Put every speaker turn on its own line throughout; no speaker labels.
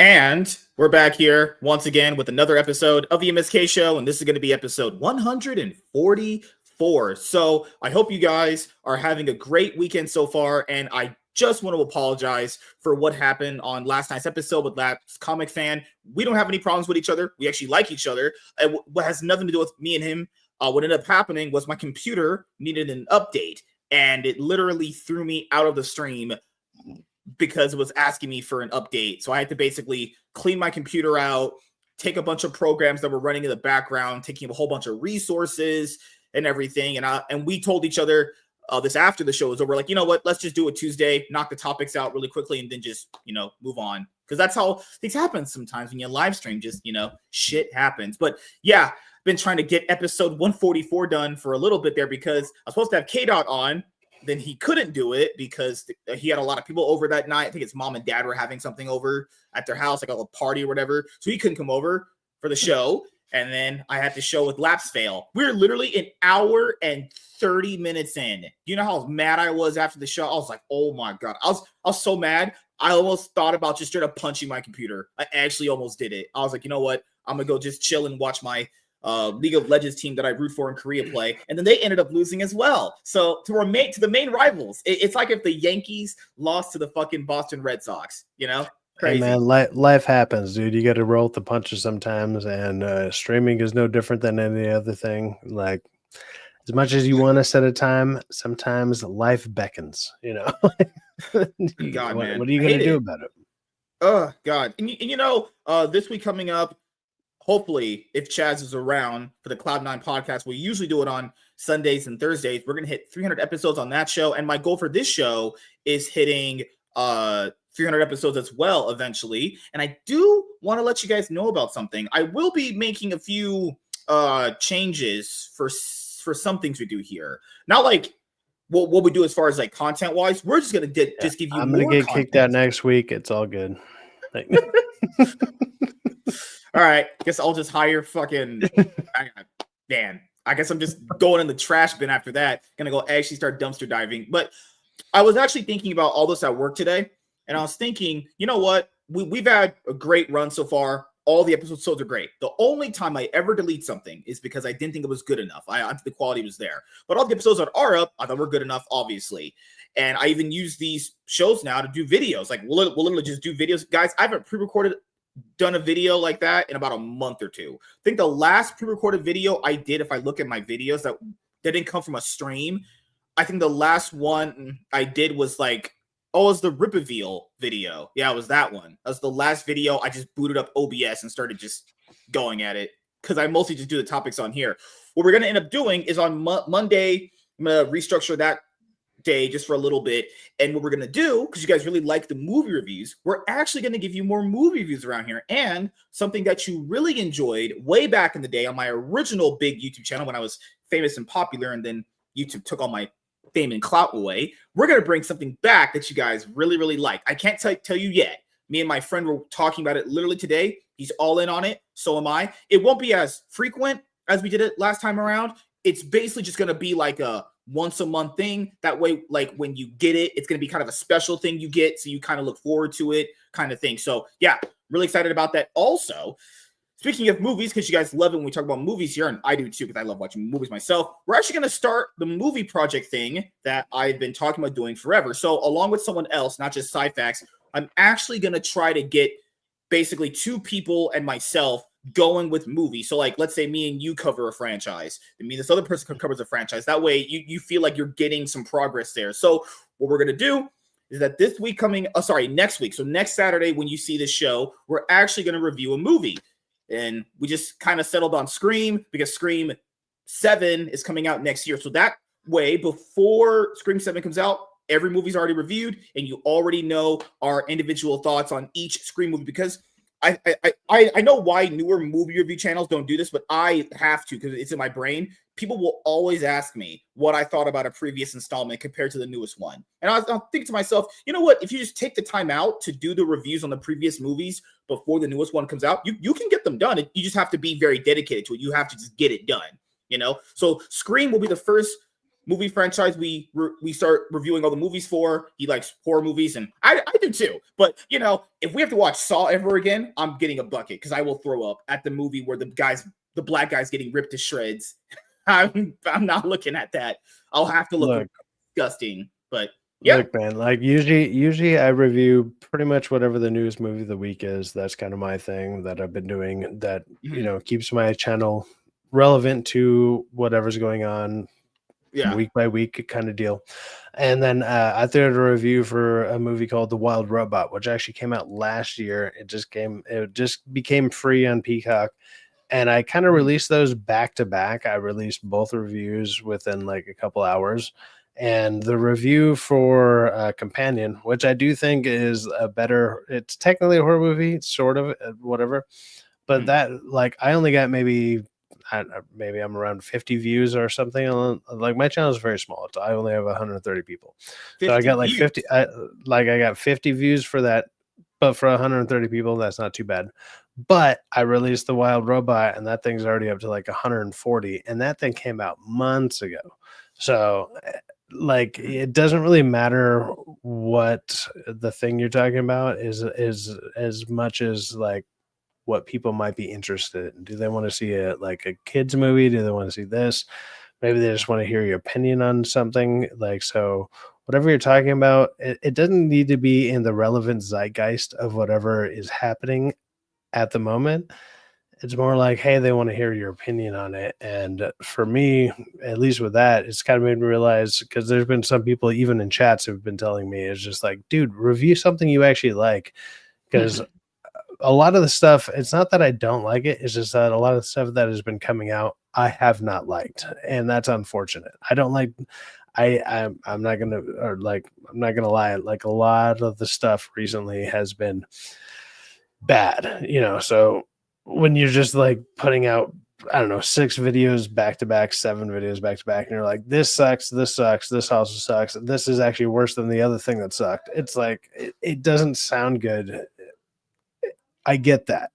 And we're back here once again with another episode of the MSK show, and this is going to be episode 144. So I hope you guys are having a great weekend so far, and I just want to apologize for what happened on last night's episode with Lap's Comic Fan. We don't have any problems with each other. We actually like each other. What has nothing to do with me and him. What ended up happening was my computer needed an update, and it literally threw me out of the stream because it was asking me for an update. So I had to basically clean my computer out, take a bunch of programs that were running in the background, taking a whole bunch of resources and everything. And we told each other this after the show was over, like, you know what, let's just do it Tuesday, knock the topics out really quickly, and then just, move on. Because that's how things happen sometimes when you live stream, just, shit happens. But yeah, been trying to get episode 144 done for a little bit there because I was supposed to have K-Dot on. Then he couldn't do it because he had a lot of people over that night. I think his mom and dad were having something over at their house, like a little party or whatever. So he couldn't come over for the show. And then I had the show with Laps Fail. We're literally an hour and 30 minutes in. Do you know how mad I was after the show? I was like, oh my God. I was so mad. I almost thought about just straight up punching my computer. I actually almost did it. I was like, you know what? I'm going to go just chill and watch my League of Legends team that I root for in Korea play, and then they ended up losing as well. So to the main rivals, it's like if the Yankees lost to the fucking Boston Red Sox, Crazy.
Hey man, life happens, dude. You got to roll with the punches sometimes, and streaming is no different than any other thing. Like, as much as you want to set a time, sometimes life beckons,
God, man.
What are you going to do about it?
Oh, God. And this week coming up, hopefully, if Chaz is around for the Cloud9 podcast, we usually do it on Sundays and Thursdays. We're going to hit 300 episodes on that show. And my goal for this show is hitting 300 episodes as well eventually. And I do want to let you guys know about something. I will be making a few changes for some things we do here. Not like what we do as far as like content-wise. We're just going to just give you
I'm going to get kicked out next week. It's all good.
All right, guess I'll just hire fucking Dan. I guess I'm just going in the trash bin after that. Gonna go actually start dumpster diving. But I was actually thinking about all this at work today, and I was thinking, you know what? We've had a great run so far. All the episodes are great. The only time I ever delete something is because I didn't think it was good enough. I think the quality was there. But all the episodes that are up, I thought were good enough, obviously. And I even use these shows now to do videos. Like we'll literally just do videos. Guys, I haven't done a video like that in about a month or two. I think the last pre-recorded video I did, if I look at my videos that didn't come from a stream, I think the last one I did was like, it was the Rip-A-Veal video. Yeah, it was that one. That was the last video. I just booted up OBS and started just going at it because I mostly just do the topics on here. What we're going to end up doing is on Monday, I'm going to restructure that day just for a little bit, and what we're gonna do, because you guys really like the movie reviews, we're actually going to give you more movie reviews around here, and something that you really enjoyed way back in the day on my original big YouTube channel when I was famous and popular, and then YouTube took all my fame and clout away. We're going to bring something back that you guys really, really like. I can't tell you yet. Me and my friend were talking about it literally today. He's all in on it. So am I. It won't be as frequent as we did it last time around. It's basically just going to be like a once a month thing. That way, like when you get it, it's going to be kind of a special thing you get. So you kind of look forward to it kind of thing. So yeah, really excited about that. Also, speaking of movies, because you guys love it when we talk about movies here, and I do too, because I love watching movies myself, we're actually going to start the movie project thing that I've been talking about doing forever. So along with someone else, not just Sci-Fax, I'm actually going to try to get basically two people and myself going with movies. So like, let's say me and you cover a franchise, and me and this other person covers a franchise. That way you feel like you're getting some progress there. So what we're going to do is that this week next week. So next Saturday, when you see this show, we're actually going to review a movie. And we just kind of settled on Scream because Scream 7 is coming out next year. So that way, before Scream 7 comes out, every movie's already reviewed, and you already know our individual thoughts on each Scream movie, because I know why newer movie review channels don't do this, but I have to because it's in my brain. People will always ask me what I thought about a previous installment compared to the newest one. And I'll think to myself, you know what? If you just take the time out to do the reviews on the previous movies before the newest one comes out, you can get them done. You just have to be very dedicated to it. You have to just get it done, you know? So Scream will be the first movie franchise we start reviewing all the movies for. He likes horror movies, and I do too. But you know, if we have to watch Saw ever again, I'm getting a bucket because I will throw up at the movie where the black guy's getting ripped to shreds. I'm not looking at that. I'll have to look disgusting. But yeah,
look, man, like usually I review pretty much whatever the newest movie of the week is. That's kind of my thing that I've been doing. That keeps my channel relevant to whatever's going on.
Yeah,
week by week kind of deal. And then I threw out a review for a movie called The Wild Robot, which actually came out last year. It just became free on Peacock. And I kind of released those back to back. I released both reviews within like a couple hours. And the review for Companion, which I do think is it's technically a horror movie, sort of, whatever. But that, like, I only got maybe I'm around 50 views or something. Like, my channel is very small. I only have 130 people. So I got like 50. I got 50 views for that, but for 130 people, that's not too bad. But I released The Wild Robot, and that thing's already up to like 140, and that thing came out months ago. So, like, it doesn't really matter what the thing you're talking about is as much as like what people might be interested in. Do they want to see a kids movie? Do they want to see this? Maybe they just want to hear your opinion on something. Like, so whatever you're talking about, it doesn't need to be in the relevant zeitgeist of whatever is happening at the moment. It's more like, hey, they want to hear your opinion on it. And for me, at least with that, it's kind of made me realize, because there's been some people even in chats who've been telling me, it's just like, dude, review something you actually like. Because a lot of the stuff, it's not that I don't like it, it's just that a lot of the stuff that has been coming out, I have not liked, and that's unfortunate. I don't like. I'm not gonna lie. Like, a lot of the stuff recently has been bad, So when you're just like putting out, I don't know, 6 videos back to back, 7 videos back to back, and you're like, this sucks, this also sucks, this is actually worse than the other thing that sucked. It's like it doesn't sound good. I get that.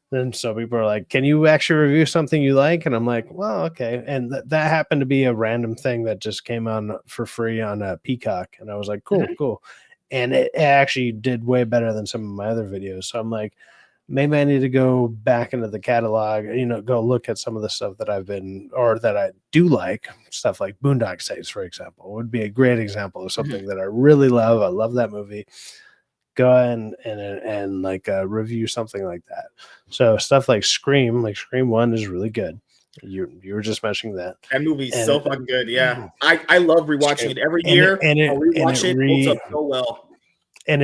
Then so people are like, can you actually review something you like? And I'm like, well, okay. And that happened to be a random thing that just came on for free on Peacock. And I was like, cool. And it actually did way better than some of my other videos. So I'm like, maybe I need to go back into the catalog, go look at some of the stuff that that I do like. Stuff like Boondock Saints, for example, would be a great example of something that I really love. I love that movie. Go ahead and review something like that. So stuff like Scream 1 is really good. You were just mentioning that.
That movie's so fucking good. Yeah, I love rewatching it every year. I rewatch it. Holds up so well.
And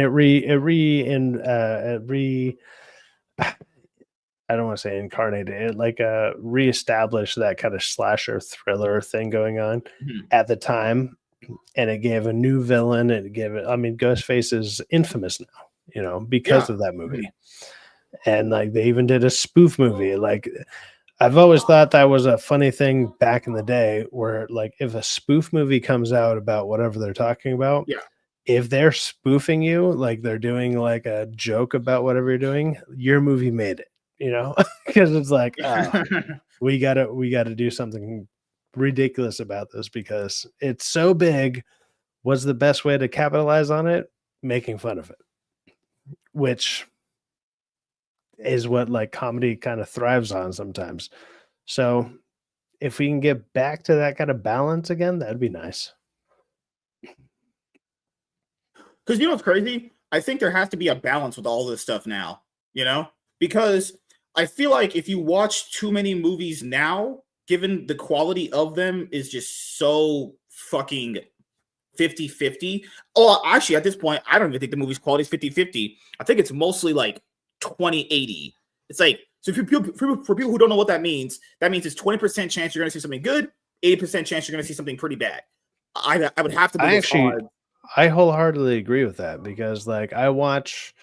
I don't want to say incarnated it, reestablished that kind of slasher thriller thing going on at the time. And it gave a new villain. Ghostface is infamous now, because of that movie. And like, they even did a spoof movie. Like, I've always thought that was a funny thing back in the day, where like, if a spoof movie comes out about whatever they're talking about, if they're spoofing you, like they're doing like a joke about whatever you're doing, your movie made it, because it's like, we gotta do something ridiculous about this because it's so big. What's the best way to capitalize on it? Making fun of it, which is what like comedy kind of thrives on sometimes. So if we can get back to that kind of balance again, that'd be nice.
Because what's crazy? I think there has to be a balance with all this stuff now, because I feel like if you watch too many movies now, given the quality of them is just so fucking 50-50. Oh, actually, at this point, I don't even think the movie's quality is 50-50. I think it's mostly like 20-80. It's like, so for people who don't know what that means it's 20% chance you're going to see something good, 80% chance you're going to see something pretty bad. I would have to.
I wholeheartly agree with that, because like, I watch,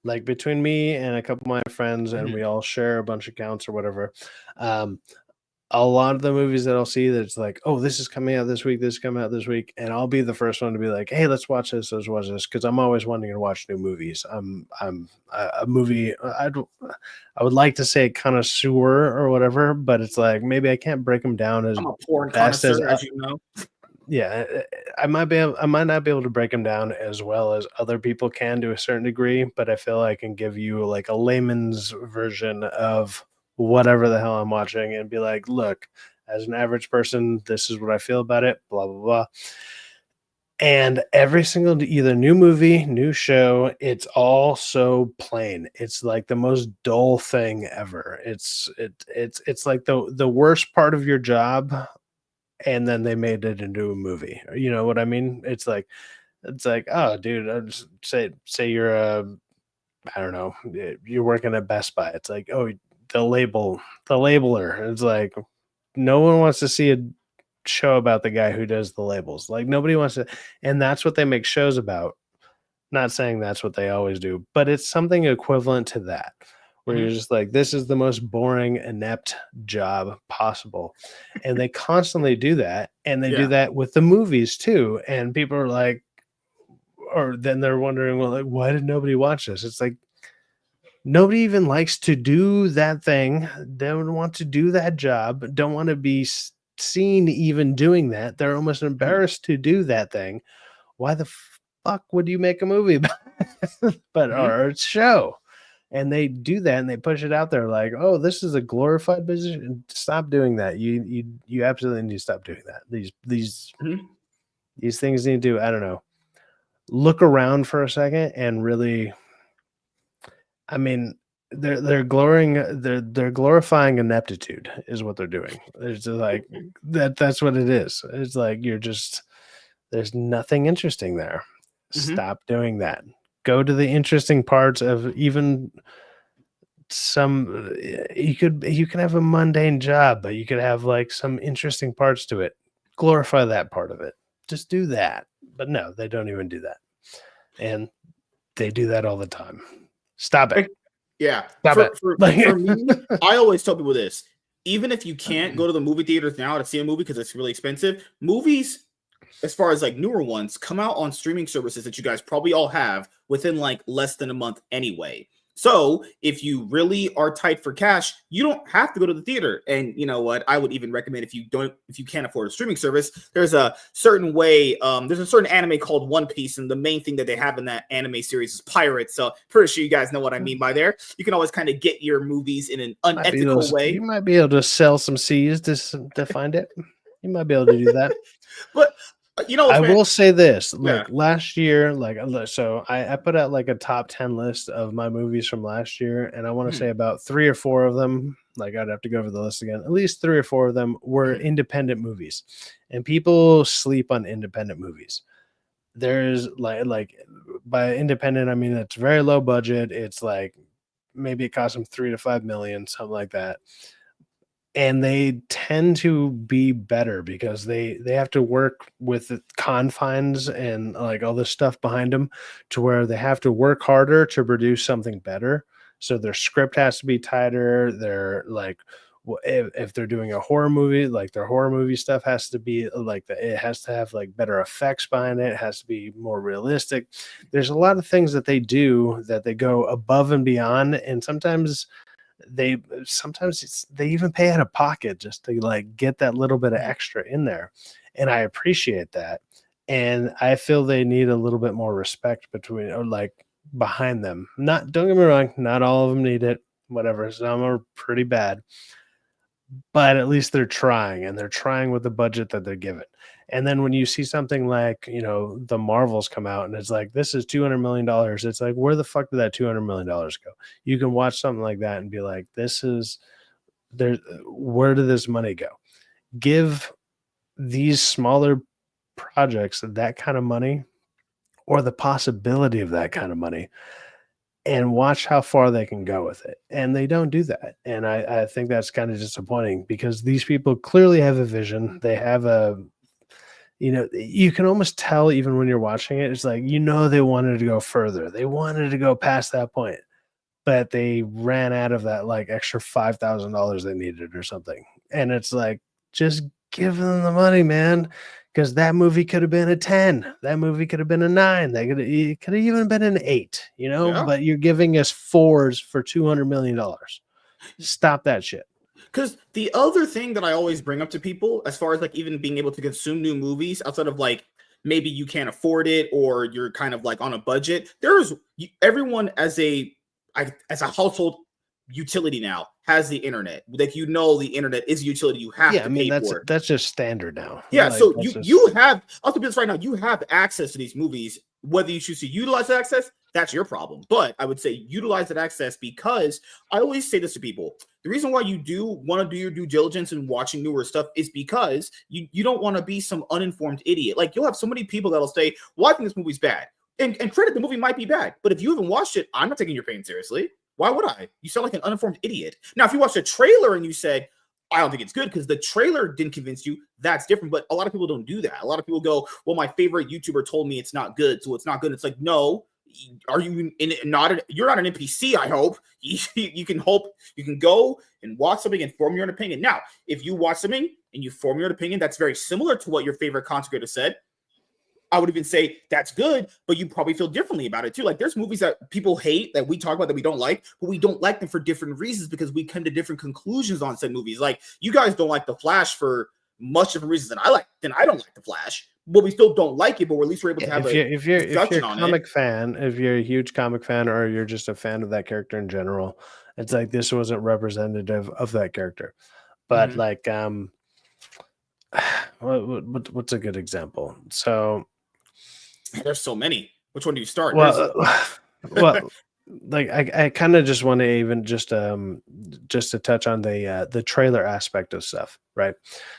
like, between me and a couple of my friends, and we all share a bunch of accounts or whatever. A lot of the movies that I'll see that it's like, oh, this is coming out this week, this is coming out this week, and I'll be the first one to be like, hey, let's watch this, because I'm always wanting to watch new movies. I'm a movie. I would like to say connoisseur or whatever, but it's like, maybe I can't break them down as
I'm a porn
fast
connoisseur, as you know.
yeah, I might not be able to break them down as well as other people can to a certain degree, but I feel I can give you like a layman's version of whatever the hell I'm watching and be like, look, as an average person, this is what I feel about it, blah blah blah. And every single either new movie, new show, it's all so plain. It's like the most dull thing ever. It's like the worst part of your job, and then they made it into a movie. You know what I mean? It's like, oh, dude, say you're a, I don't know, you're working at Best Buy. It's like, oh, the labeler. It's like no one wants to see a show about the guy who does the labels. Like nobody wants to, and that's what they make shows about. Not saying that's what they always do, but it's something equivalent to that, where you're
Mhm.
just like, this is the most boring, inept job possible. And they constantly do that. And they do
Yeah.
that with the movies too. And people are like, or then they're wondering, well, like, why did nobody watch this? It's like, nobody even likes to do that thing. Don't want to do that job. Don't want to be seen even doing that. They're almost
Mhm.
embarrassed to do that thing. Why the fuck would you make a movie about it? But
Mhm.
or a show? And they do that and they push it out there like, oh, this is a glorified position. Stop doing that. You absolutely need to stop doing that.
Mhm.
These things need to, I don't know, look around for a second and really, I mean, they're glorifying ineptitude is what they're doing. It's just like that's what it is. It's like you're just there's nothing interesting there.
Mhm.
Stop doing that. Go to the interesting parts of even some you can have a mundane job, but you could have like some interesting parts to it. Glorify that part of it. Just do that. But no, they don't even do that. And they do that all the time. Stop it.
Like, yeah.
Stop it.
For
Like
me, I always tell people this. Even if you can't go to the movie theaters now to see a movie because it's really expensive, movies, as far as like newer ones, come out on streaming services that you guys probably all have within like less than a month anyway. So if you really are tight for cash, you don't have to go to the theater. And you know what? I would even recommend if you can't afford a streaming service, there's a certain way. There's a certain anime called One Piece, and the main thing that they have in that anime series is pirates. So pretty sure you guys know what I mean by there. You can always kind of get your movies in an unethical
you
way.
might be able to sell some C's to find it. You might be able to do that.
But you know
I
what's man?
will say this,
Yeah.
like last year, so I put out like a top 10 list of my movies from last year, and I want to
Mhm,
say about 3 or 4 of them, like I'd have to go over the list again, at least 3 or 4 of them were
mhm,
independent movies. And people sleep on independent movies. There's like by independent, I mean it's very low budget. It's like maybe it costs them 3 to 5 million, something like that, and they tend to be better because they have to work with the confines and like all this stuff behind them to where they have to work harder to produce something better. So their script has to be tighter. They're like if they're doing a horror movie, like their horror movie stuff has to be like it has to have like better effects behind it. It has to be more realistic. There's a lot of things that they do that they go above and beyond, and they they even pay out of pocket just to like get that little bit of
mhm.
extra in there, and I appreciate that. And I feel they need a little bit more respect between or like behind them. Not, don't get me wrong, not all of them need it, whatever, some are pretty bad, but at least they're trying, and they're trying with the budget that they're given. And then when you see something like, the Marvels come out and it's like, this is $200 million, it's like, where the fuck did that $200 million go? You can watch something like that and be like, this is there, where did this money go? Give these smaller projects that kind of money, or the possibility of that kind of money, and watch how far they can go with it. And they don't do that. And I think that's kind of disappointing because these people clearly have a vision. They have you can almost tell even when you're watching it, it's like, they wanted to go further. They wanted to go past that point, but they ran out of that like extra $5,000 they needed or something. And it's like, just give them the money, man. Because that movie could have been a 10. That movie could have been a 9. It could have even been an 8,
Yeah.
but you're giving us fours for $200 million. Stop that shit.
Because the other thing that I always bring up to people, as far as like even being able to consume new movies outside of like maybe you can't afford it or you're kind of like on a budget, there's everyone as as a household utility now has the internet. Like the internet is a utility you have
Yeah,
to
I mean
pay for.
that's just standard now.
Yeah,
Like
so
that's
you have, I'll be honest right now, you have access to these movies. Whether you choose to utilize that access, that's your problem. But I would say utilize that access, because I always say this to people. The reason why you do want to do your due diligence and watching newer stuff is because you don't want to be some uninformed idiot. Like, you'll have so many people that'll say, well, I think this movie's bad. And credit, the movie might be bad. But if you haven't watched it, I'm not taking your pain seriously. Why would I? You sound like an uninformed idiot. Now, if you watched a trailer and you said, I don't think it's good because the trailer didn't convince you, that's different. But a lot of people don't do that. A lot of people go, well, my favorite YouTuber told me it's not good, so it's not good. It's like, no, are you you're not an NPC, I hope. You can go and watch something and form your own opinion. Now, if you watch something and you form your own opinion that's very similar to what your favorite content creator said, I would even say that's good, but you probably feel differently about it too. Like, there's movies that people hate that we talk about that we don't like, but we don't like them for different reasons because we come to different conclusions on said movies. Like, you guys don't like The Flash for much different reasons than I don't like The Flash, but we still don't like it, but at least we're able to have
if you're a comic
it.
fan, if you're a huge comic fan, or you're just a fan of that character in general, it's like this wasn't representative of that character. But like what's a good example? So
there's so many. Which one do you start?
Well, like I kind of just want to even just to touch on the trailer aspect of stuff, right?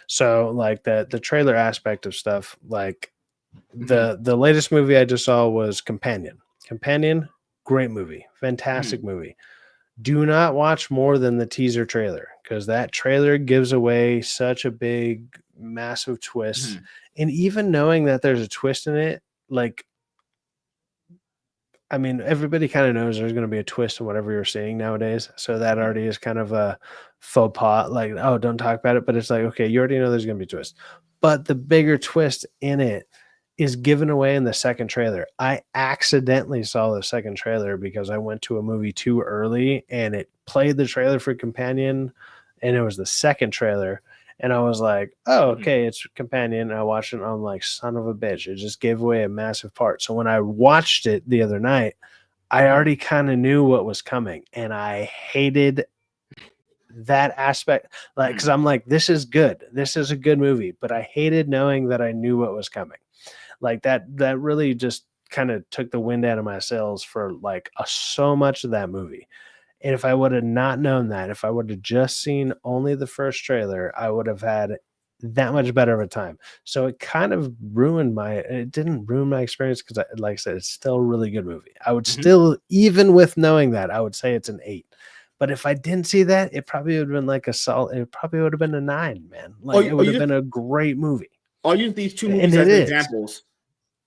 So like the trailer aspect of stuff, like the latest movie I just saw was Companion. Great movie, fantastic movie. Do not watch more than the teaser trailer, because that trailer gives away such a big, massive twist. And even knowing that there's a twist in it, like, I mean, everybody kind of knows there's going to be a twist in whatever you're seeing nowadays. So that already is kind of a faux pas, like, oh, don't talk about it. But it's like, okay, you already know there's going to be a twist. But the bigger twist in it is given away in the second trailer. I accidentally saw the second trailer because I went to a movie too early and it played the trailer for Companion, and it was the second trailer. And I was like, oh, okay, it's Companion. I watched it and I'm like, son of a bitch. It just gave away a massive part. So when I watched it the other night, I already kind of knew what was coming. And I hated that aspect. Like, because I'm like, this is good. This is a good movie. But I hated knowing that I knew what was coming. Like that really just kind of took the wind out of my sails for like so much of that movie. And if I would have not known that, if I would have just seen only the first trailer, I would have had that much better of a time. So it kind of it didn't ruin my experience, because like I said, it's still a really good movie. I would still, even with knowing that, I would say it's an 8. But if I didn't see that, it probably would have been like it probably would have been a 9, man. Like, it would have been a great movie.
I'll use these two movies as examples.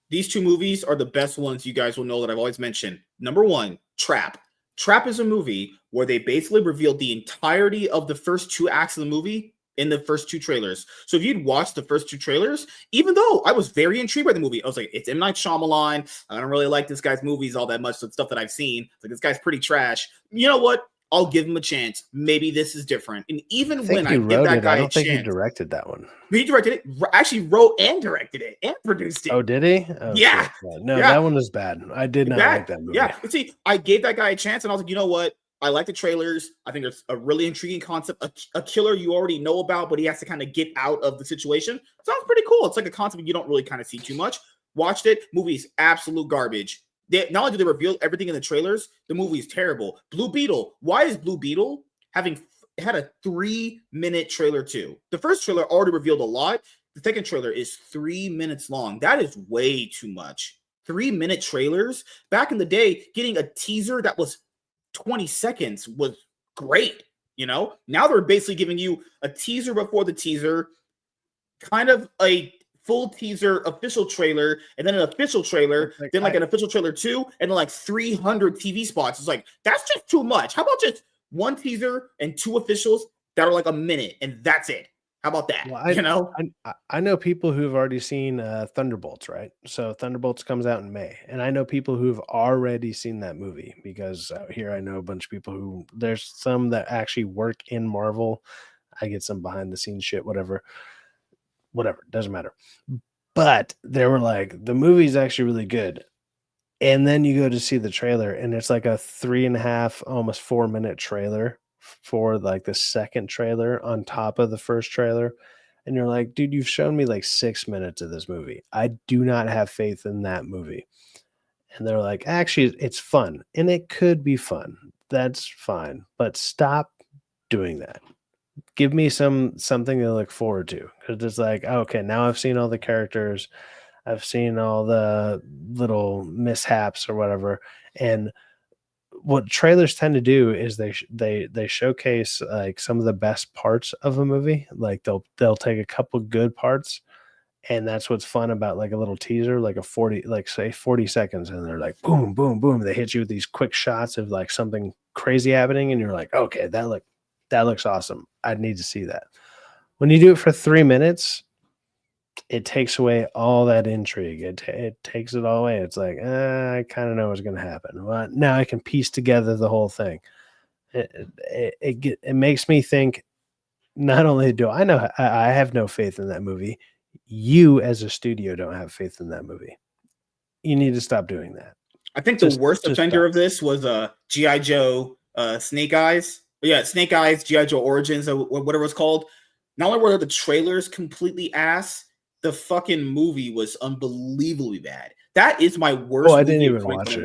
These two movies are the best ones you guys will know that I've always mentioned. Number 1, Trap. Trap is a movie where they basically revealed the entirety of the first 2 acts of the movie in the first 2 trailers. So if you'd watched the first 2 trailers, even though I was very intrigued by the movie, I was like, it's M. Night Shyamalan. I don't really like this guy's movies all that much. So stuff that I've seen, like, this guy's pretty trash. You know what? I'll give him a chance. Maybe this is different. And even when I give that guy a chance, I don't think
he directed that one.
He directed it. Actually wrote and directed it and produced it.
Oh, did he? Oh,
yeah.
No, that one was bad. I did not like that movie.
Yeah. But see, I gave that guy a chance, and I was like, you know what? I like the trailers. I think it's a really intriguing concept. A killer you already know about, but he has to kind of get out of the situation. Sounds pretty cool. It's like a concept you don't really kind of see too much. Watched it. Movie's absolute garbage. Not only do they reveal everything in the trailers, the movie is terrible. Blue Beetle. Why is Blue Beetle had a 3-minute trailer too? The first trailer already revealed a lot. The second trailer is 3 minutes long. That is way too much. 3-minute trailers. Back in the day, getting a teaser that was 20 seconds was great. You know, now they're basically giving you a teaser before the teaser, kind of a full teaser, official trailer, and then an official trailer, then like an official trailer 2, and then like 300 TV spots. It's like, that's just too much. How about just 1 teaser and 2 officials that are like a minute, and that's it? How about that?
Well,
You know?
I know people who've already seen Thunderbolts, right? So Thunderbolts comes out in May, and I know people who've already seen that movie because here I know a bunch of people who there's some that actually work in Marvel. I get some behind the scenes shit, whatever, doesn't matter. But they were like, the movie's actually really good. And then you go to see the trailer, and it's like a 3.5, almost 4 minute trailer for like the second trailer on top of the first trailer. And you're like, dude, you've shown me like 6 minutes of this movie. I do not have faith in that movie. And they're like, actually, it's fun. And it could be fun. That's fine. But stop doing that. Give me something to look forward to. Because it's like, okay, now I've seen all the characters. I've seen all the little mishaps or whatever. And what trailers tend to do is they showcase like some of the best parts of a movie. Like they'll take a couple good parts, and that's what's fun about like a little teaser, like a 40, like say 40 seconds, and they're like boom, boom, boom. They hit you with these quick shots of like something crazy happening, and you're like, okay, that looks awesome. I need to see that. When you do it for 3 minutes, it takes away all that intrigue. It takes it all away. It's like, I kind of know what's going to happen. Well, now I can piece together the whole thing. It makes me think, not only do I know I have no faith in that movie, you as a studio don't have faith in that movie. You need to stop doing that.
I think the worst offender of this was G.I. Joe Snake Eyes. Yeah, Snake Eyes, G.I. Joe Origins, or whatever it's called. Not only were the trailers completely ass, the fucking movie was unbelievably bad. That is my worst.
Oh, I didn't even watch it.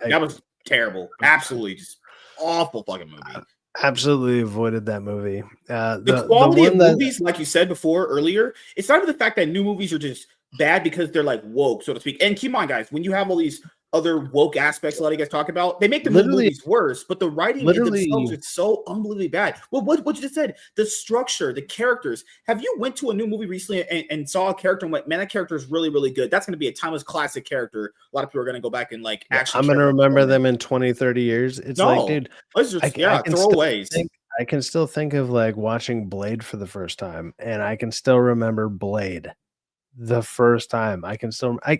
That was terrible. Absolutely, just awful fucking movie.
Absolutely avoided that movie.
The quality of movies, like you said before earlier, it's not even the fact that new movies are just bad because they're like woke, so to speak. And keep in mind, guys, when you have all these other woke aspects a lot of you guys talk about, they make the movies worse, but the writing in themselves is so unbelievably bad. Well, what you just said, the structure, the characters. Have you went to a new movie recently and saw a character and went, man, that character is really, really good. That's going to be a timeless classic character. A lot of people are going to go back and like actually.
I'm going to remember them in 20, 30 years. It's like, dude,
it's just, throwaways.
I can still think of like watching Blade for the first time, and I can still remember Blade. The first time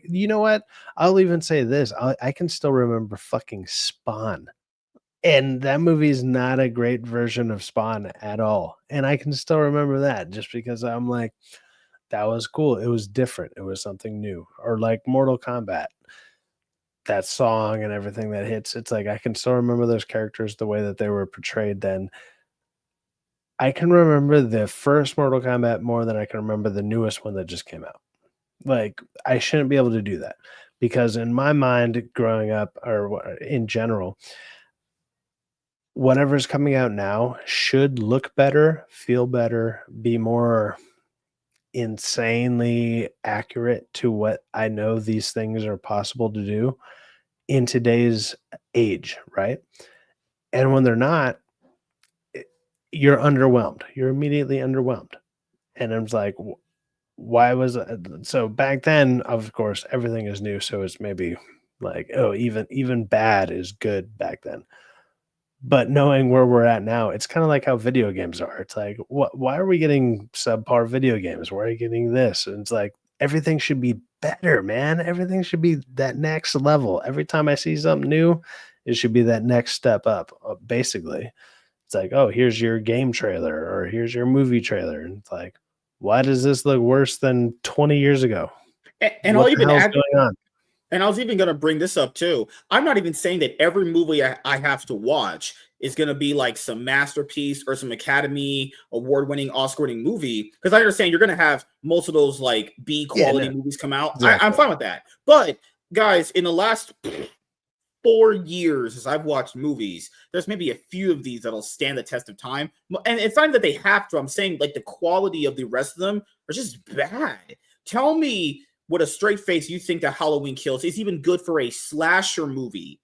you know what? I'll even say this. I can still remember fucking Spawn. And that movie is not a great version of Spawn at all. And I can still remember that just because I'm like, that was cool. It was different. It was something new. Or like Mortal Kombat, that song and everything that hits. It's like, I can still remember those characters, the way that they were portrayed then. I can remember the first Mortal Kombat more than I can remember the newest one that just came out. Like, I shouldn't be able to do that because in my mind, growing up or in general, whatever's coming out now should look better, feel better, be more insanely accurate to what I know these things are possible to do in today's age, right? And when they're not, you're underwhelmed. You're immediately underwhelmed. And I'm like, why was it? So back then, of course, everything is new. So it's maybe like, oh, even bad is good back then. But knowing where we're at now, it's kind of like how video games are. It's like, why are we getting subpar video games? Why are you getting this? And it's like, everything should be better, man. Everything should be that next level. Every time I see something new, it should be that next step up, basically. It's like, oh, here's your game trailer or here's your movie trailer. And it's like, why does this look worse than 20 years ago?
And I'll even add, going on? And I was even going to bring this up too. I'm not even saying that every movie I have to watch is going to be like some masterpiece or some Academy Award-winning, Oscar-winning movie. Because I understand you're going to have most of those like B quality movies come out. Exactly. I'm fine with that. But guys, in the last 4 years, as I've watched movies, there's maybe a few of these that'll stand the test of time. And it's not that they have to. I'm saying like the quality of the rest of them are just bad. Tell me what a straight face you think that Halloween Kills is even good for a slasher movie.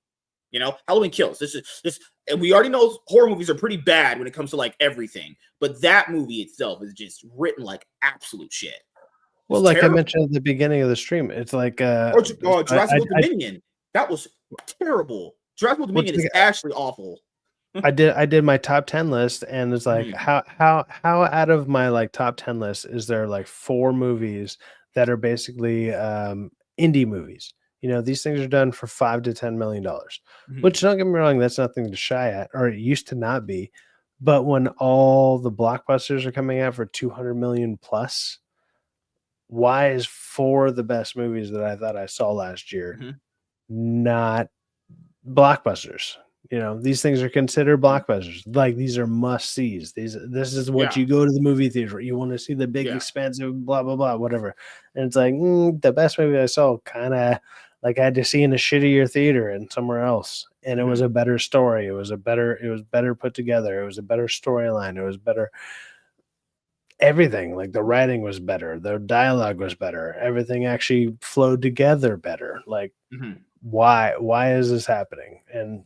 You know, Halloween Kills. This, and we already know horror movies are pretty bad when it comes to like everything. But that movie itself is just written like absolute shit.
Well, like terrible. I mentioned at the beginning of the stream, it's like
Jurassic World Dominion. That was terrible. Jurassic World Dominion is actually awful.
I did my top 10 list, and it's like
Mhm,
how out of my like top 10 list is there like 4 movies that are basically indie movies. You know, these things are done for $5 to $10 million,
mhm.
which don't get me wrong, that's nothing to shy at, or it used to not be. But when all the blockbusters are coming out for 200 million plus, why is 4 of the best movies that I thought I saw last year
Mhm,
not blockbusters? You know, these things are considered
mhm.
blockbusters. Like these are must sees. This is what
Yeah,
you go to the movie theater. You want to see the big,
yeah.
expensive, blah blah blah, whatever. And it's like the best movie I saw, kind of like I had to see in a shittier theater and somewhere else. And it was
Mhm,
a better story. It was better put together. It was a better storyline. It was better everything. Like the writing was better. The dialogue was better. Everything actually flowed together better. Like
mhm.
why is this happening? And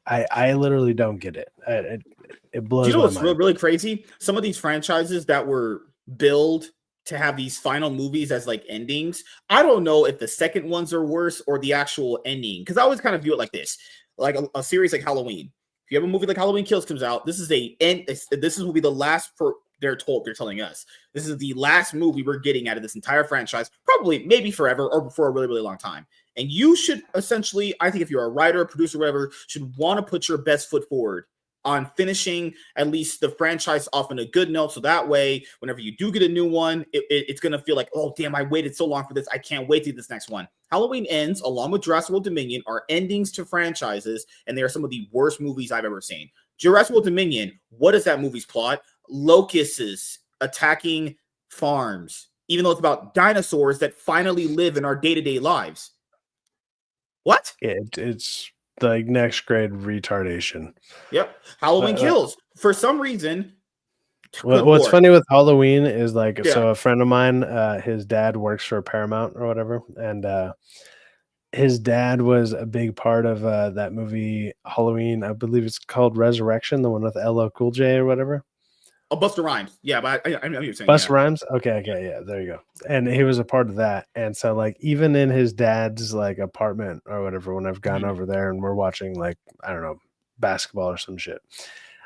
I literally don't get it. It
Do you
blows
know
my
what's
mind.
really crazy? Some of these franchises that were billed to have these final movies as like endings, I don't know if the second ones are worse or the actual ending. Because I always kind of view it like this, like a series like Halloween. If you have a movie like Halloween Kills comes out, this is a end. This will be the last for they're telling us this is the last movie we're getting out of this entire franchise, probably maybe forever or for a really really long time. And you should essentially, I think, if you're a writer, producer, whatever, should want to put your best foot forward on finishing at least the franchise off on a good note. So that way, whenever you do get a new one, it's going to feel like, oh, damn, I waited so long for this. I can't wait to get this next one. Halloween Ends, along with Jurassic World Dominion, are endings to franchises, and they are some of the worst movies I've ever seen. Jurassic World Dominion, what is that movie's plot? Locusts attacking farms, even though it's about dinosaurs that finally live in our day to day lives. What?
It's like next grade retardation.
Yep. Halloween
Uh,
Kills. For some reason, good
what's
lord.
funny with Halloween is like,
Yeah.
so a friend of mine, his dad works for Paramount or whatever, and his dad was a big part of that movie Halloween. I believe it's called Resurrection, the one with LL Cool J or whatever.
Oh, Buster Rhymes. Yeah, but I know what you're saying.
Busta
Yeah.
Rhymes? Okay, okay, yeah, there you go. And he was a part of that. And so like even in his dad's like apartment or whatever, when I've gone
Mhm.
over there and we're watching like, I don't know, basketball or some shit.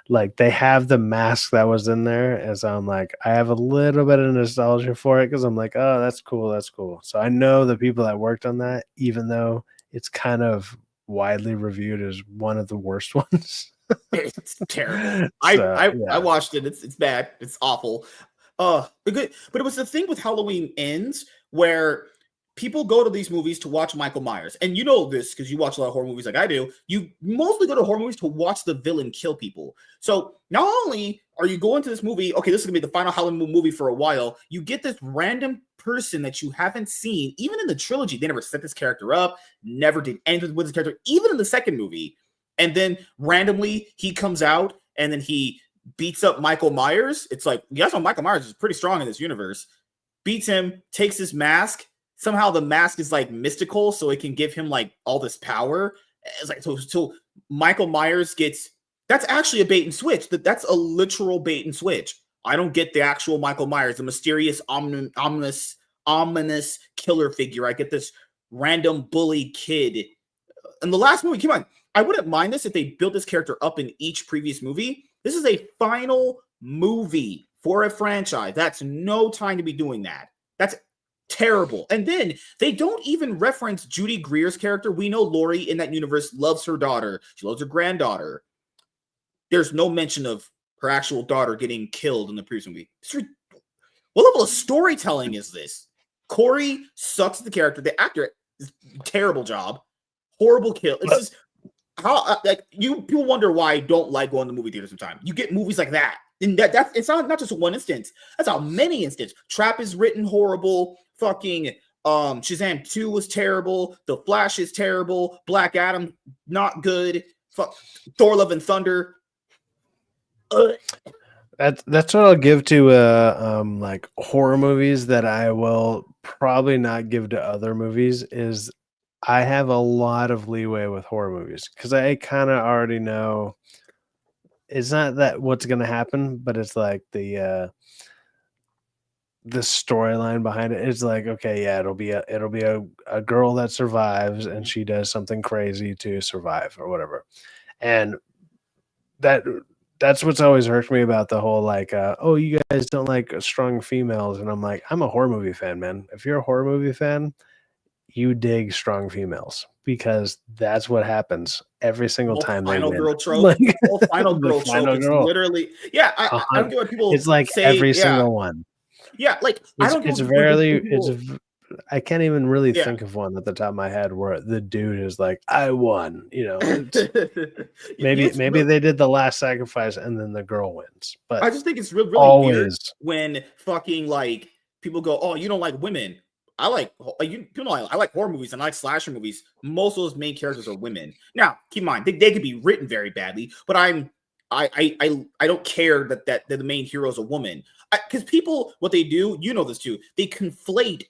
Like they have the mask that was in there. And so I'm like, I have a little bit of nostalgia for it because I'm like, oh, that's cool, that's cool. So I know the people that worked on that, even though it's kind of widely reviewed as one of the worst ones.
It's terrible.
So
I
yeah.
watched it. It's bad. It's awful. Good, but it was the thing with Halloween Ends where people go to these movies to watch Michael Myers, and you know this because you watch a lot of horror movies like I do. You mostly go to horror movies to watch the villain kill people. So not only are you going to this movie, okay, this is gonna be the final Halloween movie for a while. You get this random person that you haven't seen, even in the trilogy. They never set this character up, never did anything with this character, even in the second movie. And then randomly he comes out and then he beats up Michael Myers. It's like, you guys know Michael Myers is pretty strong in this universe. Beats him, takes his mask. Somehow the mask is like mystical, so it can give him like all this power. It's like so Michael Myers gets that's actually a bait and switch. That's a literal bait and switch. I don't get the actual Michael Myers, the mysterious, ominous killer figure. I get this random bully kid. In the last movie, come on, I wouldn't mind this if they built this character up in each previous movie. This is a final movie for a franchise. That's no time to be doing that. That's terrible. And then they don't even reference Judy Greer's character. We know Laurie in that universe loves her daughter. She loves her granddaughter. There's no mention of her actual daughter getting killed in the previous movie. What level of storytelling is this? Corey sucks at the character. The actor is terrible job. Horrible kill. It's just how like you people wonder why I don't like going to movie theaters sometimes. You get movies like that. And that's it's not just one instance. That's how many instances. Trap is written horrible. Fucking Shazam 2 was terrible. The Flash is terrible. Black Adam, not good. Fuck Thor Love and Thunder.
That's what I'll give to like horror movies that I will probably not give to other movies is I have a lot of leeway with horror movies because I kind of already know it's not that what's going to happen, but it's like the storyline behind it. It's like, okay, yeah, it'll be a girl that survives and she does something crazy to survive or whatever. And that's what's always irked me about the whole like, oh, you guys don't like strong females, and I'm like, I'm a horror movie fan, man. If you're a horror movie fan, you dig strong females because that's what happens every single
Whole
time they
final
win.
girl trope.
Like
Whole final
the
girl trope.
final
It's
girl.
literally, yeah. I don't get what people
It's like
say.
every
Yeah,
single one.
yeah. Like I don't get
It's
what people,
rarely
people
I can't even really
yeah.
think of one at the top of my head where the dude is like, I won. You know, maybe they did the last sacrifice and then the girl wins. But
I just think it's really weird
always
when fucking like people go, "Oh, you don't like women." I like I like horror movies and I like slasher movies. Most of those main characters are women. Now, keep in mind they could be written very badly, but I don't care that the main hero is a woman, because people, what they do, you know this too, they conflate.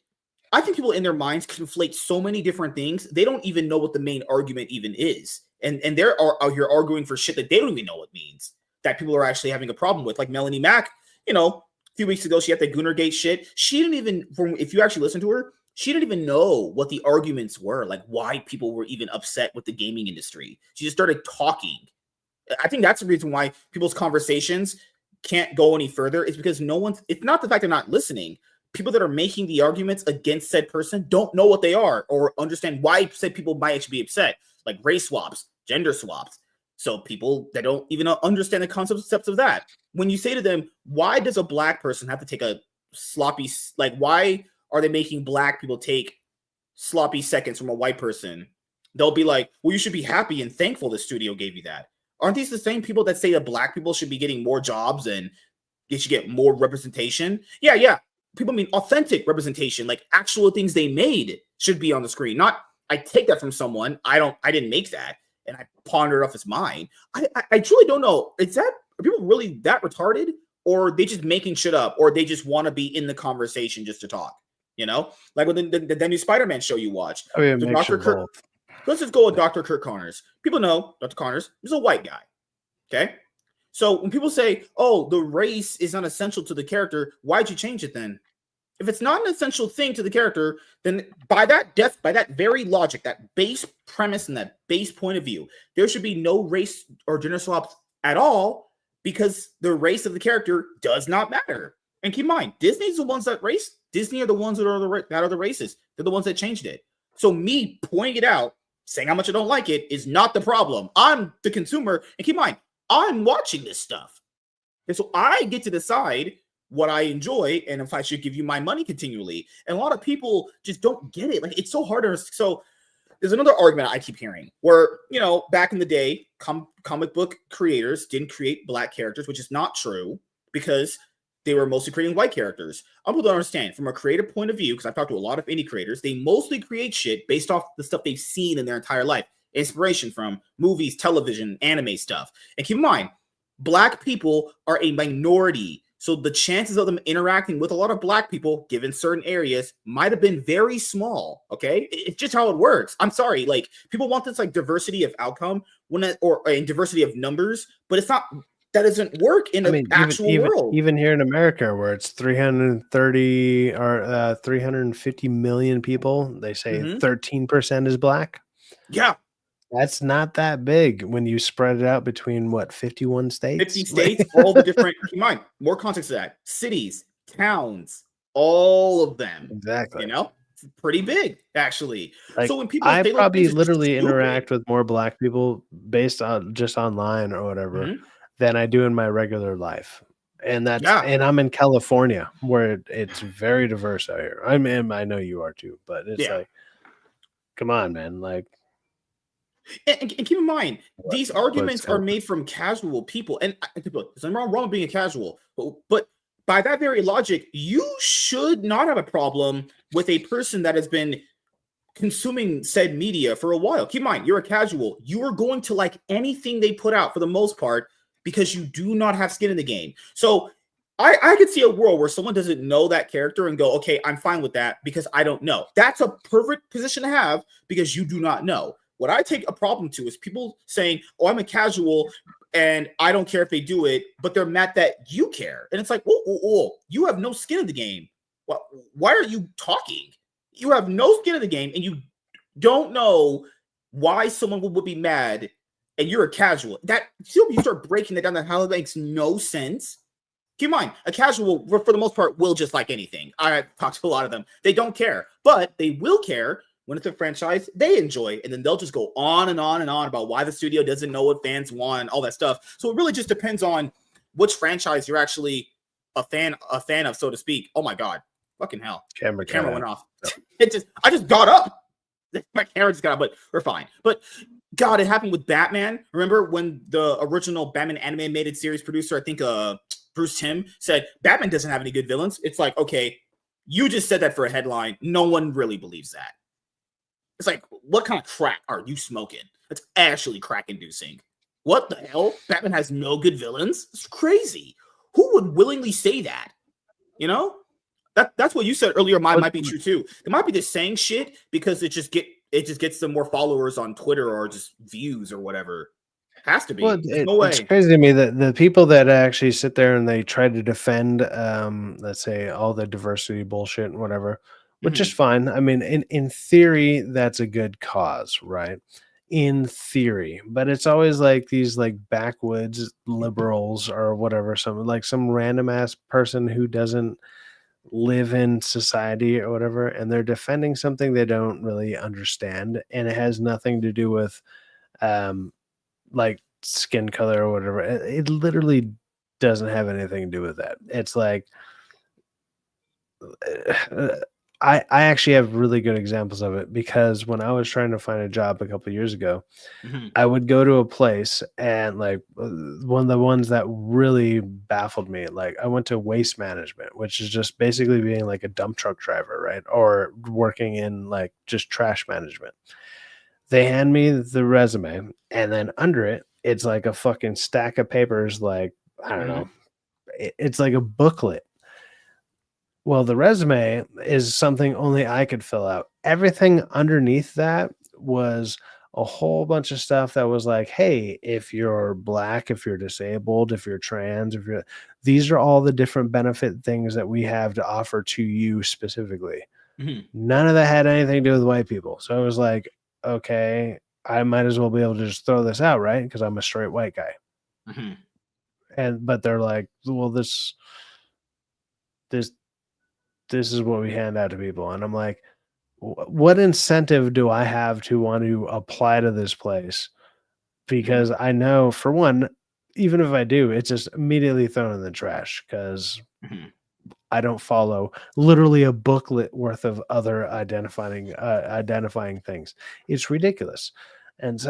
I think people in their minds conflate so many different things. They don't even know what the main argument even is. And they're out here arguing for shit that they don't even know what means, that people are actually having a problem with. Like Melanie Mack, a few weeks ago, she had the Goonergate shit. She didn't even, if you actually listen to her, she didn't even know what the arguments were, like why people were even upset with the gaming industry. She just started talking. I think that's the reason why people's conversations can't go any further, is because it's not the fact they're not listening. People that are making the arguments against said person don't know what they are or understand why said people might actually be upset, like race swaps, gender swaps. So people that don't even understand the concepts of that. When you say to them, why does a black person have to take a sloppy, like, why are they making black people take sloppy seconds from a white person? They'll be like, well, you should be happy and thankful the studio gave you that. Aren't these the same people that say that black people should be getting more jobs and they should get more representation? Yeah. People mean authentic representation, like actual things they made should be on the screen. Not, I take that from someone. I didn't make that, and I ponder it off as mine. I truly don't know. Are people really that retarded, or they just making shit up, or they just want to be in the conversation just to talk? Like with the new Spiderman show you watched.
Oh yeah,
Dr. Kirk. Let's just go with Dr. Kirk Connors. People know Dr. Connors is a white guy. Okay. So when people say, oh, the race is not essential to the character, why'd you change it then? If it's not an essential thing to the character, then by that very logic, that base premise and that base point of view, there should be no race or gender swaps at all, because the race of the character does not matter. And keep in mind, Disney's the ones that race. Disney are the ones that are the racists. They're the ones that changed it. So me pointing it out, saying how much I don't like it, is not the problem. I'm the consumer. And keep in mind, I'm watching this stuff. And so I get to decide what I enjoy and if I should give you my money continually. And a lot of people just don't get it. Like, it's so hard to. So there's another argument I keep hearing where, back in the day, comic book creators didn't create black characters, which is not true, because they were mostly creating white characters. People don't understand from a creative point of view, because I've talked to a lot of indie creators, they mostly create shit based off the stuff they've seen in their entire life. Inspiration from movies, television, anime stuff. And keep in mind, black people are a minority. So the chances of them interacting with a lot of black people, given certain areas, might have been very small. Okay. It's just how it works. I'm sorry. Like, people want this like diversity of outcome or diversity of numbers, but it's not. That doesn't work in the actual world.
Even here in America, where it's 330 or 350 million people, they say 13% is black.
Yeah.
That's not that big when you spread it out between 51 states?
50 states, all the different, keep in mind, more context to that. Cities, towns, all of them.
Exactly.
It's pretty big, actually.
Like,
so when people,
I probably literally interact with more black people based on just online or whatever than I do in my regular life. And and I'm in California, where it's very diverse out here. I know you are too, but it's like, come on, man. Like,
and keep in mind, these arguments are made from casual people. And there's nothing wrong with being a casual, but by that very logic, you should not have a problem with a person that has been consuming said media for a while. Keep in mind, you're a casual. You are going to like anything they put out for the most part, because you do not have skin in the game. So I could see a world where someone doesn't know that character and go, okay, I'm fine with that because I don't know. That's a perfect position to have, because you do not know. What I take a problem to is people saying, oh, I'm a casual and I don't care if they do it, but they're mad that you care. And it's like, whoa, you have no skin in the game. Why are you talking? You have no skin in the game, and you don't know why someone would be mad and you're a casual. That still you start breaking it down to how it makes no sense. Keep in mind, a casual, for the most part, will just like anything. I talked to a lot of them. They don't care, but they will care when it's a franchise they enjoy, and then they'll just go on and on and on about why the studio doesn't know what fans want, all that stuff. So it really just depends on which franchise you're actually a fan of, so to speak. Oh my god, fucking hell! Camera went off. I just got up. My camera just got up, but we're fine. But God, it happened with Batman. Remember when the original Batman animated series producer, I think, Bruce Timm, said Batman doesn't have any good villains? It's like, okay, you just said that for a headline. No one really believes that. It's like, what kind of crack are you smoking? That's actually crack-inducing. What the hell? Batman has no good villains? It's crazy. Who would willingly say that? You know? That's what you said earlier. Might be true too. They might be just saying shit because it just gets them more followers on Twitter or just views or whatever. Has to be.
Well,
no way.
It's crazy to me that the people that actually sit there and they try to defend, let's say, all the diversity bullshit and whatever, which is fine. I mean, in theory, that's a good cause, right? In theory, but it's always like these like backwoods liberals or whatever, some random ass person who doesn't live in society or whatever, and they're defending something they don't really understand, and it has nothing to do with like skin color or whatever. It literally doesn't have anything to do with that. It's like I actually have really good examples of it, because when I was trying to find a job a couple of years ago, I would go to a place and like one of the ones that really baffled me, like I went to waste management, which is just basically being like a dump truck driver, right? Or working in like just trash management. They hand me the resume, and then under it, it's like a fucking stack of papers. Like, I don't know. It's like a booklet. Well, the resume is something only I could fill out. Everything underneath that was a whole bunch of stuff that was like, hey, if you're black, if you're disabled, if you're trans, these are all the different benefit things that we have to offer to you specifically. None of that had anything to do with white people. So I was like, okay, I might as well be able to just throw this out, right? Because I'm a straight white guy. But they're like, well, this is what we hand out to people. And I'm like, what incentive do I have to want to apply to this place? Because I know, for one, even if I do, it's just immediately thrown in the trash, because I don't follow literally a booklet worth of other identifying things. It's ridiculous. And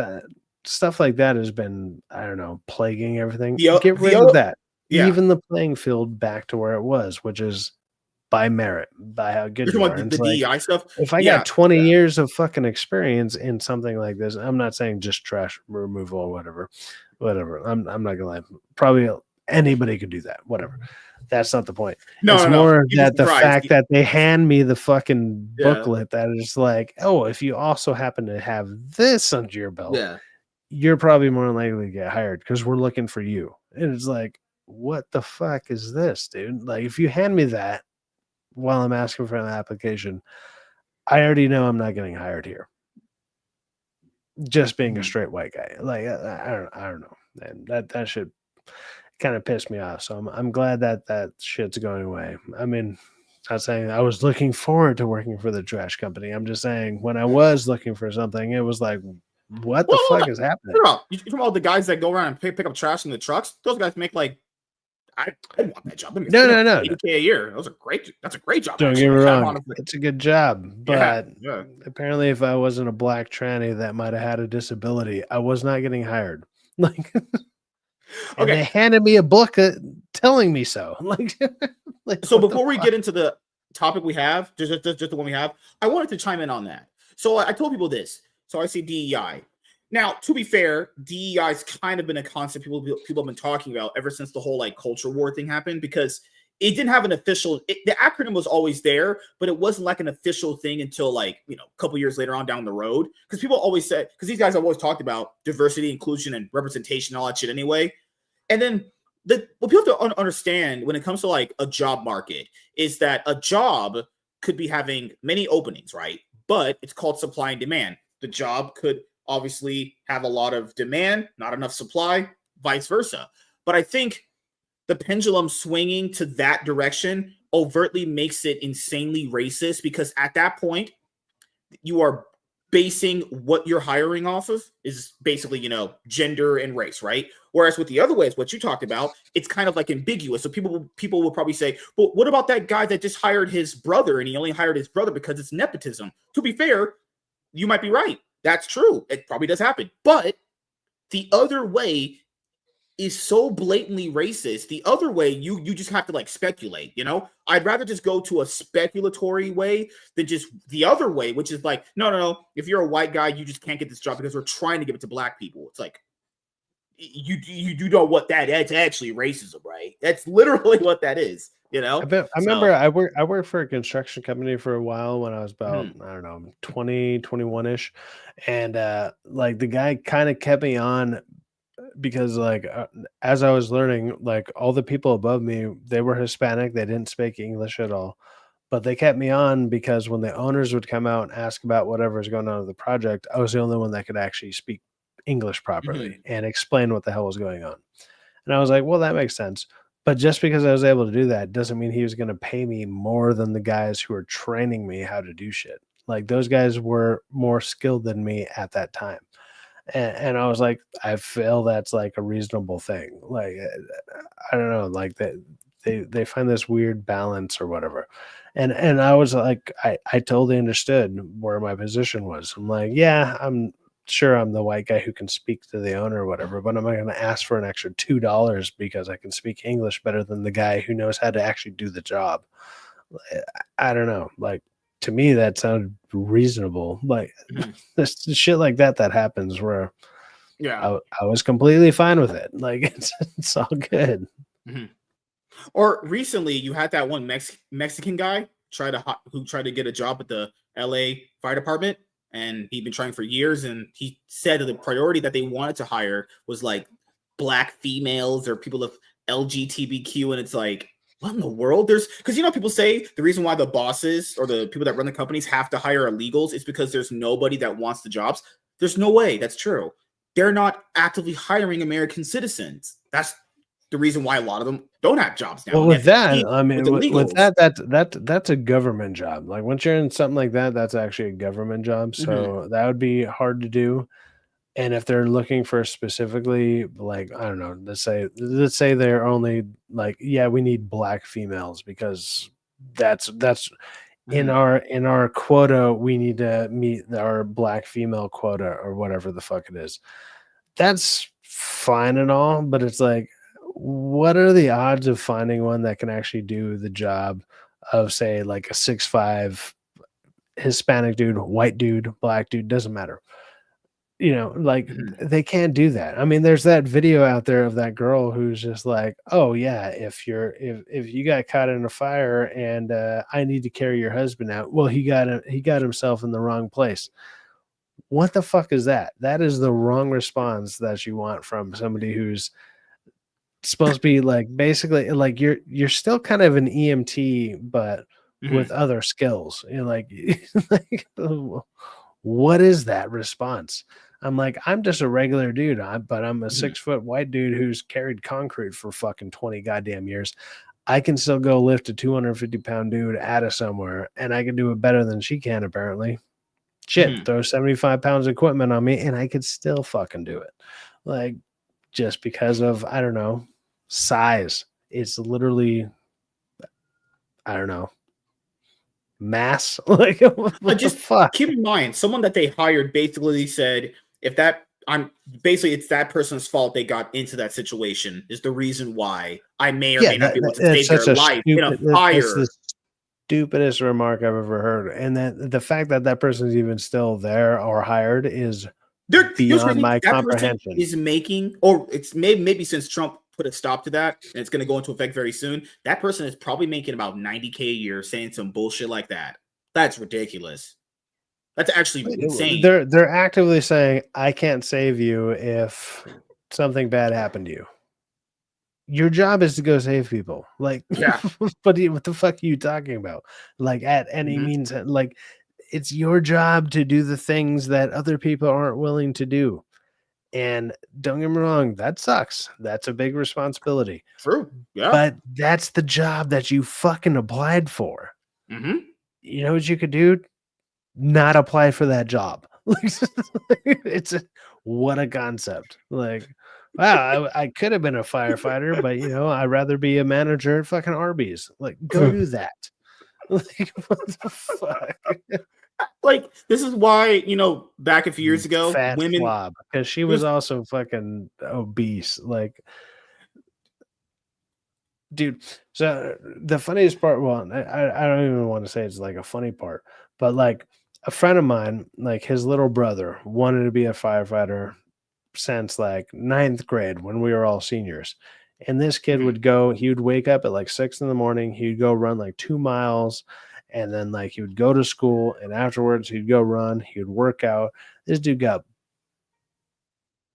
stuff like that has been, I don't know, plaguing everything. Get rid of that. Yeah. Even the playing field back to where it was, which is by merit, by how good you are.
The DEI stuff.
If I got 20 years of fucking experience in something like this, I'm not saying just trash removal or whatever. I'm not gonna lie. Probably anybody could do that. Whatever. That's not the point. It's more that the fact that they hand me the fucking booklet that is like, oh, if you also happen to have this under your belt, you're probably more likely to get hired because we're looking for you. And it's like, what the fuck is this, dude? Like, if you hand me that while I'm asking for an application, I already know I'm not getting hired here. Just being a straight white guy. Like, I don't know. And that should kind of pissed me off. So I'm glad that shit's going away. I mean, not saying I was looking forward to working for the trash company. I'm just saying when I was looking for something, it was like, what the fuck is happening?
You talking about the guys that go around and pick up trash in the trucks? Those guys make like, I want that job.
No.
$80K a year. That's a great job.
Don't get me wrong. It's a good job. But apparently if I wasn't a black tranny that might have had a disability, I was not getting hired. Like, and they handed me a book telling me so. Like
so before we get into the topic we have, just the one we have, I wanted to chime in on that. So I told people this. So I see DEI. Now, to be fair, DEI has kind of been a concept people have been talking about ever since the whole like culture war thing happened, because it didn't have an official. The acronym was always there, but it wasn't like an official thing until like, a couple years later on down the road. Because people always said, because these guys have always talked about diversity, inclusion, and representation, and all that shit anyway. And then what people have to understand when it comes to like a job market is that a job could be having many openings, right? But it's called supply and demand. The job could obviously have a lot of demand, not enough supply, vice versa. But I think the pendulum swinging to that direction overtly makes it insanely racist, because at that point, you are basing what you're hiring off of is basically, gender and race, right? Whereas with the other ways, what you talked about, it's kind of like ambiguous. So people will probably say, well, what about that guy that just hired his brother and he only hired his brother because it's nepotism? To be fair, you might be right. That's true. It probably does happen. But the other way is so blatantly racist. The other way, you just have to like speculate, I'd rather just go to a speculatory way than just the other way, which is like, no. If you're a white guy, you just can't get this job because we're trying to give it to black people. It's like, you do know what that's actually racism, right? That's literally what that is,
I remember I worked for a construction company for a while when I was about, I don't know, 20, 21-ish. And like the guy kind of kept me on because like as I was learning, like all the people above me, they were Hispanic. They didn't speak English at all, but they kept me on because when the owners would come out and ask about whatever was going on with the project, I was the only one that could actually speak English properly and explain what the hell was going on. And I was like, well, that makes sense. But just because I was able to do that doesn't mean he was going to pay me more than the guys who were training me how to do shit. Like those guys were more skilled than me at that time. And I was like, I feel that's like a reasonable thing. Like, I don't know, like they find this weird balance or whatever. And I was like, I totally understood where my position was. I'm like, yeah, I'm sure I'm the white guy who can speak to the owner or whatever, but I'm not going to ask for an extra $2 because I can speak English better than the guy who knows how to actually do the job. I don't know. Like, to me, that sounded reasonable. Like this shit like that happens where I was completely fine with it. Like it's all good.
Or recently you had that one Mexican guy who tried to get a job at the LA fire department, and he'd been trying for years, and he said the priority that they wanted to hire was like black females or people of LGBTQ, and it's like, what in the world? Because people say the reason why the bosses or the people that run the companies have to hire illegals is because there's nobody that wants the jobs. There's no way that's true. They're not actively hiring American citizens. That's the reason why a lot of them don't have jobs now.
Well, with that, I mean, with that's a government job. Like once you're in something like that, that's actually a government job. So that would be hard to do. And if they're looking for specifically, like, I don't know, let's say they're only like, yeah, we need black females because that's in our quota, we need to meet our black female quota or whatever the fuck it is. That's fine and all, but it's like, what are the odds of finding one that can actually do the job of, say, like a 6'5" Hispanic dude, white dude, black dude, doesn't matter. Like they can't do that. I mean, there's that video out there of that girl who's just like, oh yeah, if you got caught in a fire and I need to carry your husband out, well, he got himself in the wrong place. What the fuck is that? That is the wrong response that you want from somebody who's supposed to be like basically like you're still kind of an EMT, but with other skills. Like what is that response? I'm like, I'm just a regular dude, but I'm a 6-foot white dude who's carried concrete for fucking 20 goddamn years. I can still go lift a 250-pound dude out of somewhere, and I can do it better than she can, apparently. Shit, throw 75 pounds of equipment on me, and I could still fucking do it. Like, just because of, I don't know, size. It's literally, I don't know, mass. Like, what
just
the fuck?
Keep in mind, someone that they hired basically said, it's that person's fault they got into that situation is the reason why I may or may not be able to save their life in a fire.
That's the stupidest remark I've ever heard. And then the fact that person's even still there or hired is beyond my comprehension.
Is making, or it's maybe since Trump put a stop to that, and it's going to go into effect very soon, that person is probably making about $90K a year saying some bullshit like that. That's ridiculous. That's actually insane.
They're actively saying, I can't save you if something bad happened to you. Your job is to go save people. Like,
yeah.
what the fuck are you talking about? Like, at any means, like, it's your job to do the things that other people aren't willing to do. And don't get me wrong, that sucks. That's a big responsibility.
True. Yeah.
But that's the job that you fucking applied for.
Mm-hmm.
You know what you could do? Not apply for that job. It's what a concept. Like, wow, I could have been a firefighter, but I'd rather be a manager at fucking Arby's. Like, go do that. Like, what the fuck?
Like, this is why, back a few years ago,
Fat
women,
slob, because she was also fucking obese. Like, dude. So the funniest part, well, I don't even want to say it's like a funny part, but like a friend of mine, like his little brother wanted to be a firefighter since like ninth grade when we were all seniors. And this kid would go, he would wake up at like 6 a.m. He'd go run like 2 miles. And then like he would go to school, and afterwards he'd go run, he would work out. This dude got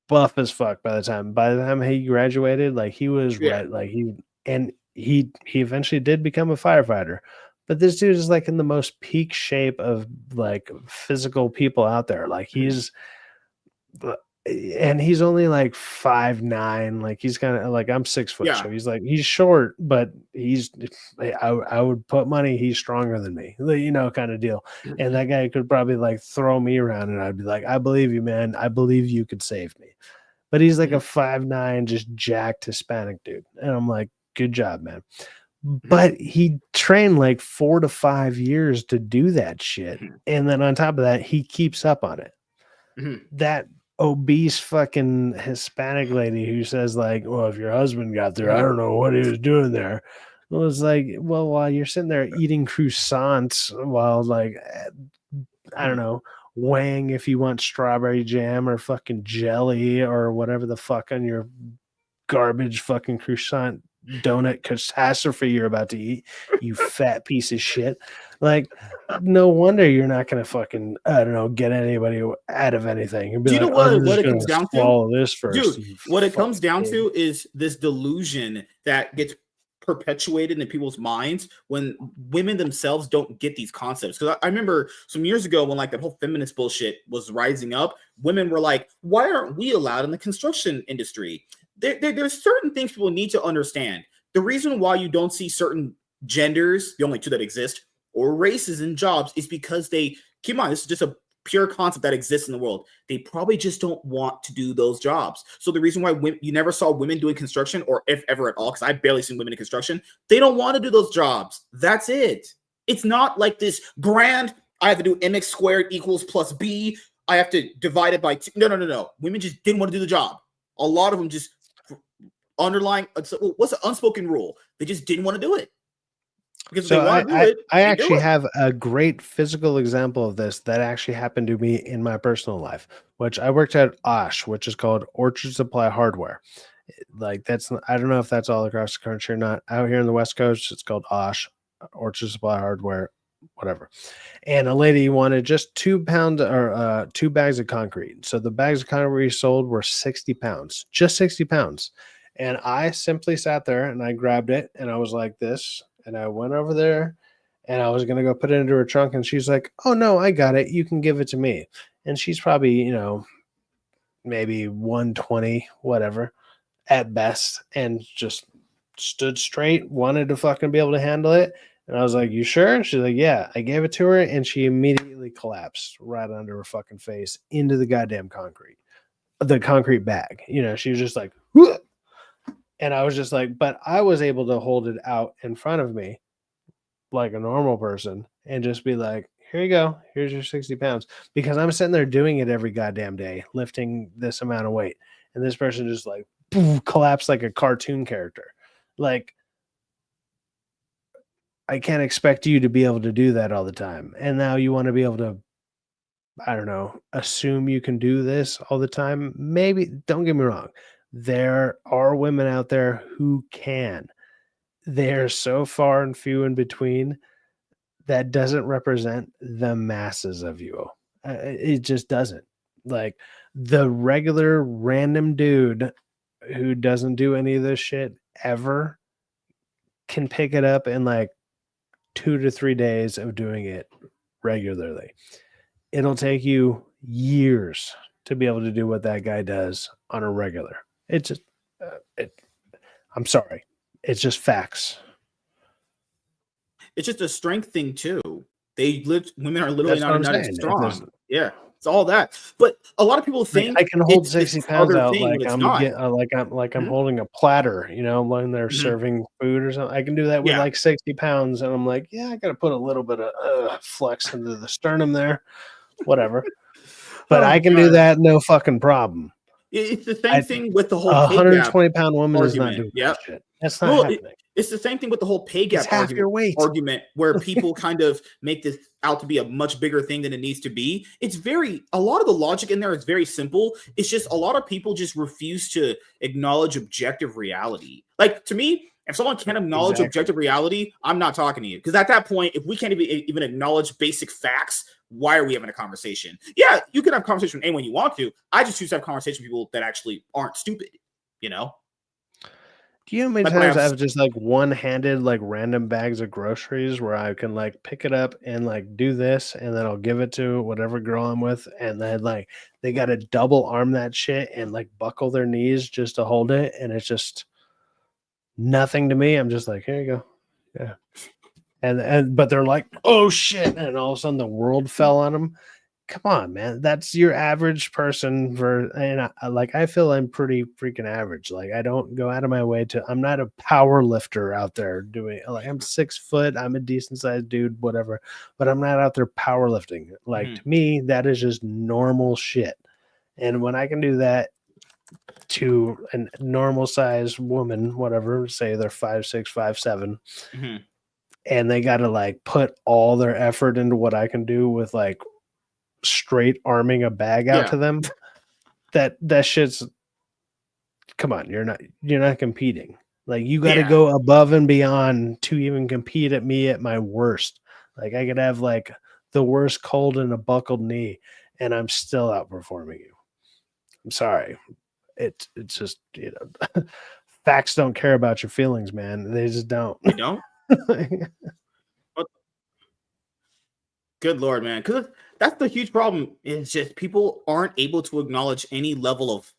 buff as fuck by the time he graduated. Like he was
yeah.
right. Like he eventually did become a firefighter. But this dude is like in the most peak shape of like physical people out there. Like he's only like 5'9". Like he's kind of like, I'm 6 foot.
Yeah.
So he's short, but I would put money he's stronger than me, kind of deal. And that guy could probably like throw me around, and I'd be like, I believe you, man. I believe you could save me. But he's like a 5'9", just jacked Hispanic dude. And I'm like, good job, man. But he trained like 4 to 5 years to do that shit. And then on top of that, he keeps up on it. That obese fucking Hispanic lady who says like, well, if your husband got there, I don't know what he was doing there. It was like, well, while you're sitting there eating croissants while like, I don't know, weighing if you want strawberry jam or fucking jelly or whatever the fuck on your garbage fucking croissant donut catastrophe you're about to eat, you fat piece of shit. Like, no wonder you're not gonna fucking, I don't know, get anybody out of anything. You'll be
Do you
like,
know what,
I'm just
it
gonna
comes down to?
swallow this first.
Dude, what it comes down to is this delusion that gets perpetuated in people's minds when women themselves don't get these concepts. Because I remember some years ago when like that whole feminist bullshit was rising up, women were like, why aren't we allowed in the construction industry? There's certain things people need to understand. The reason why you don't see certain genders, the only two that exist, or races in jobs is because they, keep in mind, this is just a pure concept that exists in the world. They probably just don't want to do those jobs. So the reason why you never saw women doing construction, or if ever at all, because I've barely seen women in construction, they don't want to do those jobs. That's it. It's not like this grand, I have to do mx squared equals plus b, I have to divide it by 2. No. Women just didn't want to do the job. A lot of them just underlying, what's an unspoken rule? They just didn't want to do it. Because
so
they want to do it.
I actually have a great physical example of this that actually happened to me in my personal life, which I worked at OSH, which is called Orchard Supply Hardware. Like that's, I don't know if that's all across the country or not. Out here in the West Coast, it's called OSH, Orchard Supply Hardware, whatever. And a lady wanted just 2 pounds or 2 bags of concrete. So the bags of concrete we sold were 60 pounds, just 60 pounds. And I simply sat there and I grabbed it and I was like this. And I went over there and I was going to go put it into her trunk. And she's like, oh, no, I got it. You can give it to me. And she's probably, maybe 120, whatever, at best. And just stood straight, wanted to fucking be able to handle it. And I was like, you sure? And she's like, yeah. I gave it to her and she immediately collapsed right under her fucking face into the goddamn the concrete bag. She was just like, whoa. And I was just like, but I was able to hold it out in front of me like a normal person and just be like, here you go. Here's your 60 pounds. Because I'm sitting there doing it every goddamn day, lifting this amount of weight. And this person just like collapsed like a cartoon character. Like, I can't expect you to be able to do that all the time. And now you want to be able to, I don't know, assume you can do this all the time. Maybe, don't get me wrong. There are women out there who can. They're so far and few in between. That doesn't represent the masses of you. It just doesn't. Like the regular random dude who doesn't do any of this shit ever can pick it up in like 2 to 3 days of doing it regularly. It'll take you years to be able to do what that guy does on a regular. It's just, I'm sorry. It's just facts.
It's just a strength thing too. Women are literally
That's what I'm
not as
saying.
strong. Yeah, it's all that. But a lot of people think
I can hold
it's
60
this
pounds
other
out
thing
like
when it's
I'm
not.
I'm holding a platter, you know, when they're serving food or something. I can do that with like 60 pounds, and I'm like, yeah, I got to put a little bit of flex into the sternum there, whatever. But I can do that, no fucking problem.
It's the same thing with the whole
a
pay gap
120-pound woman
argument.
is not doing that shit. That's not
Well,
happening.
It's the same thing with the whole pay
It's
gap
half your weight.
argument where people kind of make this out to be a much bigger thing than it needs to be. A lot of the logic in there is very simple. It's just a lot of people just refuse to acknowledge objective reality. Like, to me, if someone can't acknowledge objective reality, I'm not talking to you. Because at that point, if we can't even acknowledge basic facts, why are we having a conversation? Yeah, you can have a conversation with anyone you want to. I just choose to have conversations with people that actually aren't stupid, you know?
Do you know how many times I've just like one-handed like random bags of groceries where I can like pick it up and like do this, and then I'll give it to whatever girl I'm with, and then like they got to double arm that shit and like buckle their knees just to hold it, and it's just nothing to me. I'm just like, here you go. Yeah. But they're like, oh shit, and all of a sudden the world fell on them. Come on, man. That's your average person I feel I'm pretty freaking average. Like, I don't go out of my way I'm not a power lifter out there doing, like, I'm 6 foot, I'm a decent sized dude, whatever, but I'm not out there powerlifting. Like, to me, that is just normal shit. And when I can do that to a normal sized woman, whatever, say they're 5'6", 5'7", and they got to like put all their effort into what I can do with like straight arming a bag out to them, that shit's, come on, you're not competing. Like, you got to go above and beyond to even compete at me at my worst. Like, I could have like the worst cold and a buckled knee, and I'm still outperforming you. I'm sorry. It's just, you know, facts don't care about your feelings, man. They just don't.
They don't? Good Lord, man. Because that's the huge problem. It's just people aren't able to acknowledge any level of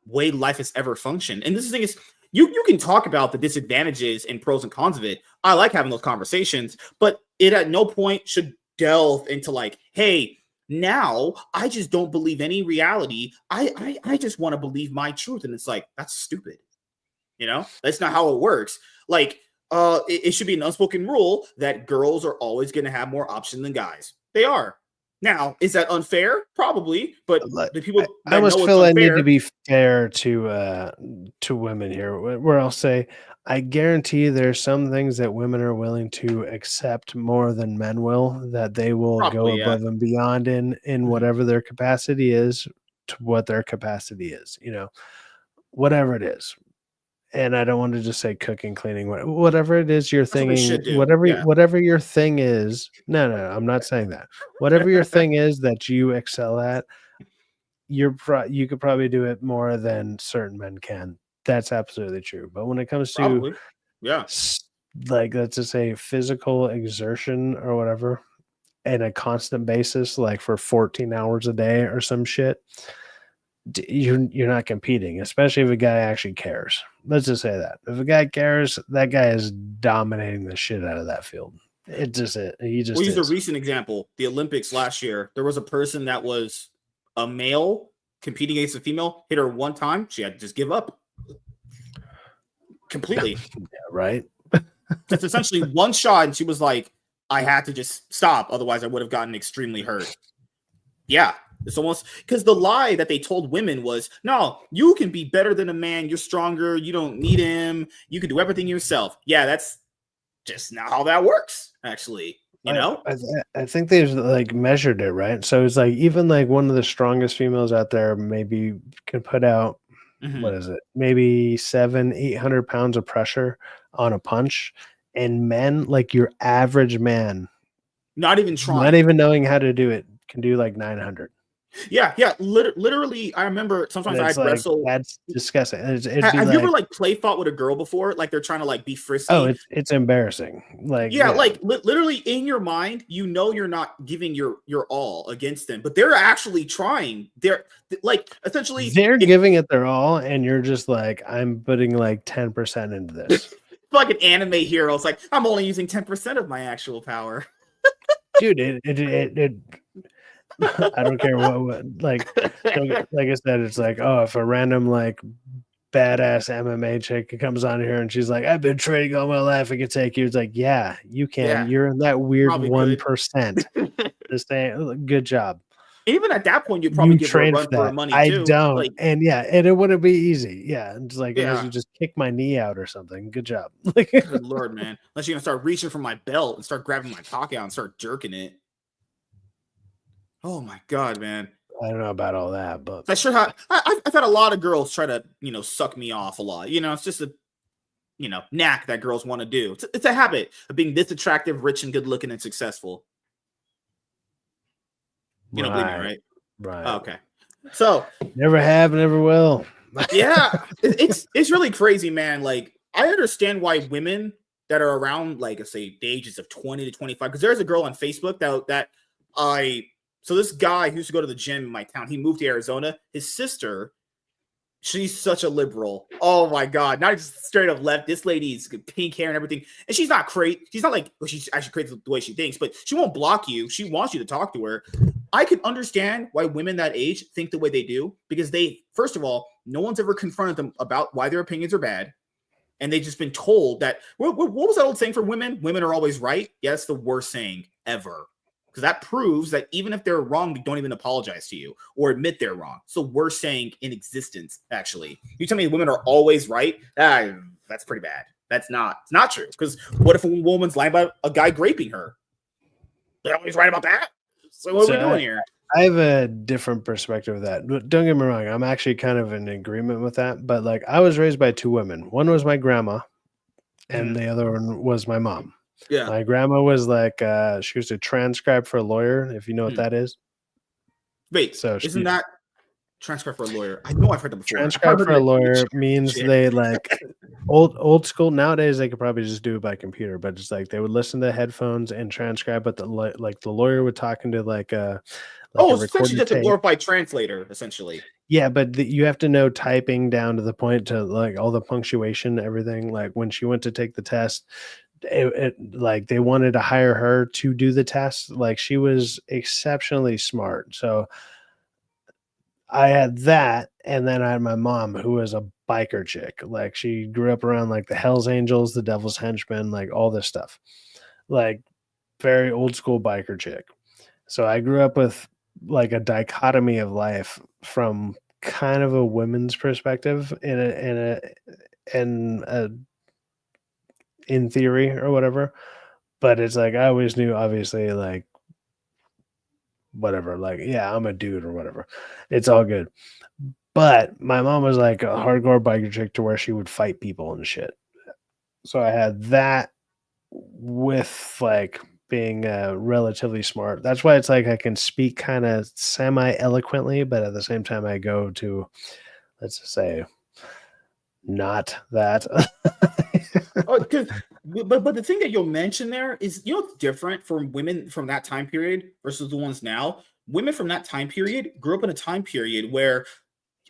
way life has ever functioned. And this thing is, you can talk about the disadvantages and pros and cons of it. I like having those conversations, but it at no point should delve into like, hey, now I just don't believe any reality. I just want to believe my truth. And it's like, that's stupid. You know, that's not how it works. Like, it should be an unspoken rule that girls are always going to have more options than guys. They are. Now, is that unfair? Probably, but the people
I almost feel I need to be fair to women here, where I'll say, I guarantee there's some things that women are willing to accept more than men will, that they will go above and beyond in whatever their capacity is to what their capacity is, you know, whatever it is. And I don't want to just say cooking, cleaning, whatever it is you're thinking, whatever your thing is. No, I'm not saying that. Whatever your thing is that you excel at, you could probably do it more than certain men can. That's absolutely true. But when it comes to, like, let's just say physical exertion or whatever, and a constant basis, like for 14 hours a day or some shit, you're not competing, especially if a guy actually cares. Let's just say that if a guy cares, that guy is dominating the shit out of that field. We'll use
a recent example. The Olympics last year, there was a person that was a male competing against a female, hit her one time, she had to just give up completely.
Right.
That's essentially one shot, and she was like, I had to just stop, otherwise I would have gotten extremely hurt. Yeah. It's almost because the lie that they told women was, no, you can be better than a man. You're stronger. You don't need him. You can do everything yourself. Yeah, that's just not how that works, actually. You know?
I think they've like measured it, right? So it's like even like one of the strongest females out there maybe can put out, what is it? Maybe 700-800 pounds of pressure on a punch. And men, like your average man,
not even trying,
not even knowing how to do it, can do like 900.
Yeah. Literally, I remember
And
sometimes
it's
I'd
like,
wrestle.
that's disgusting. It'd be
Have you ever
like,
like play fought with a girl before? Like they're trying to like be
oh,
frisky.
it's embarrassing. Like,
Yeah,
yeah,
like literally in your mind, you know you're not giving your all against them, but they're actually trying. They're like essentially
they're
if
giving it their all, and you're just like, I'm putting like 10% into this.
like an anime hero, it's like I'm only using 10% of my actual power.
Dude, it I don't care what like, don't like I said, it's like, oh, if a random like badass MMA chick comes on here and she's like, I've been training all my life, I can take you. It's like, yeah, you can.
Yeah,
You're in that weird
probably could.
1%. Just saying, good job.
Even at that point, you'd probably
You
give her a
trained
run
for
for her
that.
money
I
too.
don't.
Like,
And yeah, and it wouldn't be easy. Yeah. It's like, unless
yeah,
you just kick my knee out or something. Good job. Like,
good lord, man. Unless you're gonna start reaching for my belt and start grabbing my pocket out and start jerking it. Oh my god, man.
I don't know about all that, but
I sure have. I've had a lot of girls try to, suck me off a lot. It's just a, knack that girls want to do. It's a habit of being this attractive, rich, and good looking and successful. You don't believe me,
right.
right?
Right.
Oh, okay. So
Never have, never will.
yeah, it's really crazy, man. Like I understand why women that are around, like, let's say the ages of 20 to 25, because there's a girl on Facebook that I so this guy who used to go to the gym in my town, he moved to Arizona. His sister, she's such a liberal. Oh my god, not just straight up left. This lady's pink hair and everything, and she's not crazy. She's not like, well, she's actually crazy the way she thinks, but she won't block you. She wants you to talk to her. I can understand why women that age think the way they do, because they, first of all, no one's ever confronted them about why their opinions are bad, and they've just been told that. What was that old saying for women? Women are always right. Yeah, that's the worst saying ever. Because that proves that even if they're wrong, they don't even apologize to you or admit they're wrong. It's the worst saying in existence, actually. You tell me women are always right? That's pretty bad. It's not true. Because what if a woman's lying about a guy raping her? They're always right about that? So what are we doing here?
I have a different perspective of that. Don't get me wrong. I'm actually kind of in agreement with that. But like, I was raised by two women. One was my grandma, and the other one was my mom.
Yeah.
My grandma was like, she was a transcribe for a lawyer, if you know what that is.
Wait,
so
isn't that transcribe for a lawyer? I know I've heard that before.
Transcribe for a lawyer means they like old school. Nowadays, they could probably just do it by computer, but it's like they would listen to headphones and transcribe, but the lawyer would talk into like a
essentially just a glorified translator, essentially.
Yeah, but you have to know typing down to the point to like all the punctuation, everything. Like when she went to take the test, like they wanted to hire her to do the test. Like she was exceptionally smart. So I had that, and then I had my mom, who was a biker chick. Like she grew up around like the Hells Angels, the Devil's Henchmen, like all this stuff. Like very old school biker chick. So I grew up with like a dichotomy of life from kind of a women's perspective in theory or whatever. But it's like I always knew, obviously, like whatever, like, yeah, I'm a dude or whatever. It's all good. But my mom was like a hardcore biker chick to where she would fight people and shit. So I had that with like being relatively smart. That's why it's like I can speak kind of semi eloquently, but at the same time I go to, let's just say, not that.
But the thing that you'll mention there is, it's different from women from that time period versus the ones now. Women from that time period grew up in a time period where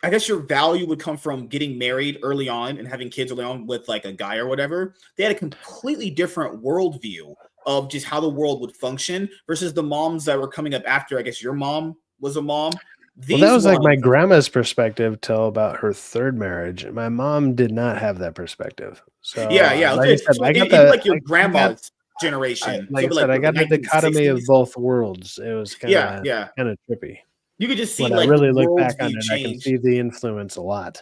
I guess your value would come from getting married early on and having kids early on with like a guy or whatever. They had a completely different worldview of just how the world would function versus the moms that were coming up after. I guess your mom was a mom.
Well, that was like my grandma's perspective till about her third marriage. My mom did not have that perspective. So
yeah.
Like I said,
I got like your grandma's generation.
Like I said, I got the dichotomy of both worlds. It was kind of trippy.
You could just see,
when
like,
I really
the
look back on it,
change.
I can see the influence a lot.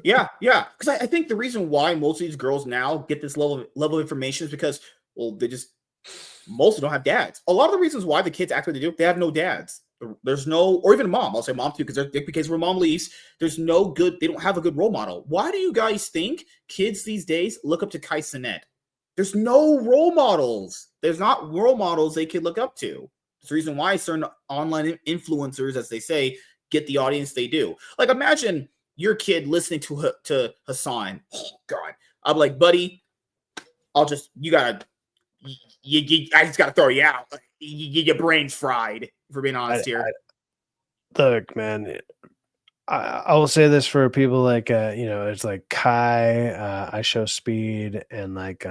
yeah. Because I think the reason why most of these girls now get this level of information is because, well, most don't have dads. A lot of the reasons why the kids act like they do, they have no dads. There's no, or even a mom. I'll say mom too, because when mom leaves, they don't have a good role model. Why do you guys think kids these days look up to Kai Cenat? There's no role models. There's not role models they could look up to. It's the reason why certain online influencers, as they say, get the audience they do. Like, imagine your kid listening to Hassan. Oh God, I'm like, buddy, I just gotta throw you out. Your brain's fried. For being honest here.
Look, man. I will say this for people like it's like Kai, I Show Speed, and like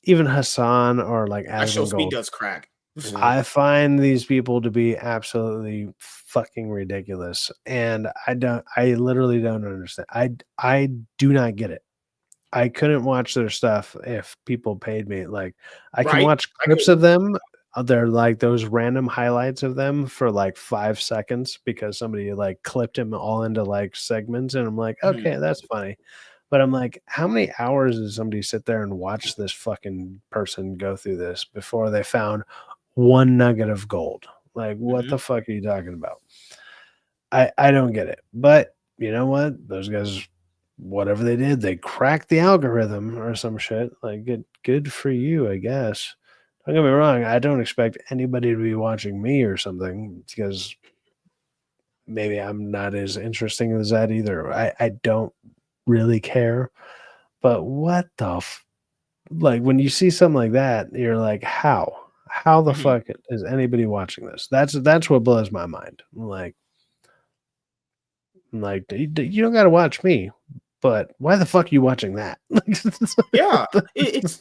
even Hassan or like
I Show
Adam
Speed
Gold.
does crack.
I find these people to be absolutely fucking ridiculous, and I literally don't understand. I do not get it. I couldn't watch their stuff if people paid me. Like, I can watch clips of them. They're like those random highlights of them for like 5 seconds because somebody like clipped them all into like segments, and I'm like, okay, that's funny. But I'm like, how many hours does somebody sit there and watch this fucking person go through this before they found one nugget of gold? Like, what the fuck are you talking about? I don't get it. But you know what? Those guys, whatever they did, they cracked the algorithm or some shit. Like, good for you, I guess. Don't get me wrong. I don't expect anybody to be watching me or something because maybe I'm not as interesting as that either. I don't really care. But what the like when you see something like that, you're like, how the fuck is anybody watching this? That's what blows my mind. Like you don't got to watch me, but why the fuck are you watching that?
Yeah, it's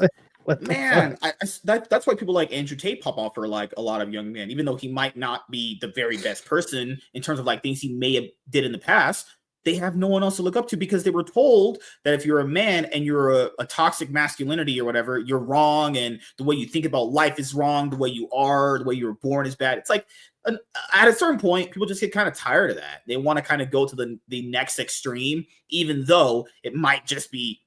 man. That's why people like Andrew Tate pop off for like a lot of young men, even though he might not be the very best person in terms of like things he may have did in the past. They have no one else to look up to because they were told that if you're a man and you're a toxic masculinity or whatever, you're wrong, and the way you think about life is wrong, the way you are, the way you were born is bad. It's like at a certain point, people just get kind of tired of that. They want to kind of go to the next extreme, even though it might just be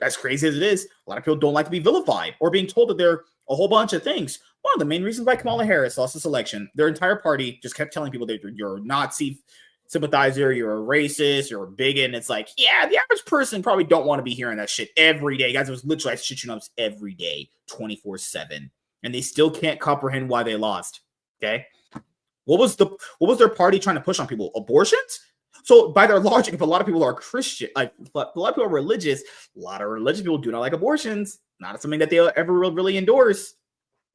as crazy as it is. A lot of people don't like to be vilified or being told that they're a whole bunch of things. One of the main reasons why Kamala Harris lost this election, their entire party just kept telling people that you're a Nazi sympathizer, you're a racist, you're a bigot. And it's like, yeah, the average person probably don't want to be hearing that shit every day. Guys, it was literally shit you know every day, 24/7. And they still can't comprehend why they lost. Okay. What was their party trying to push on people? Abortions? So by their logic, if a lot of people are Christian, like a lot of people are religious, a lot of religious people do not like abortions. Not something that they ever really endorse.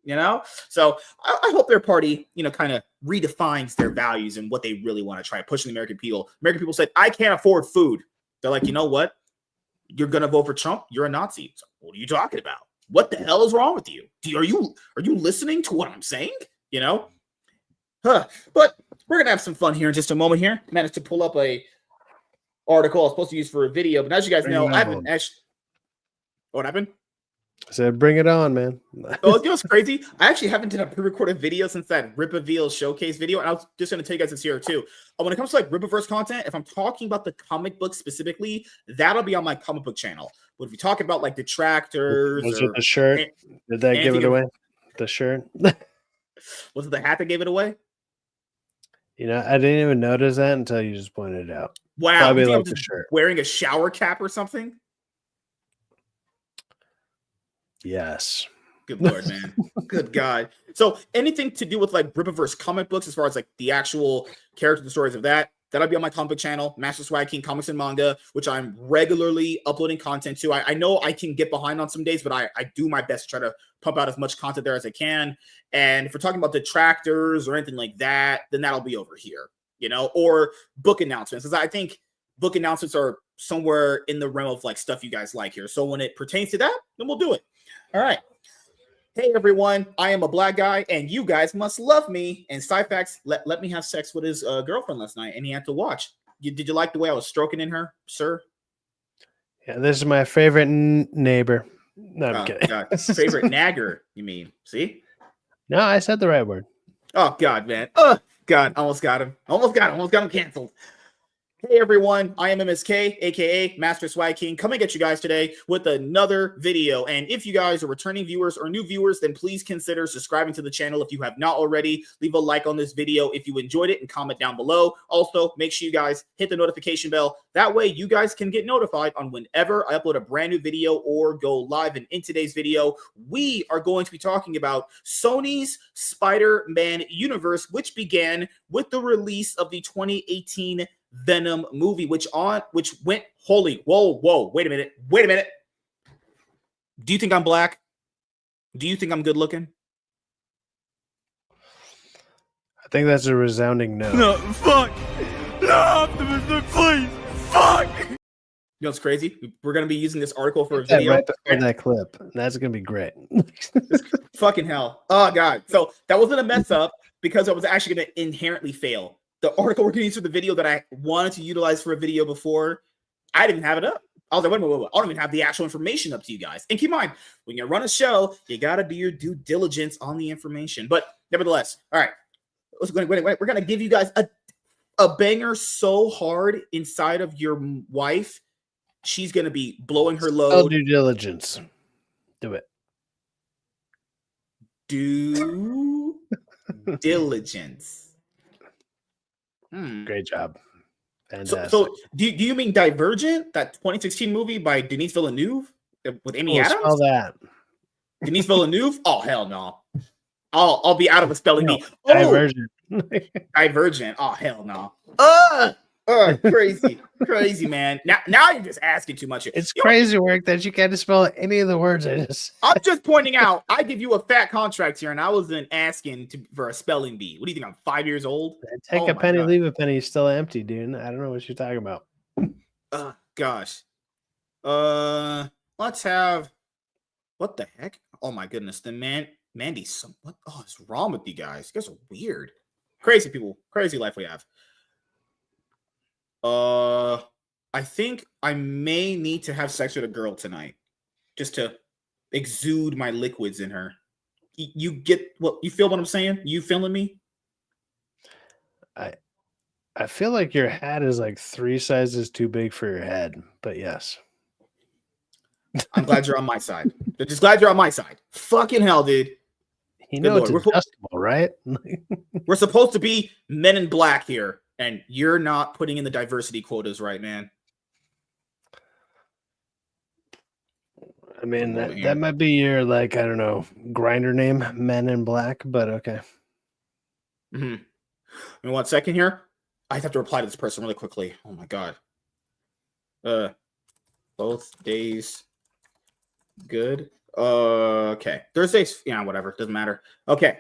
You know, so I hope their party, kind of redefines their values and what they really want to try pushing the American people. American people said, I can't afford food. They're like, you know what? You're going to vote for Trump. You're a Nazi. So what are you talking about? What the hell is wrong with you? Are you listening to what I'm saying? But we're going to have some fun here in just a moment here. Managed to pull up a article I was supposed to use for a video. But as you guys know, I haven't actually. What happened?
I said, bring it on, man.
Oh, it was crazy. I actually haven't done a pre-recorded video since that Rip-A-Veal showcase video. And I was just going to tell you guys this here too. When it comes to like Rip-A-Verse content, if I'm talking about the comic book specifically, that'll be on my comic book channel. But if you talk about like detractors,
was it the shirt? Did that give it away? The shirt?
Was it the hat that gave it away?
I didn't even notice that until you just pointed it out.
Wow.
Probably like the shirt.
Wearing a shower cap or something?
Yes.
Good Lord, man. Good God. So anything to do with like Rip-A-Verse comic books, as far as like the actual characters and stories of that'll be on my comic book channel, Master Swag King Comics and Manga, which I'm regularly uploading content to. I know I can get behind on some days, but I do my best to try to pump out as much content there as I can. And if we're talking about detractors or anything like that, then that'll be over here, or book announcements. Because I think book announcements are somewhere in the realm of like stuff you guys like here. So when it pertains to that, then we'll do it. All right. Hey, everyone. I am a black guy, and you guys must love me. And Cyfax let me have sex with his girlfriend last night, and he had to watch. Did you like the way I was stroking in her, sir?
Yeah, this is my favorite neighbor. No, I'm kidding.
God. Favorite nagger, you mean? See?
No, I said the right word.
Oh, God, man. Oh, God. Almost got him. Almost got him canceled. Hey everyone, I am MSK, aka Master Swag King, coming at you guys today with another video. And if you guys are returning viewers or new viewers, then please consider subscribing to the channel if you have not already. Leave a like on this video if you enjoyed it and comment down below. Also, make sure you guys hit the notification bell. That way you guys can get notified on whenever I upload a brand new video or go live. And in today's video, we are going to be talking about Sony's Spider-Man universe, which began with the release of the 2018 Venom movie, which went holy whoa, wait a minute. Do you think I'm black? Do you think I'm good looking?
I think that's a resounding no.
No, fuck. No, Optimus, please. Fuck.
You know what's crazy? We're gonna be using this article for a
That
video.
right before that clip. That's gonna be great.
Fucking hell. Oh god. So that wasn't a mess up because I was actually gonna inherently fail. The article we're going to use for the video that I wanted to utilize for a video before, I didn't have it up. I was like, wait a minute. I don't even have the actual information up to you guys. And keep in mind, when you run a show, you got to do your due diligence on the information. But nevertheless, all right, we're going to give you guys a banger so hard inside of your wife. She's going to be blowing her load.
Due diligence. Do it.
Due diligence.
Great job. Fantastic.
So do you mean Divergent, that 2016 movie by Denis Villeneuve with Amy Adams?
Spell that.
Denis Villeneuve? Oh hell no! I'll be out of a spelling bee. Oh,
Divergent.
Divergent. Oh hell no! Crazy man. Now you're just asking too much.
It's crazy work that you can't spell any of the words I just.
I'm just pointing out. I give you a fat contract here, and I wasn't asking for a spelling bee. What do you think? I'm 5 years old.
Take a penny, leave a penny. Still empty, dude. I don't know what you're talking about.
Gosh. Let's have. What the heck? Oh my goodness. The Mandy. What? Oh, what's wrong with you guys? You guys are weird. Crazy people. Crazy life we have. I think I may need to have sex with a girl tonight, just to exude my liquids in her. You get what you feel? What I'm saying? You feeling me?
I feel like your hat is like 3 sizes too big for your head, but yes.
I'm glad you're on my side. I'm just glad you're on my side. Fucking hell, dude.
You know it's adjustable, right?
We're supposed to be men in black here. And you're not putting in the diversity quotas right, man.
I mean, that might be your, like, I don't know, grinder name, Men in Black, but okay.
In 1 second here. I have to reply to this person really quickly. Oh, my God. Both days good. Okay. Thursdays, yeah, whatever. Doesn't matter. Okay.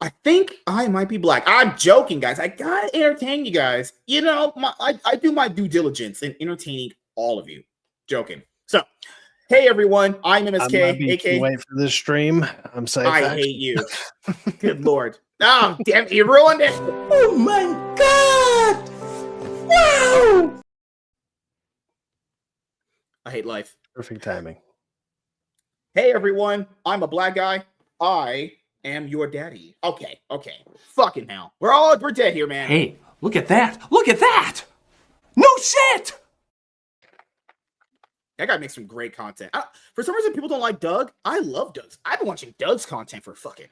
I think I might be black. I'm joking, guys. I gotta entertain you guys. You know, I do my due diligence in entertaining all of you. Joking. So, hey everyone, I'm MSK, aka.
Wait for this stream. I'm psyched.
I hate you. Good lord. Oh, damn! You ruined it.
Oh my god! Wow!
I hate life.
Perfect timing.
Hey everyone, I'm a black guy. I am your daddy. Okay. Fucking hell. We're dead here, man.
Hey, look at that! Look at that! No shit!
That guy makes some great content. For some reason, people don't like Doug. I love Doug's. I've been watching Doug's content for fucking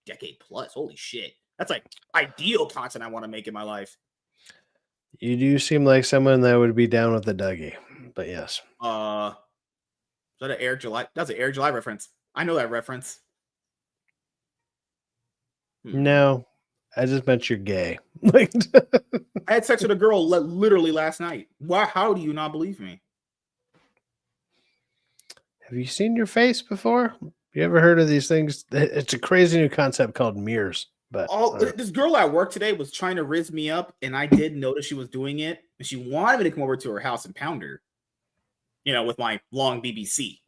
decade plus. Holy shit. That's like ideal content I want to make in my life.
You do seem like someone that would be down with the Dougie, but yes.
Is that an Air July? That's an Air July reference. I know that reference.
No, I just meant you're gay. Like,
I had sex with a girl literally last night. Why? How do you not believe me?
have you seen your face before? You ever heard of these things? It's a crazy new concept called mirrors. But
this girl at work today was trying to rizz me up, and I did notice she was doing it, and she wanted me to come over to her house and pound her. You know, with my long BBC.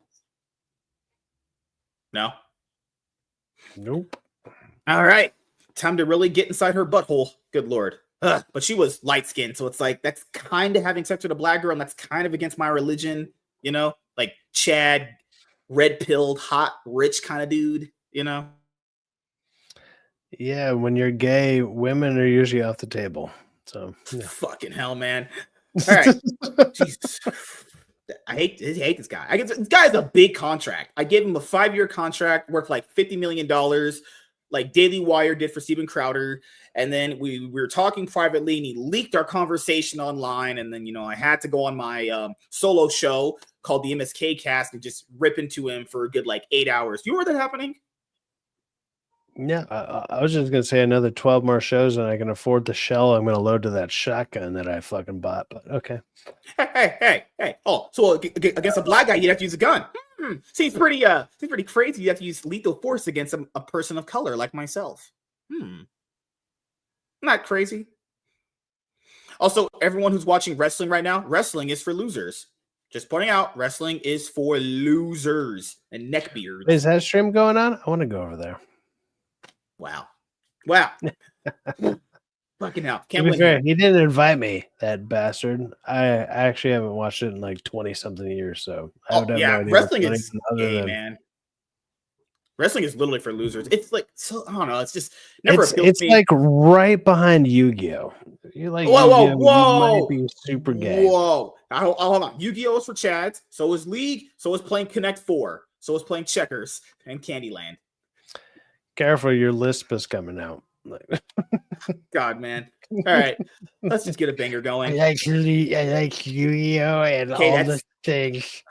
No?
Nope.
All right. Time to really get inside her butthole. Good Lord. But she was light-skinned, so it's like, that's kind of having sex with a black girl, and that's kind of against my religion, you know? Like Chad, red-pilled, hot, rich kind of dude, you know?
Yeah, when you're gay, women are usually off the table. So yeah.
Fucking hell, man. All right. Jesus. I hate this guy. This guy has a big contract. I gave him a 5-year contract worth like $50 million, like Daily Wire did for Steven Crowder. And then we were talking privately, and he leaked our conversation online. And then, I had to go on my solo show called the MSK Cast and just rip into him for a good like 8 hours. Do you remember that happening?
Yeah, I was just gonna say another 12 more shows, and I can afford the shell I'm gonna load to that shotgun that I fucking bought. But okay.
Hey! Oh, so against a black guy, you'd have to use a gun. Seems pretty crazy. You have to use lethal force against a person of color like myself. Not crazy. Also, everyone who's watching wrestling right now, wrestling is for losers. Just pointing out, wrestling is for losers and neckbeards.
Is that stream going on? I want to go over there.
Wow. Fucking hell. Can't win.
Fair, he didn't invite me, that bastard. I actually haven't watched it in like 20-something years, so I would have no idea.
Wrestling is gay, man. Wrestling is literally for losers. It's like, so I don't know. It's just never appealed to me.
It's like right behind Yu-Gi-Oh. You like
whoa,
Yu-Gi-Oh,
whoa,
you might be super gay.
Whoa. Hold on. Yu-Gi-Oh is for Chads. So is League. So is playing Connect 4. So is playing Checkers and Candyland.
Careful, your lisp is coming out.
God, man. All right, let's just get a banger going.
I like Yu-Gi-Oh and all the things.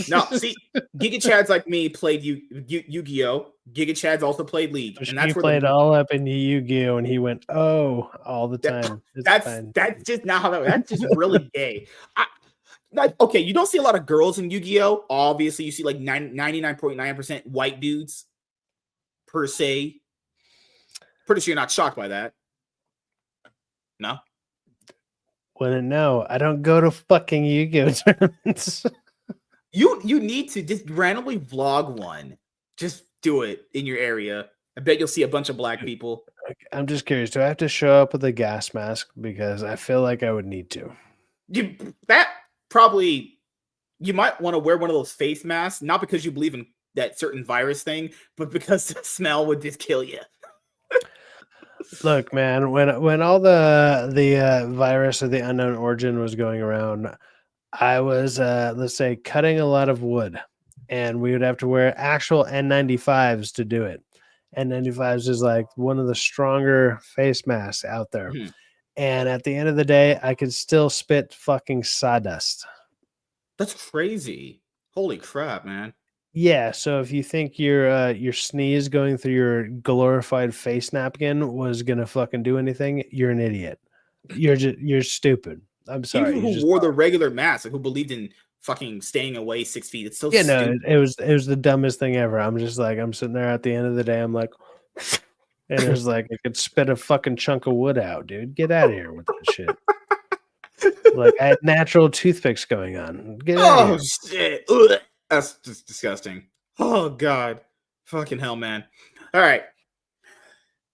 No, see, Giga Chads like me played Yu-Gi-Oh. Giga Chads also played League,
and that's he played all up in Yu-Gi-Oh, and he went all the time.
That's just not how that's just really gay. Okay, you don't see a lot of girls in Yu-Gi-Oh. Obviously, you see like 99.9% white dudes per se. Pretty sure you're not shocked by that. No?
Wouldn't know. I don't go to fucking Yu-Gi-Oh tournaments.
You need to just randomly vlog one. Just do it in your area. I bet you'll see a bunch of black people.
I'm just curious. Do I have to show up with a gas mask? Because I feel like I would need to.
You might want to wear one of those face masks, not because you believe in that certain virus thing, but because the smell would just kill you.
Look, man, when all the virus of the unknown origin was going around, I was let's say cutting a lot of wood, and we would have to wear actual N95s to do it. N95s is like one of the stronger face masks out there. And at the end of the day, I could still spit fucking sawdust.
That's crazy. Holy crap, man.
Yeah, so if you think your sneeze going through your glorified face napkin was gonna fucking do anything, you're an idiot. You're stupid. I'm sorry.
People who wore the regular mask, like who believed in fucking staying away 6 feet. It's so stupid.
No, it was the dumbest thing ever. I'm just like, I'm sitting there at the end of the day, I'm like, and it was like I could spit a fucking chunk of wood out, dude. Get out of here with that shit. Like I had natural toothpicks going on. Get out of here.
Shit. Ugh. That's just disgusting. Oh, God. Fucking hell, man. All right.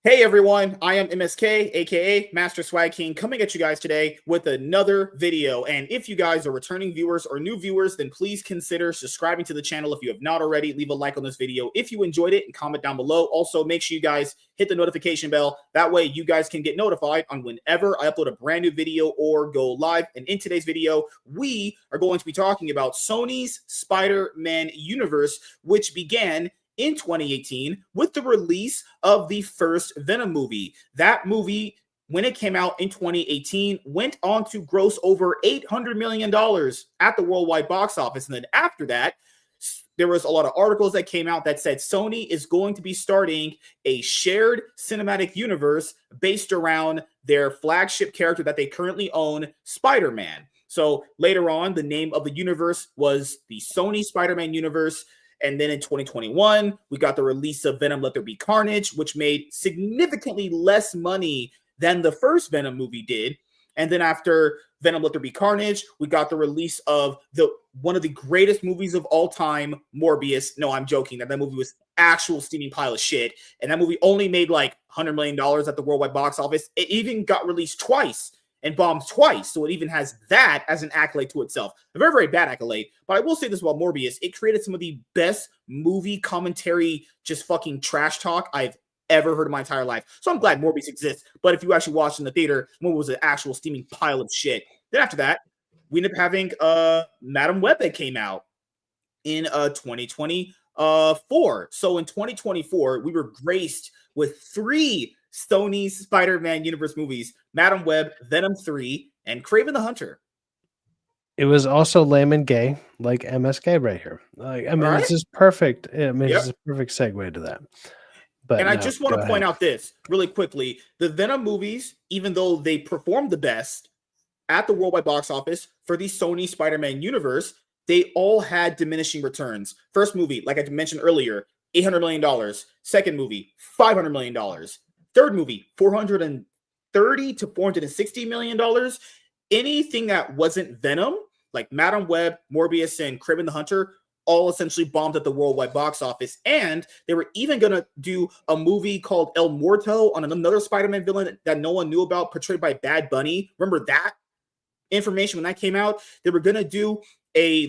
Hey, everyone. I am MSK, a.k.a. Master Swag King, coming at you guys today with another video. And if you guys are returning viewers or new viewers, then please consider subscribing to the channel if you have not already. Leave a like on this video if you enjoyed it and comment down below. Also, make sure you guys hit the notification bell. That way, you guys can get notified on whenever I upload a brand new video or go live. And in today's video, we are going to be talking about Sony's Spider-Man universe, which began in 2018 with the release of the first Venom movie. That movie, when it came out in 2018, went on to gross over $800 million at the worldwide box office. And then after that, there was a lot of articles that came out that said Sony is going to be starting a shared cinematic universe based around their flagship character that they currently own, Spider-Man. So later on, the name of the universe was the Sony Spider-Man universe. And then in 2021, we got the release of Venom Let There Be Carnage, which made significantly less money than the first Venom movie did. And then after Venom Let There Be Carnage, we got the release of one of the greatest movies of all time, Morbius. No, I'm joking. That movie was actual steaming pile of shit. And that movie only made like $100 million at the worldwide box office. It even got released twice and bombed twice. So it even has that as an accolade to itself. A very, very bad accolade. But I will say this about Morbius. It created some of the best movie commentary, just fucking trash talk I've ever heard in my entire life. So I'm glad Morbius exists. But if you actually watched in the theater, what was an actual steaming pile of shit. Then after that, we ended up having Madam Web that came out in 2024. So in 2024, we were graced with 3 Sony Spider-Man universe movies: Madam Web, Venom 3, and Kraven the Hunter.
It was also lame and gay, like MSK right here. Like, I mean,
All
this
right.
is perfect. I mean,
Yep.
it's a perfect segue to that. But
And I
no,
just want
go
to point
ahead.
out this really quickly. The Venom movies, even though they performed the best at the worldwide box office for the Sony Spider-Man universe, they all had diminishing returns. First movie, like I mentioned earlier, $800 million. Second movie, $500 million. Third movie, $430 to $460 million. Anything that wasn't Venom, like Madam Web, Morbius, and Kraven the Hunter, all essentially bombed at the worldwide box office. And they were even going to do a movie called El Muerto on another Spider-Man villain that no one knew about, portrayed by Bad Bunny. Remember that information when that came out? They were going to do a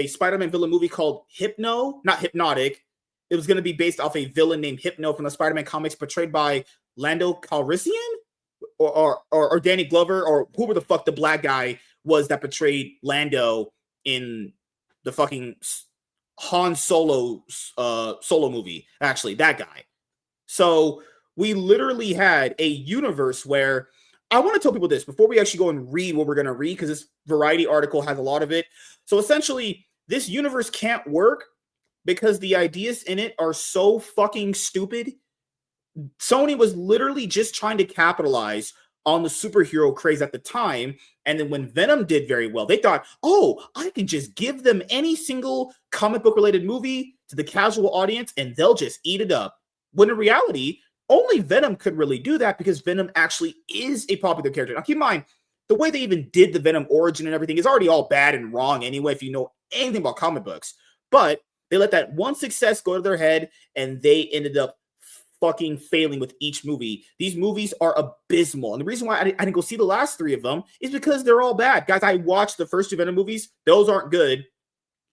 Spider-Man villain movie called not Hypnotic. It was going to be based off a villain named Hypno from the Spider-Man comics, portrayed by Lando Calrissian or Danny Glover, or whoever the fuck the black guy was that portrayed Lando in the fucking Han Solo movie. Actually, that guy. So we literally had a universe where I want to tell people this before we actually go and read what we're going to read, because this Variety article has a lot of it. So essentially, this universe can't work because the ideas in it are so fucking stupid. Sony was literally just trying to capitalize on the superhero craze at the time. And then when Venom did very well, they thought, oh, I can just give them any single comic book related movie to the casual audience and they'll just eat it up. When in reality, only Venom could really do that, because Venom actually is a popular character. Now, keep in mind, the way they even did the Venom origin and everything is already all bad and wrong anyway, if you know anything about comic books. But they let that one success go to their head, and they ended up fucking failing with each movie. These movies are abysmal. And the reason why I didn't go see the last 3 of them is because they're all bad. Guys, I watched the first 2 Venom movies. Those aren't good.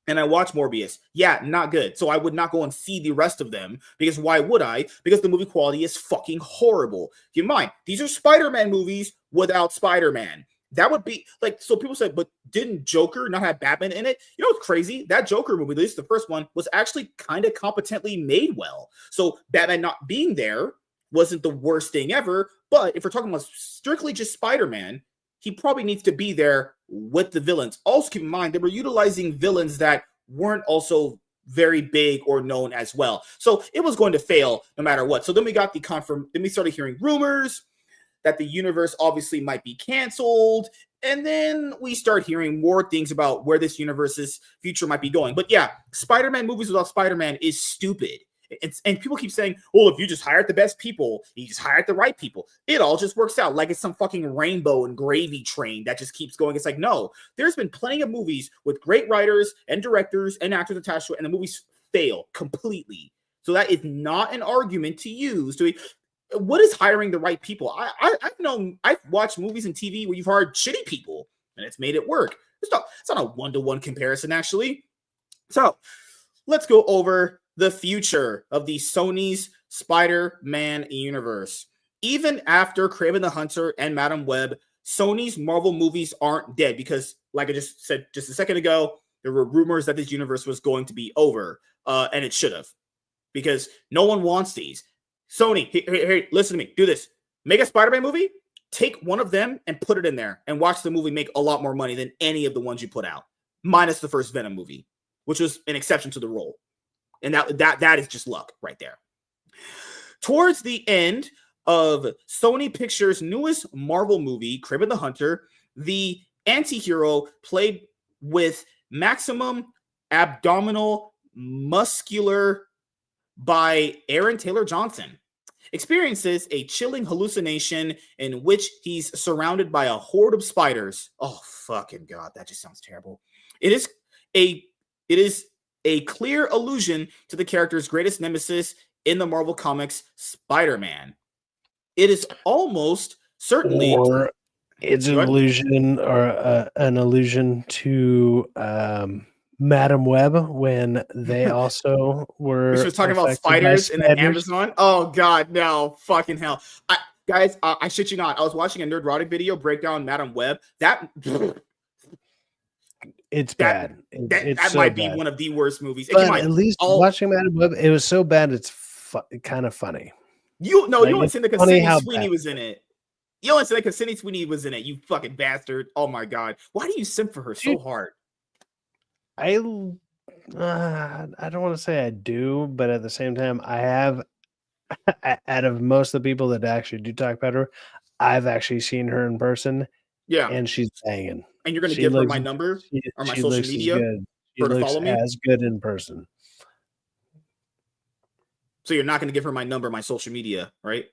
And I watched Morbius. Yeah, not good. So I would not go and see the rest of them, because why would I? Because the movie quality is fucking horrible. Keep in mind, these are Spider-Man movies without Spider-Man. That would be like, so people said, but didn't Joker not have Batman in it? You know what's crazy? That Joker movie, at least the first one, was actually kind of competently made well. So Batman not being there wasn't the worst thing ever. But if we're talking about strictly just Spider-Man, he probably needs to be there with the villains. Also, keep in mind, they were utilizing villains that weren't also very big or known as well. So it was going to fail no matter what. So then we got then we started hearing rumors that the universe obviously might be canceled. And then we start hearing more things about where this universe's future might be going. But yeah, Spider-Man movies without Spider-Man is stupid. And people keep saying, well, if you just hired the best people, you just hired the right people, it all just works out like it's some fucking rainbow and gravy train that just keeps going. It's like, no, there's been plenty of movies with great writers and directors and actors attached to it, and the movies fail completely. So that is not an argument to use to what is hiring the right people. I've watched movies and TV where you've hired shitty people and it's made it work. It's not a one-to-one comparison, actually. So let's go over the future of the Sony's Spider-Man universe. Even after Kraven the Hunter and Madam Web, Sony's Marvel movies aren't dead, because, like I just said just a second ago, there were rumors that this universe was going to be over, and it should have, because no one wants these. Sony, here, listen to me. Do this. Make a Spider-Man movie, take one of them and put it in there, and watch the movie make a lot more money than any of the ones you put out, minus the first Venom movie, which was an exception to the rule. And that is just luck right there. Towards the end of Sony Pictures' newest Marvel movie, Kraven the Hunter, the anti-hero, played with maximum abdominal muscular by Aaron Taylor Johnson, experiences a chilling hallucination in which he's surrounded by a horde of spiders. Oh, fucking God, that just sounds terrible. It is a clear allusion to the character's greatest nemesis in the Marvel Comics, Spider-Man. It is almost certainly,
or it's an illusion or an allusion to Madam Web when they also were
She was talking about
affected by
spiders and then
spiders.
Amazon. Oh God, no, fucking hell! Guys, I shit you not. I was watching a Nerdrotic video break down Madam Web.
It's bad. It's
That
so
might be
bad.
one of the worst movies. And
But
keep in mind,
at least watching Madam Web, it was so bad. It's kind of funny.
you
Like,
only
it's
seen that because
funny
Sydney
how
Sweeney
bad.
was in it. You only seen that because Sydney Sweeney was in it. You fucking bastard! Oh my God, why do you simp for her so hard?
I don't want to say I do, but at the same time, I have. Out of most of the people that actually do talk about her, I've actually seen her in person,
Yeah,
and she's banging.
and you're gonna
She
give her
looks,
my number or my
she
social
looks as
media
good. She
for her to
looks
follow me.
as good in person.
So you're not gonna give her my number, my social media, right?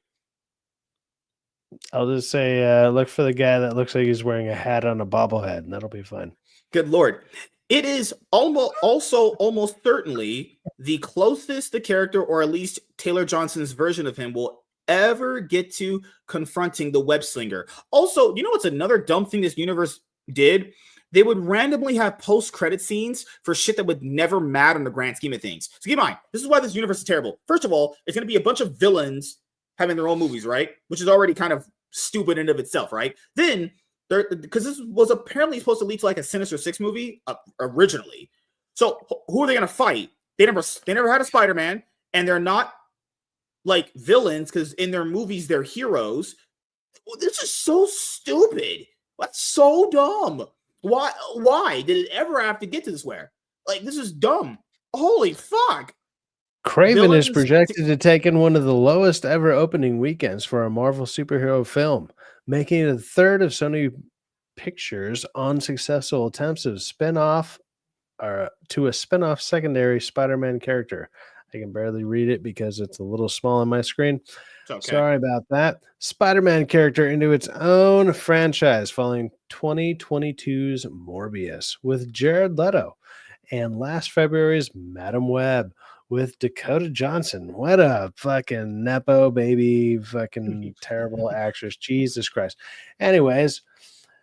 I'll just say, look for the guy that looks like he's wearing a hat on a bobblehead, and that'll be fine.
Good Lord. It is almost certainly the closest the character, or at least Taylor Johnson's version of him, will ever get to confronting the web slinger. Also, you know what's another dumb thing this universe did? They would randomly have post-credit scenes for shit that would never matter in the grand scheme of things. So keep in mind, this is why this universe is terrible. First of all, it's going to be a bunch of villains having their own movies, right? Which is already kind of stupid in and of itself, right? Then because this was apparently supposed to lead to like a Sinister Six movie originally. So who are they going to fight? They never had a Spider-Man, and they're not like villains because in their movies they're heroes. This is so stupid. That's so dumb. Why did it ever have to get to this where? Like, this is dumb. Holy fuck.
Craven is projected to take in one of the lowest ever opening weekends for a Marvel superhero film, making it the third of Sony Pictures' unsuccessful attempts of spin-off to a spin-off secondary Spider-Man character. I can barely read it because it's a little small on my screen. Okay. Sorry about that. Spider-Man character into its own franchise following 2022's Morbius with Jared Leto and last February's Madam Web with Dakota Johnson. What a fucking nepo baby, fucking terrible actress. Jesus Christ. Anyways,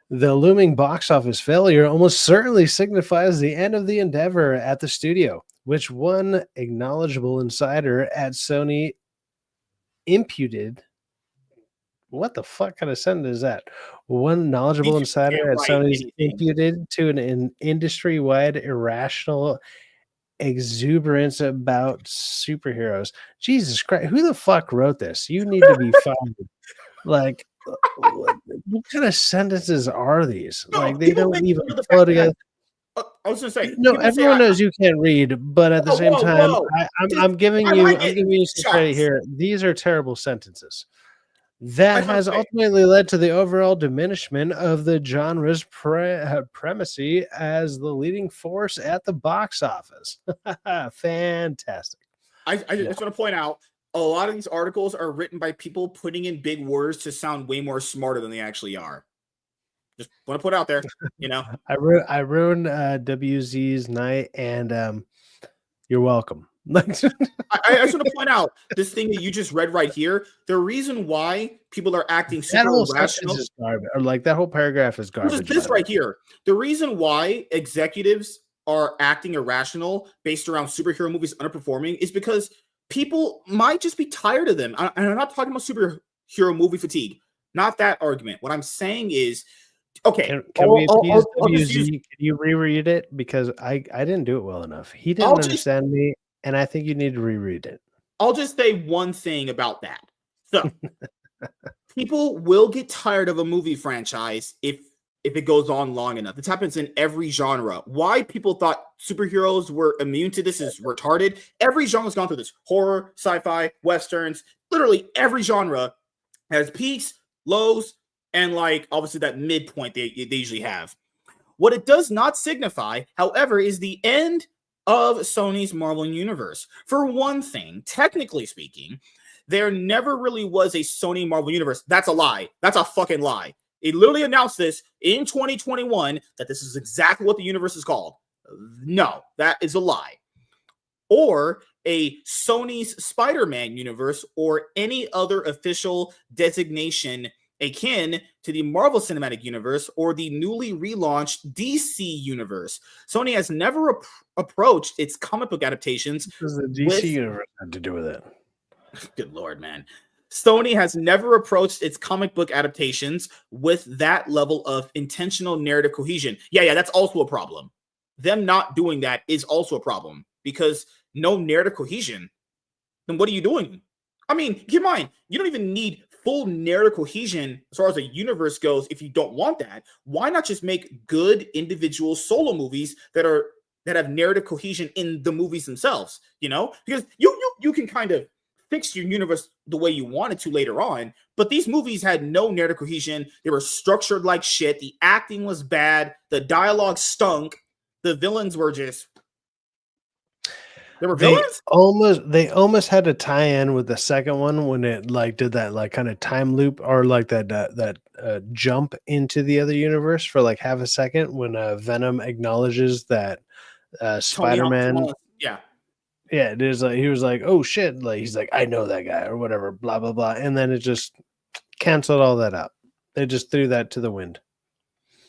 the looming box office failure almost certainly signifies the end of the endeavor at the studio, which one acknowledgeable insider at Sony imputed. What the fuck kind of sentence is that? One knowledgeable insider at Sony's imputed to an industry-wide irrational exuberance about superheroes. Jesus Christ, who the fuck wrote this? You need to be fired. Like, what kind of sentences are these?
No,
like, they don't even flow together.
I was gonna say,
no, everyone knows you can't read, but at the same time, I'm giving you some credit here. These are terrible sentences. That has ultimately led to the overall diminishment of the genre's primacy as the leading force at the box office. Fantastic.
I just want to point out, a lot of these articles are written by people putting in big words to sound way more smarter than they actually are. Just want to put it out there, you know.
I ruined WZ's night, and you're welcome.
I just want to point out this thing that you just read right here. The reason why people are acting super irrational,
or like that whole paragraph is garbage.
This right here. The reason why executives are acting irrational based around superhero movies underperforming is because people might just be tired of them. And I'm not talking about superhero movie fatigue. Not that argument. What I'm saying is, okay,
can you reread it? Because I didn't do it well enough. He didn't understand me, and I think you need to reread it.
I'll just say one thing about that. So people will get tired of a movie franchise if it goes on long enough. This happens in every genre. Why people thought superheroes were immune to this is retarded. Every genre's gone through this. Horror, sci-fi, westerns, literally every genre has peaks, lows, and like obviously that midpoint they usually have. What it does not signify, however, is the end of Sony's Marvel Universe. For one thing, technically speaking, there never really was a Sony Marvel Universe. That's a lie. That's a fucking lie. It literally announced this in 2021 that this is exactly what the universe is called. No, that is a lie. Or a Sony's Spider-Man universe or any other official designation akin to the Marvel Cinematic Universe or the newly relaunched DC Universe. Sony has never approached its comic book adaptations
What does the DC universe have to do with it?
Good Lord, man. Sony has never approached its comic book adaptations with that level of intentional narrative cohesion. Yeah, that's also a problem. Them not doing that is also a problem because no narrative cohesion. Then what are you doing? I mean, keep in mind, you don't even need full narrative cohesion as far as a universe goes if you don't want that. Why not just make good individual solo movies that have narrative cohesion in the movies themselves? You know, because you can kind of fix your universe the way you wanted to later on, but these movies had no narrative cohesion. They were structured like shit. The acting was bad. The dialogue stunk. The villains were just villains.
They almost had to tie in with the second one when it like did that like kind of time loop or like that jump into the other universe for like half a second when Venom acknowledges that Spider-Man. Yeah, it is like he was like, oh shit, like he's like, I know that guy or whatever, blah blah blah, and then it just canceled all that out. They just threw that to the wind.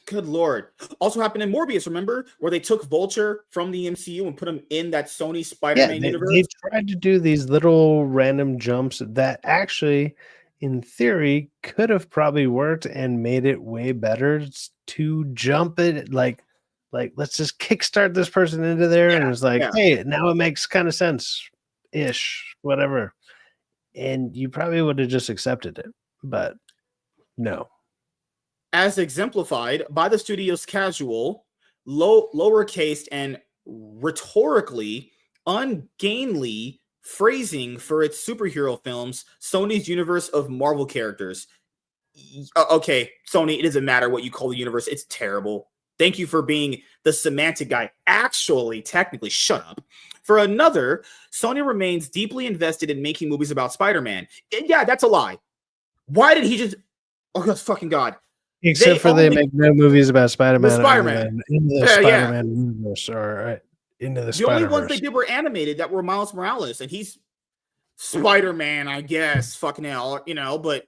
Good Lord. Also happened in Morbius, remember? Where they took Vulture from the MCU and put him in that Sony Spider-Man universe?
They tried to do these little random jumps that actually, in theory, could have probably worked and made it way better to jump it. Like let's just kickstart this person into there. And it's like, hey, now it makes kind of sense-ish, whatever. And you probably would have just accepted it. But no.
As exemplified by the studio's casual, lowercase, and rhetorically ungainly phrasing for its superhero films, Sony's universe of Marvel characters. Okay, Sony, it doesn't matter what you call the universe. It's terrible. Thank you for being the semantic guy. Actually, technically, shut up. For another, Sony remains deeply invested in making movies about Spider-Man. Yeah, that's a lie. Why did he just... Oh, God, fucking God.
Except they make no movies about Spider-Man.
Spider-Man.
In the Spider-Man universe or into the Spider-Verse.
The only ones they did were animated that were Miles Morales, and he's Spider-Man, I guess. Fucking hell, you know, but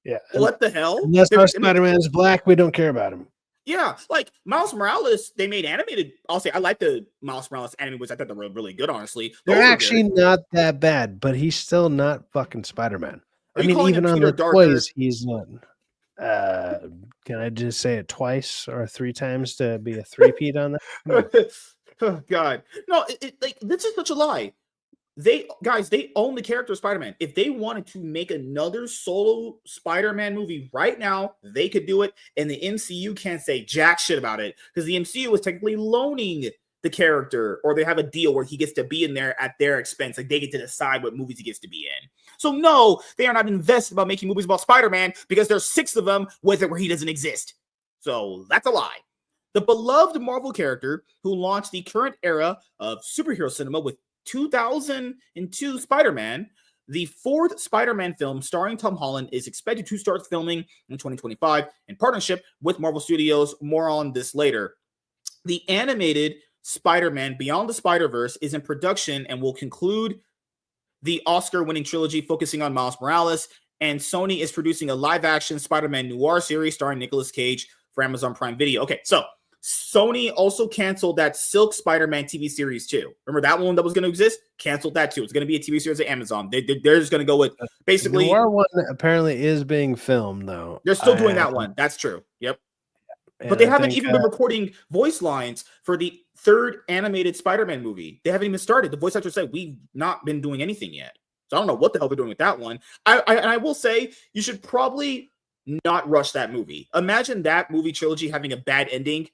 yeah,
what the hell?
Unless our Spider-Man is black, we don't care about him.
Yeah, like Miles Morales, they made animated. I'll say I like the Miles Morales animated ones. I thought they were really good, honestly.
They're actually not that bad, but he's still not fucking Spider-Man. I mean, even on the toys, he's not. Can I just say it twice or three times to be a three-peat on that?
Oh, God. No, like this is such a lie. They own the character of Spider-Man. If they wanted to make another solo Spider-Man movie right now, they could do it. And the MCU can't say jack shit about it because the MCU is technically loaning the character, or they have a deal where he gets to be in there at their expense. Like they get to decide what movies he gets to be in. So no, they are not invested about making movies about Spider-Man because there's 6 of them with it where he doesn't exist. So that's a lie. The beloved Marvel character who launched the current era of superhero cinema with 2002 Spider-Man, the 4th Spider-Man film starring Tom Holland is expected to start filming in 2025 in partnership with Marvel Studios. More on this later. The animated Spider-Man Beyond the Spider-Verse is in production and will conclude the Oscar-winning trilogy focusing on Miles Morales, and Sony is producing a live-action Spider-Man noir series starring Nicolas Cage for Amazon Prime Video. Okay, so Sony also canceled that Silk Spider-Man TV series too. Remember that one that was going to exist? Canceled that too. It's going to be a TV series at Amazon. They're just going to go with basically...
The noir one apparently is being filmed, though.
They're still doing that one. That's true. Yep. But they haven't even been recording voice lines for the 3rd animated Spider-Man movie. They haven't even started. The voice actor said, we've not been doing anything yet. So I don't know what the hell they're doing with that one. I will say you should probably not rush that movie. Imagine that movie trilogy having a bad ending.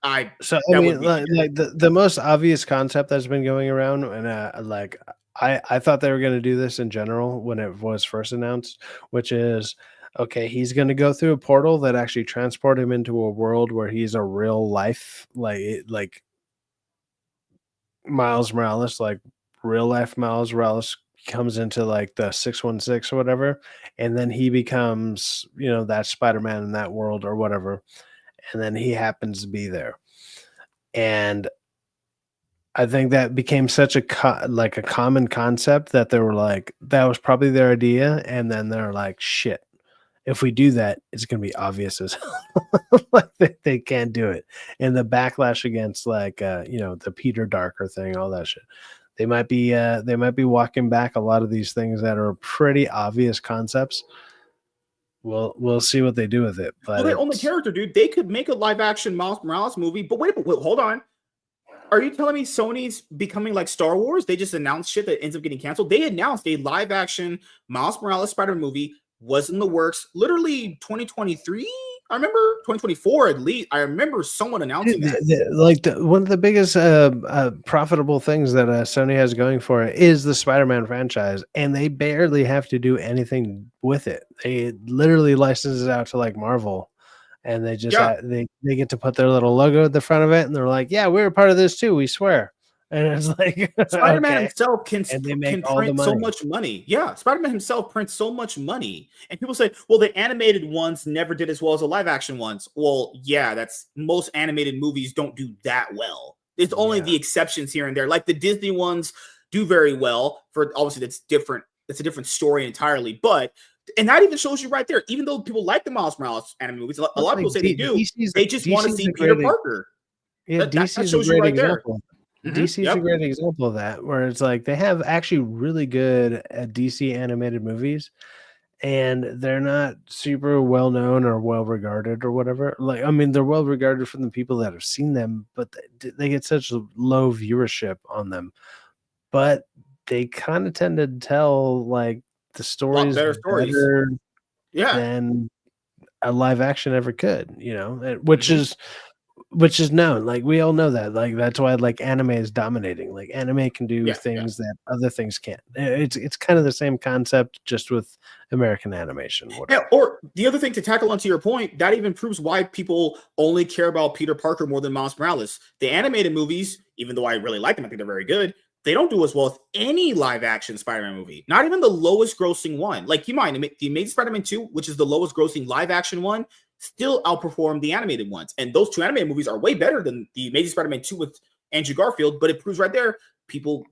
I mean, like the most obvious concept that's been going around, and I thought they were going to do this in general when it was first announced, which is, okay, he's going to go through a portal that actually transport him into a world where he's a real life, like Miles Morales, like real life Miles Morales comes into like the 616 or whatever, and then he becomes, that Spider-Man in that world or whatever, and then he happens to be there. And I think that became such a common concept that they were like, that was probably their idea, and then they're like, shit. If we do that, it's going to be obvious as hell. Like they can't do it. And the backlash against the Peter Darker thing, all that shit. They might be walking back a lot of these things that are pretty obvious concepts. We'll see what they do with it. But
their only character, dude, they could make a live action Miles Morales movie. But wait, hold on. Are you telling me Sony's becoming like Star Wars? They just announced shit that ends up getting canceled. They announced a live action Miles Morales Spider-Man movie was in the works literally 2023. I remember 2024 at least. I remember someone announcing that.
One of the biggest profitable things that Sony has going for it is the Spider-Man franchise, and they barely have to do anything with it. They literally license it out to like Marvel, and they just they get to put their little logo at the front of it, and they're like, "Yeah, we're a part of this too. We swear." And it's like
Spider-Man himself can print
the
so much money. Yeah, Spider-Man himself prints so much money. And people say, well, the animated ones never did as well as the live action ones. Well, yeah, that's most animated movies don't do that well. It's only the exceptions here and there. Like the Disney ones do very well. For obviously that's different. It's a different story entirely. But and that even shows you right there, even though people like the Miles Morales animated movies, a lot of people say they do. They just want to see Peter Parker.
Yeah, that shows you right there. DC is a great example of that, where it's like they have actually really good DC animated movies, and they're not super well known or well regarded or whatever. Like, I mean, they're well regarded from the people that have seen them, but they get such low viewership on them. But they kind of tend to tell like the stories better than a live action ever could, which is known. Like we all know that. Like that's why like anime is dominating. Like anime can do things that other things can't. It's kind of the same concept, just with American animation.
Yeah, or the other thing to tackle onto your point, that even proves why people only care about Peter Parker more than Miles Morales. The animated movies, even though I really like them, I think they're very good. They don't do as well as any live action Spider-Man movie. Not even the lowest grossing one. Like you mind, the Amazing Spider-Man 2, which is the lowest grossing live action one, still outperform the animated ones. And those two animated movies are way better than the Amazing Spider-Man 2 with Andrew Garfield, but it proves right there, people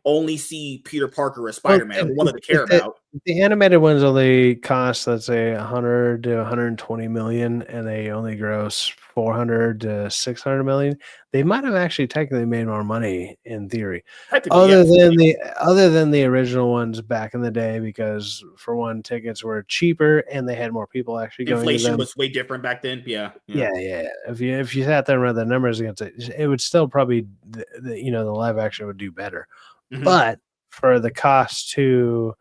only see Peter Parker as Spider-Man, the one that they care about.
The animated ones only cost, let's say, 100 to 120 million, and they only gross 400 to 600 million. They might have actually technically made more money in theory, other than the original ones back in the day, because for one, tickets were cheaper and they had more people actually going.
Inflation was way different back then. Yeah.
If you sat there and read the numbers against it, it would still probably the live action would do better. Mm-hmm. But for the cost to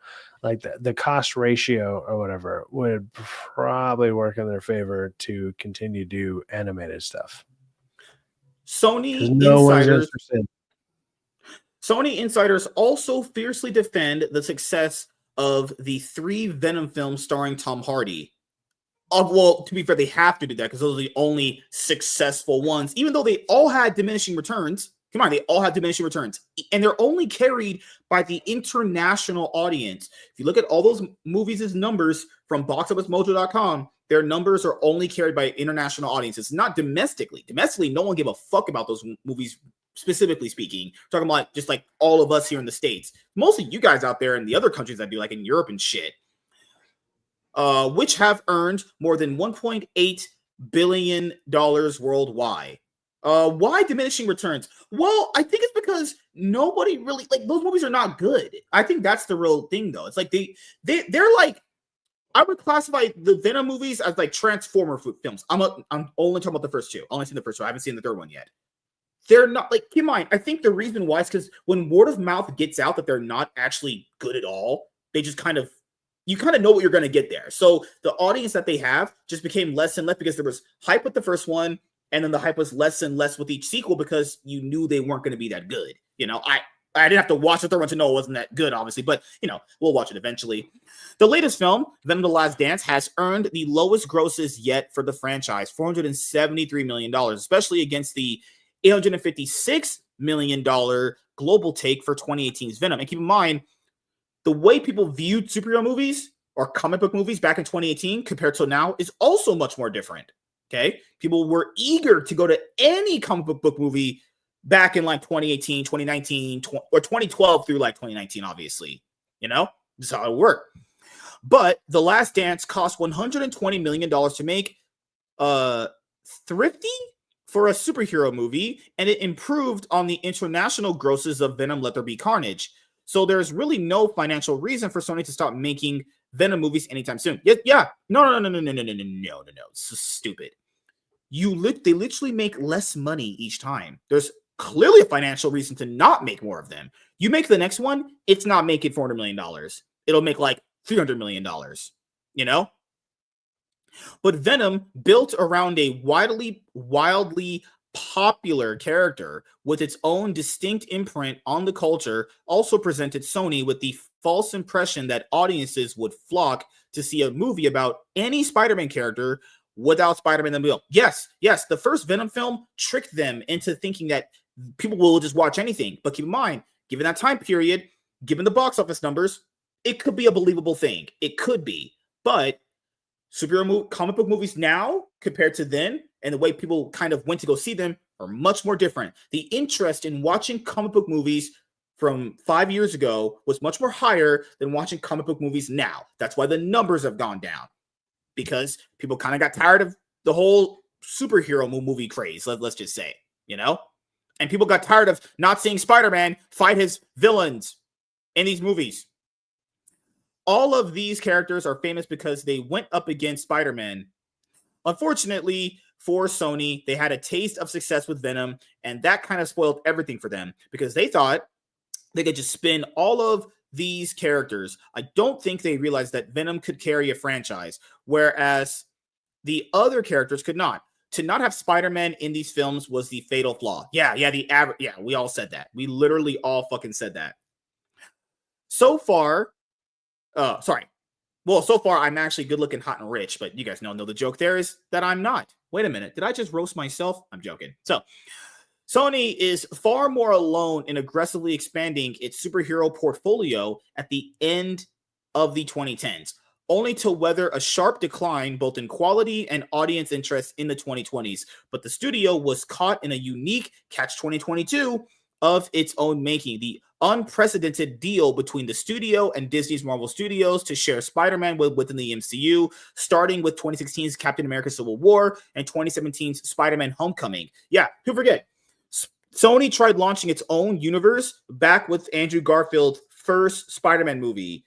like the cost ratio or whatever would probably work in their favor to continue to do animated stuff.
Sony insiders also fiercely defend the success of the 3 Venom films starring Tom Hardy. Well, to be fair, they have to do that because those are the only successful ones, even though they all had diminishing returns. Come on, they all have diminishing returns. And they're only carried by the international audience. If you look at all those movies' numbers from boxofficemojo.com, their numbers are only carried by international audiences, not domestically. Domestically, no one gave a fuck about those movies, specifically speaking. Talking about just like all of us here in the States. Mostly you guys out there in the other countries that do, like in Europe and shit. Which have earned more than $1.8 billion worldwide. Why diminishing returns? Well, I think it's because nobody really like those movies are not good. I think that's the real thing, though. It's like they're like, I would classify the Venom movies as like Transformer films. I'm only talking about the first two. I only seen the first two. I haven't seen the third one yet. They're not like, keep in mind, I think the reason why is because when word of mouth gets out that they're not actually good at all, they just you kind of know what you're going to get there. So the audience that they have just became less and less because there was hype with the first one. And then the hype was less and less with each sequel because you knew they weren't going to be that good. I didn't have to watch the third one to know it wasn't that good, obviously, but we'll watch it eventually. The latest film, Venom: The Last Dance, has earned the lowest grosses yet for the franchise, $473 million, especially against the $856 million global take for 2018's Venom. And keep in mind, the way people viewed superhero movies or comic book movies back in 2018 compared to now is also much more different. Okay, people were eager to go to any comic book movie back in like 2018, 2019, or 2012 through like 2019, obviously. This is how it worked. But The Last Dance cost $120 million to make, thrifty for a superhero movie, and it improved on the international grosses of Venom Let There Be Carnage. So there's really no financial reason for Sony to stop making Venom movies anytime soon. Yeah. No. It's stupid. They literally make less money each time. There's clearly a financial reason to not make more of them. You make the next one, it's not making $400 million. It'll make like $300 million, you know? But Venom, built around a wildly popular character with its own distinct imprint on the culture, also presented Sony with the false impression that audiences would flock to see a movie about any Spider-Man character without Spider-Man in the middle. Yes, the first Venom film tricked them into thinking that people will just watch anything. But keep in mind, given that time period, given the box office numbers, it could be a believable thing. It could be. But comic book movies now compared to then, and the way people kind of went to go see them, are much more different. The interest in watching comic book movies from 5 years ago was much more higher than watching comic book movies now. That's why the numbers have gone down, because people kind of got tired of the whole superhero movie craze, let's just say, you know? And people got tired of not seeing Spider-Man fight his villains in these movies. All of these characters are famous because they went up against Spider-Man. Unfortunately for Sony, they had a taste of success with Venom, and that kind of spoiled everything for them because they thought they could just spin all of these characters. I don't think they realized that Venom could carry a franchise, whereas the other characters could not. To not have Spider-Man in these films was the fatal flaw. Yeah, we all said that. We literally all fucking said that. So far, I'm actually good looking, hot, and rich, but you guys know the joke there is that I'm not. Wait a minute. Did I just roast myself? I'm joking. So Sony is far more alone in aggressively expanding its superhero portfolio at the end of the 2010s, only to weather a sharp decline both in quality and audience interest in the 2020s. But the studio was caught in a unique catch-22 of its own making. The unprecedented deal between the studio and Disney's Marvel Studios to share Spider-Man within the MCU, starting with 2016's Captain America Civil War and 2017's Spider-Man Homecoming. Yeah, who forget? Sony tried launching its own universe back with Andrew Garfield's first Spider-Man movie.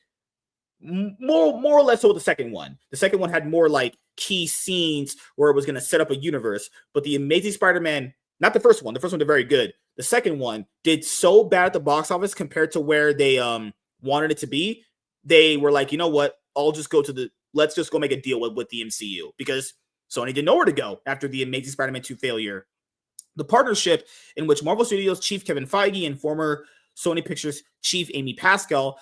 More or less so with the second one. The second one had more like key scenes where it was going to set up a universe, but the Amazing Spider-Man, not the first one did very good. The second one did so bad at the box office compared to where they wanted it to be. They were like, you know what? Let's just go make a deal with the MCU, because Sony didn't know where to go after the Amazing Spider-Man 2 failure. The partnership, in which Marvel Studios chief Kevin Feige and former Sony Pictures chief Amy Pascal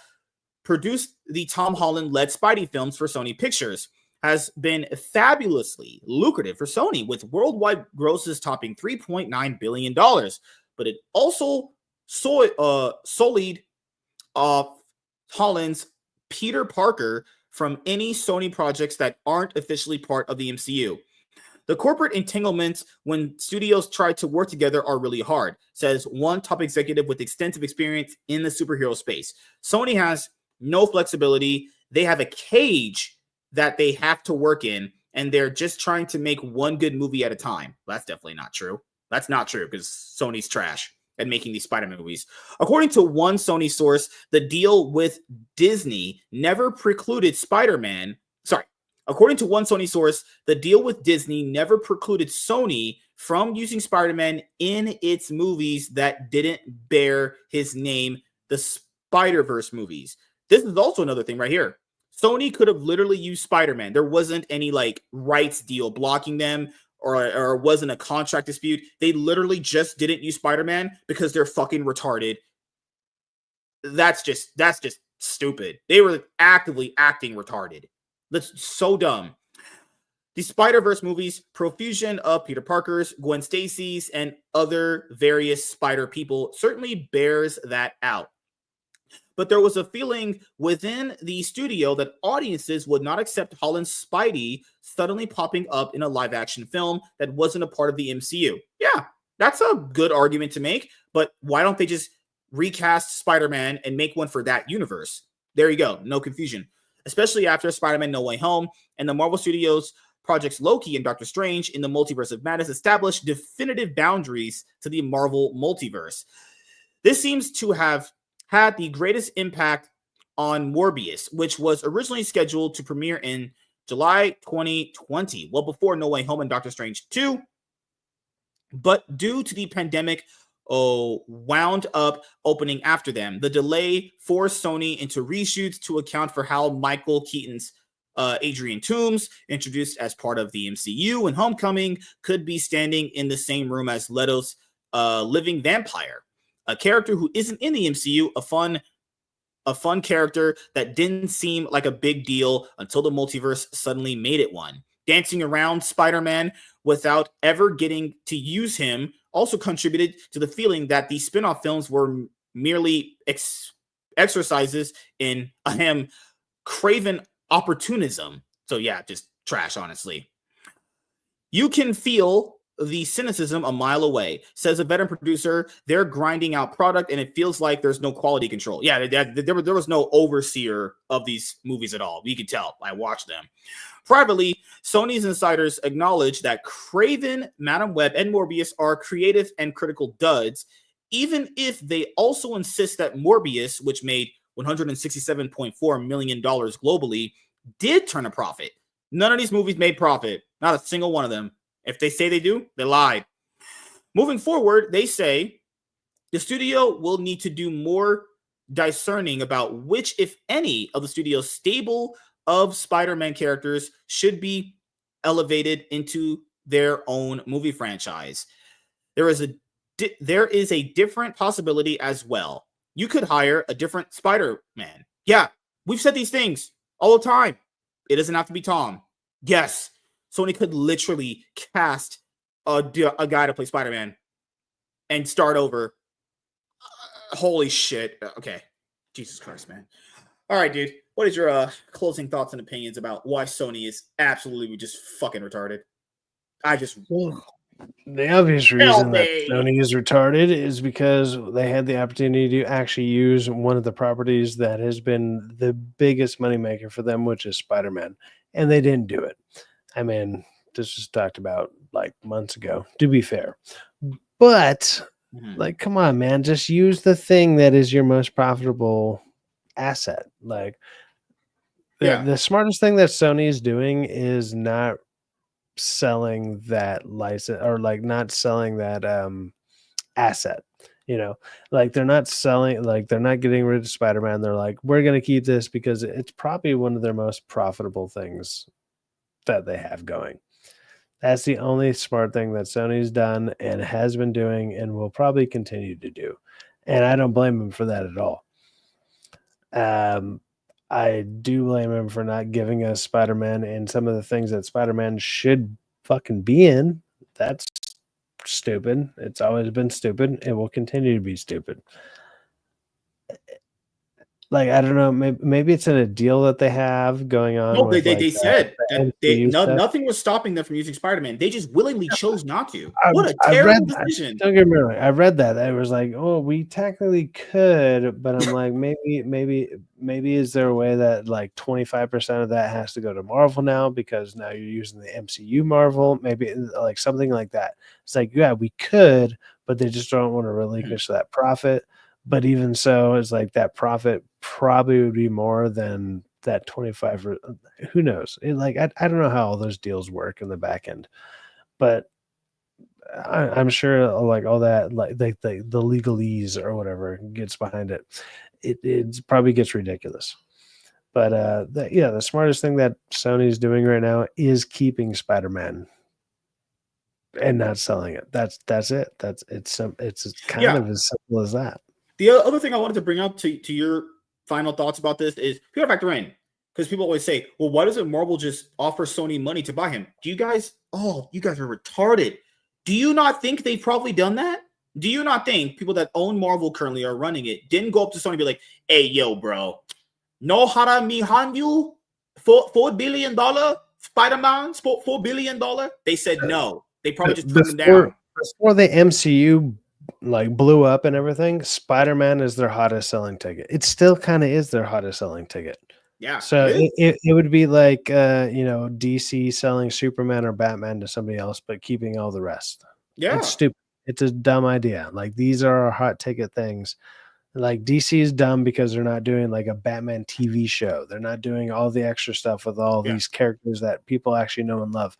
produced the Tom Holland-led Spidey films for Sony Pictures, has been fabulously lucrative for Sony, with worldwide grosses topping $3.9 billion. But it also sullied Holland's Peter Parker from any Sony projects that aren't officially part of the MCU. The corporate entanglements when studios try to work together are really hard, says one top executive with extensive experience in the superhero space. Sony has no flexibility. They have a cage that they have to work in, and they're just trying to make one good movie at a time. That's definitely not true. That's not true, because Sony's trash at making these Spider-Man movies. According to one Sony source, the deal with Disney never precluded Spider-Man. According to one Sony source, the deal with Disney never precluded Sony from using Spider-Man in its movies that didn't bear his name, the Spider-Verse movies. This is also another thing right here. Sony could have literally used Spider-Man. There wasn't any like rights deal blocking them, or wasn't a contract dispute. They literally just didn't use Spider-Man because they're fucking retarded. That's just stupid. They were actively acting retarded. That's so dumb. The Spider-Verse movies, profusion of Peter Parker's, Gwen Stacy's, and other various Spider people certainly bears that out. But there was a feeling within the studio that audiences would not accept Holland's Spidey suddenly popping up in a live-action film that wasn't a part of the MCU. Yeah, that's a good argument to make, but why don't they just recast Spider-Man and make one for that universe? There you go, no confusion. especially after Spider-Man No Way Home and the Marvel Studios projects Loki and Doctor Strange in the Multiverse of Madness established definitive boundaries to the Marvel multiverse. This seems to have had the greatest impact on Morbius, which was originally scheduled to premiere in July 2020, well before No Way Home and Doctor Strange 2. But due to the pandemic, wound up opening after them. The delay forced Sony into reshoots to account for how Michael Keaton's Adrian Toomes, introduced as part of the MCU in Homecoming, could be standing in the same room as Leto's living vampire, a character who isn't in the MCU, a fun character that didn't seem like a big deal until the multiverse suddenly made it one. Dancing around Spider-Man without ever getting to use him also contributed to the feeling that the spin-off films were merely exercises in craven opportunism. So yeah, just trash, honestly. You can feel the cynicism a mile away, says a veteran producer. They're grinding out product and it feels like there's no quality control. Yeah, there was no overseer of these movies at all. You can tell. I watched them. Privately, Sony's insiders acknowledge that Craven, Madam Web, and Morbius are creative and critical duds, even if they also insist that Morbius, which made $167.4 million globally, did turn a profit. None of these movies made profit. Not a single one of them. If they say they do, they lied. Moving forward, they say the studio will need to do more discerning about which, if any, of the studio's stable of Spider-Man characters should be elevated into their own movie franchise. There is a different possibility as well. You could hire a different Spider-Man. Yeah, we've said these things all the time. It doesn't have to be Tom. Yes, Sony could literally cast a guy to play Spider-Man and start over. Holy shit. Okay. Jesus Christ, man. All right, dude. What is your closing thoughts and opinions about why Sony is absolutely just fucking retarded?
The obvious reason that Sony is retarded is because they had the opportunity to actually use one of the properties that has been the biggest moneymaker for them, which is Spider-Man, and they didn't do it. I mean, this was talked about like months ago, to be fair. But, like, come on, man, just use the thing that is your most profitable asset. Like, the smartest thing that Sony is doing is not selling that license, or like not selling that asset. You know, like they're not getting rid of Spider-Man. They're like, we're going to keep this because it's probably one of their most profitable things that they have going. That's the only smart thing that Sony's done and has been doing and will probably continue to do. And I don't blame them for that at all. I do blame him for not giving us Spider-Man and some of the things that Spider-Man should fucking be in. That's stupid. It's always been stupid. It will continue to be stupid. Like, I don't know, maybe it's in a deal that they have going on.
No, they said that nothing was stopping them from using Spider-Man. They just willingly chose not to. What a terrible decision.
Don't get me wrong. I read that. I was like, oh, we technically could, but I'm like, maybe is there a way that like 25% of that has to go to Marvel now because now you're using the MCU Marvel? Maybe like something like that. It's like, yeah, we could, but they just don't want to relinquish that profit. But even so, it's like that profit probably would be more than that 25. Who knows? I don't know how all those deals work in the back end, but I'm sure like all that, like the legalese or whatever gets behind it. It probably gets ridiculous. But the smartest thing that Sony's doing right now is keeping Spider-Man and not selling it. That's it. It's kind of as simple as that.
The other thing I wanted to bring up to your final thoughts about this is people factor in, because people always say, well, why doesn't Marvel just offer Sony money to buy him? You guys are retarded. Do you not think they've probably done that? Do you not think people that own Marvel currently are running it didn't go up to Sony and be like, hey, yo, bro, no hara mi hanyu $4 billion Spider-Man, $4 billion? They said no. They probably just turned them down.
Before the MCU like blew up and everything, Spider-Man is their hottest selling ticket. It still kind of is their hottest selling ticket.
Yeah.
So
it is.
it would be like DC selling Superman or Batman to somebody else, but keeping all the rest. It's
Yeah.
stupid. It's a dumb idea. Like these are our hot ticket things. Like DC is dumb because they're not doing like a Batman TV show. They're not doing all the extra stuff with all
Yeah.
these characters that people actually know and love.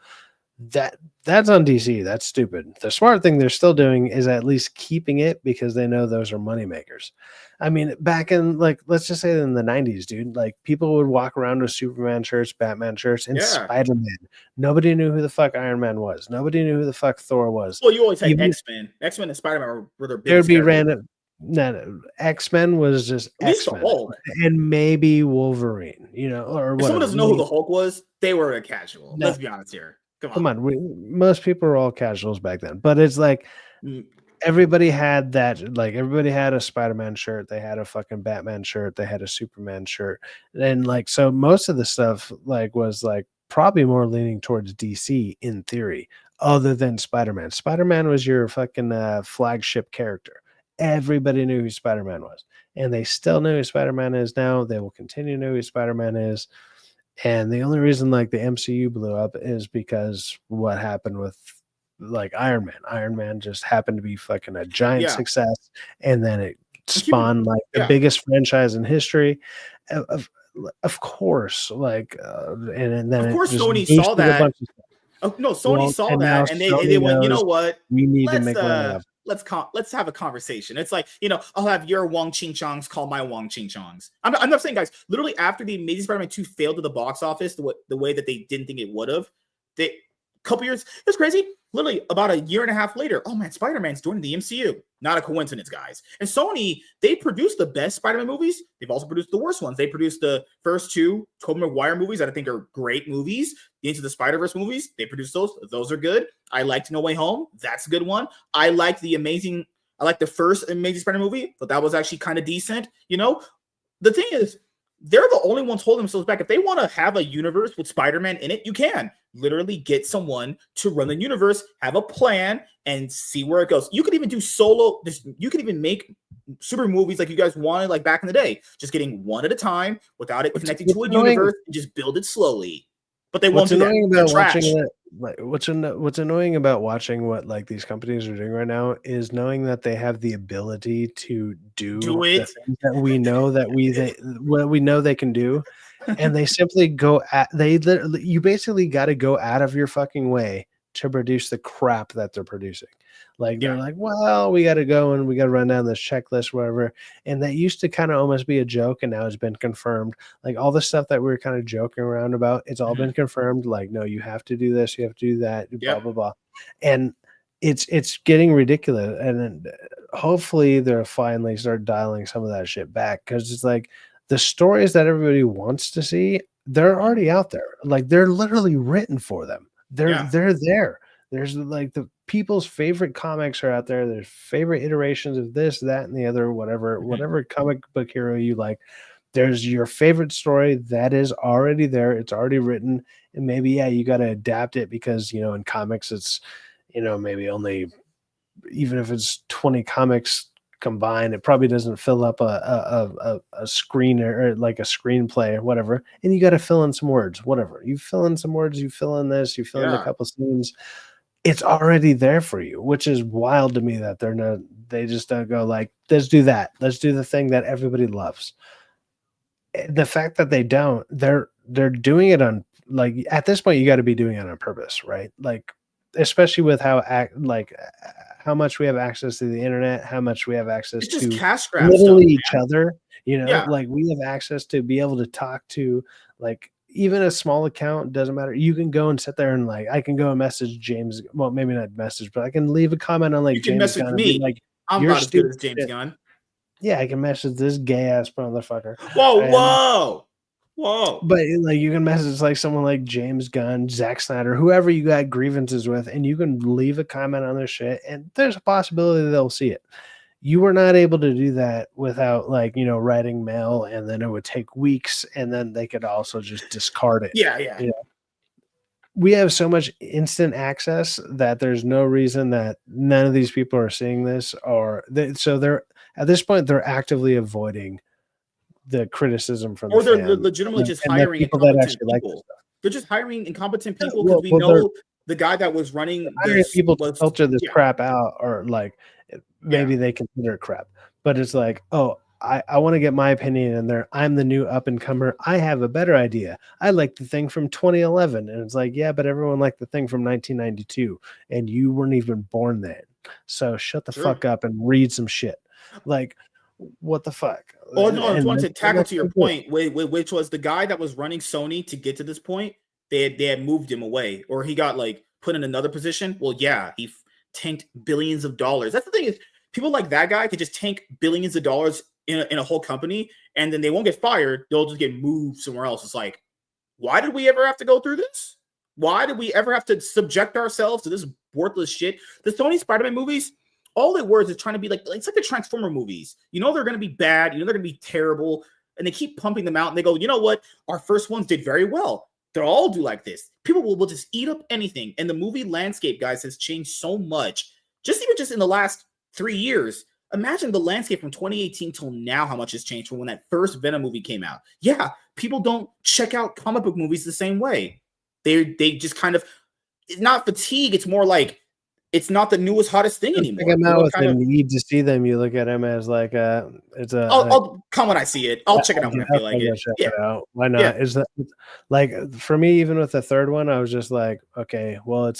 That's on DC. That's stupid. The smart thing they're still doing is at least keeping it because they know those are money makers. I mean, back in like let's just say in the 90s, dude, like people would walk around with Superman shirts, Batman shirts, and
Yeah.
Spider-Man. Nobody knew who the fuck Iron Man was. Nobody knew who the fuck Thor was.
Well, you always had
Even
X-Men. X-Men and Spider-Man were their
there would
biggest
be
characters.
random. No, X-Men was just
At least the
X-Men
Hulk.
and maybe Wolverine, or
If
whatever.
someone doesn't know who the Hulk was, they were a casual.
No.
Let's be honest here.
Come on. Most people were all casuals back then, but it's like
Mm.
everybody had that. Like everybody had a Spider-Man shirt, they had a fucking Batman shirt, they had a Superman shirt, and like so most of the stuff like was like probably more leaning towards DC in theory, other than Spider-Man. Spider-Man was your fucking flagship character. Everybody knew who Spider-Man was, and they still know who Spider-Man is now. They will continue to know who Spider-Man is. And the only reason like the MCU blew up is because what happened with like Iron Man. Iron Man just happened to be fucking a giant success, and then it spawned like the biggest franchise in history. Of course, like and then
of course
Sony
saw that. Oh, no, Sony saw that, and they went, you know what?
We need to make money.
Let's have a conversation. It's like, I'll have your Wong Ching Chongs call my Wong Ching Chongs. I'm not saying, guys, literally after the Amazing Spider-Man 2 failed at the box office the way that they didn't think it would have, a couple years, it was crazy. Literally about a year and a half later, oh man, Spider-Man's joining the MCU. Not a coincidence, guys. And Sony, they produced the best Spider-Man movies. They've also produced the worst ones. They produced the first two Tobey Maguire movies that I think are great movies. The Into the Spider-Verse movies, they produced those. Those are good. I liked No Way Home. That's a good one. I like the first Amazing Spider-Man movie, but that was actually kind of decent. The thing is, they're the only ones holding themselves back. If they want to have a universe with Spider-Man in it, you can literally get someone to run the universe, have a plan, and see where it goes. You could even do solo. You could even make super movies like you guys wanted, like back in the day, just getting one at a time without it connecting to a universe and just build it slowly. But they won't do that.
What's annoying about watching what like these companies are doing right now is knowing that they have the ability to do it. The things that we know we know they can do, and they simply go at you basically got to go out of your fucking way to produce the crap that they're producing. Like they're like, well, we got to go and we got to run down this checklist, whatever. And that used to kind of almost be a joke, and now it's been confirmed. Like all the stuff that we were kind of joking around about, it's all been confirmed. Like, no, you have to do this, you have to do that, blah blah blah. And it's getting ridiculous. And then hopefully they'll finally start dialing some of that shit back, because it's like the stories that everybody wants to see, they're already out there. Like they're literally written for them. They're there. There's like the people's favorite comics are out there. There's favorite iterations of this, that, and the other, whatever comic book hero you like. There's your favorite story that is already there. It's already written. And maybe, you got to adapt it because, in comics, it's, maybe only, even if it's 20 comics combined, it probably doesn't fill up a screen or like a screenplay or whatever. And you got to fill in some words, whatever. You fill in some words, you fill in this, you fill in a couple scenes. It's already there for you, which is wild to me that they just don't go like, let's do that. Let's do the thing that everybody loves. The fact that they don't, they're doing it on, like, at this point, you got to be doing it on purpose, right? Like, especially with how much we have access to the internet, how much we have access to literally each other, like we have access to be able to talk to, like, even a small account, doesn't matter. You can go and sit there and like, I can go and message James. Well, maybe not message, but I can leave a comment on like
you can
James
message
Gunn
me.
Like,
I'm not as good as James Gunn.
Yeah, I can message this gay ass motherfucker.
Whoa.
But like, you can message like someone like James Gunn, Zack Snyder, whoever you got grievances with, and you can leave a comment on their shit, and there's a possibility they'll see it. You were not able to do that without like, writing mail, and then it would take weeks, and then they could also just discard it.
Yeah.
We have so much instant access that there's no reason that none of these people are seeing this, so they're at this point, they're actively avoiding the criticism from
or
the
they're
fans
legitimately just
and the
hiring
people that
incompetent
actually like this
people.
stuff.
They're just hiring incompetent people
Well,
because we
well, they're
know the guy that was running
hiring
this
people to
was
filter this
yeah,
crap out, or like maybe they consider it crap, but it's like, oh, I want to get my opinion in there. I'm the new up and comer. I have a better idea. I like the thing from 2011, and it's like, yeah, but everyone liked the thing from 1992, and you weren't even born then. So shut the
True.
fuck up and read some shit. Like, what the fuck?
Oh no, I just wanted to
that's
tackle to your
what they do.
point, which was the guy that was running Sony to get to this point. They had moved him away, or he got like put in another position. Well, yeah, he tanked billions of dollars. That's the thing is, people like that guy could just tank billions of dollars in a whole company, and then they won't get fired. They'll just get moved somewhere else. It's like, why did we ever have to go through this? Why did we ever have to subject ourselves to this worthless shit? The Sony Spider-Man movies, all it was is trying to be like it's like the Transformer movies. You know they're going to be bad. You know they're going to be terrible, and they keep pumping them out. And they go, you know what? Our first ones did very well. They'll all do like this. People will just eat up anything. And the movie landscape, guys, has changed so much. Just in the last 3 years. Imagine the landscape from 2018 till now, how much has changed from when that first Venom movie came out. Yeah, people don't check out comic book movies the same way. They just kind of, it's not fatigue. It's more like it's not the newest, hottest thing anymore.
Check them out with
Kind
the
of,
need to see them. You look at them as like it's a.
I'll come when I see it. I'll check it out when I feel like
I'll go
it.
check
Yeah,
it out. Why not?
yeah.
Is that like for me? Even with the third one, I was just like, okay, well,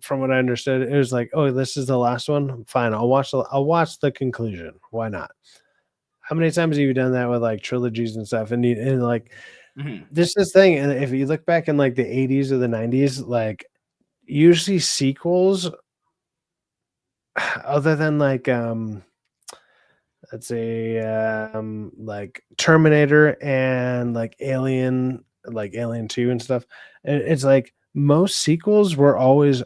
from what I understood, it was like, oh, this is the last one. Fine, I'll watch the conclusion. Why not? How many times have you done that with like trilogies and stuff? And like this thing. And if you look back in like the 80s or the 90s, like usually sequels, other than like let's say like Terminator and like Alien 2 and stuff, it's like most sequels were always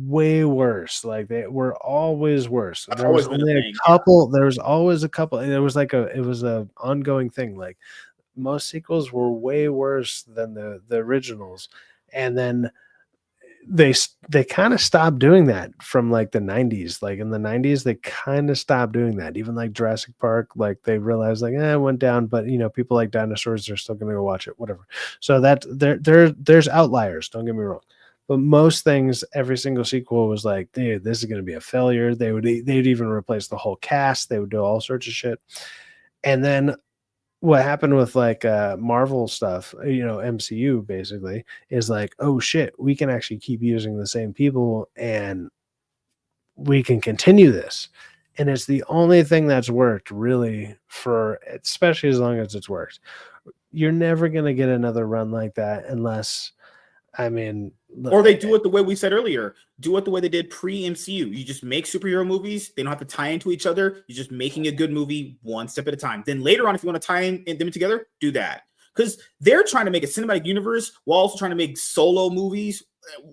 way worse. Like they were always worse.
That's
There was
always been a
only a
thing.
couple. There was always a couple. It was a ongoing thing. Like most sequels were way worse than the originals, and then they kind of stopped doing that from like the 90s. Like in the 90s they kind of stopped doing that. Even like Jurassic Park, like they realized like it went down, but you know, people like dinosaurs, they're still going to go watch it, whatever. So that there's outliers, don't get me wrong, but most things, every single sequel was like, dude, this is going to be a failure. They'd even replace the whole cast. They would do all sorts of shit. And then what happened with like Marvel stuff, you know, MCU basically is like, oh shit, we can actually keep using the same people and we can continue this. And it's the only thing that's worked really for, especially as long as it's worked. You're never going to get another run like that unless, I mean,
or they do it the way we said earlier. Do it the way they did pre-MCU. You just make superhero movies. They don't have to tie into each other. You're just making a good movie one step at a time. Then later on, if you want to tie them together, do that. Because they're trying to make a cinematic universe while also trying to make solo movies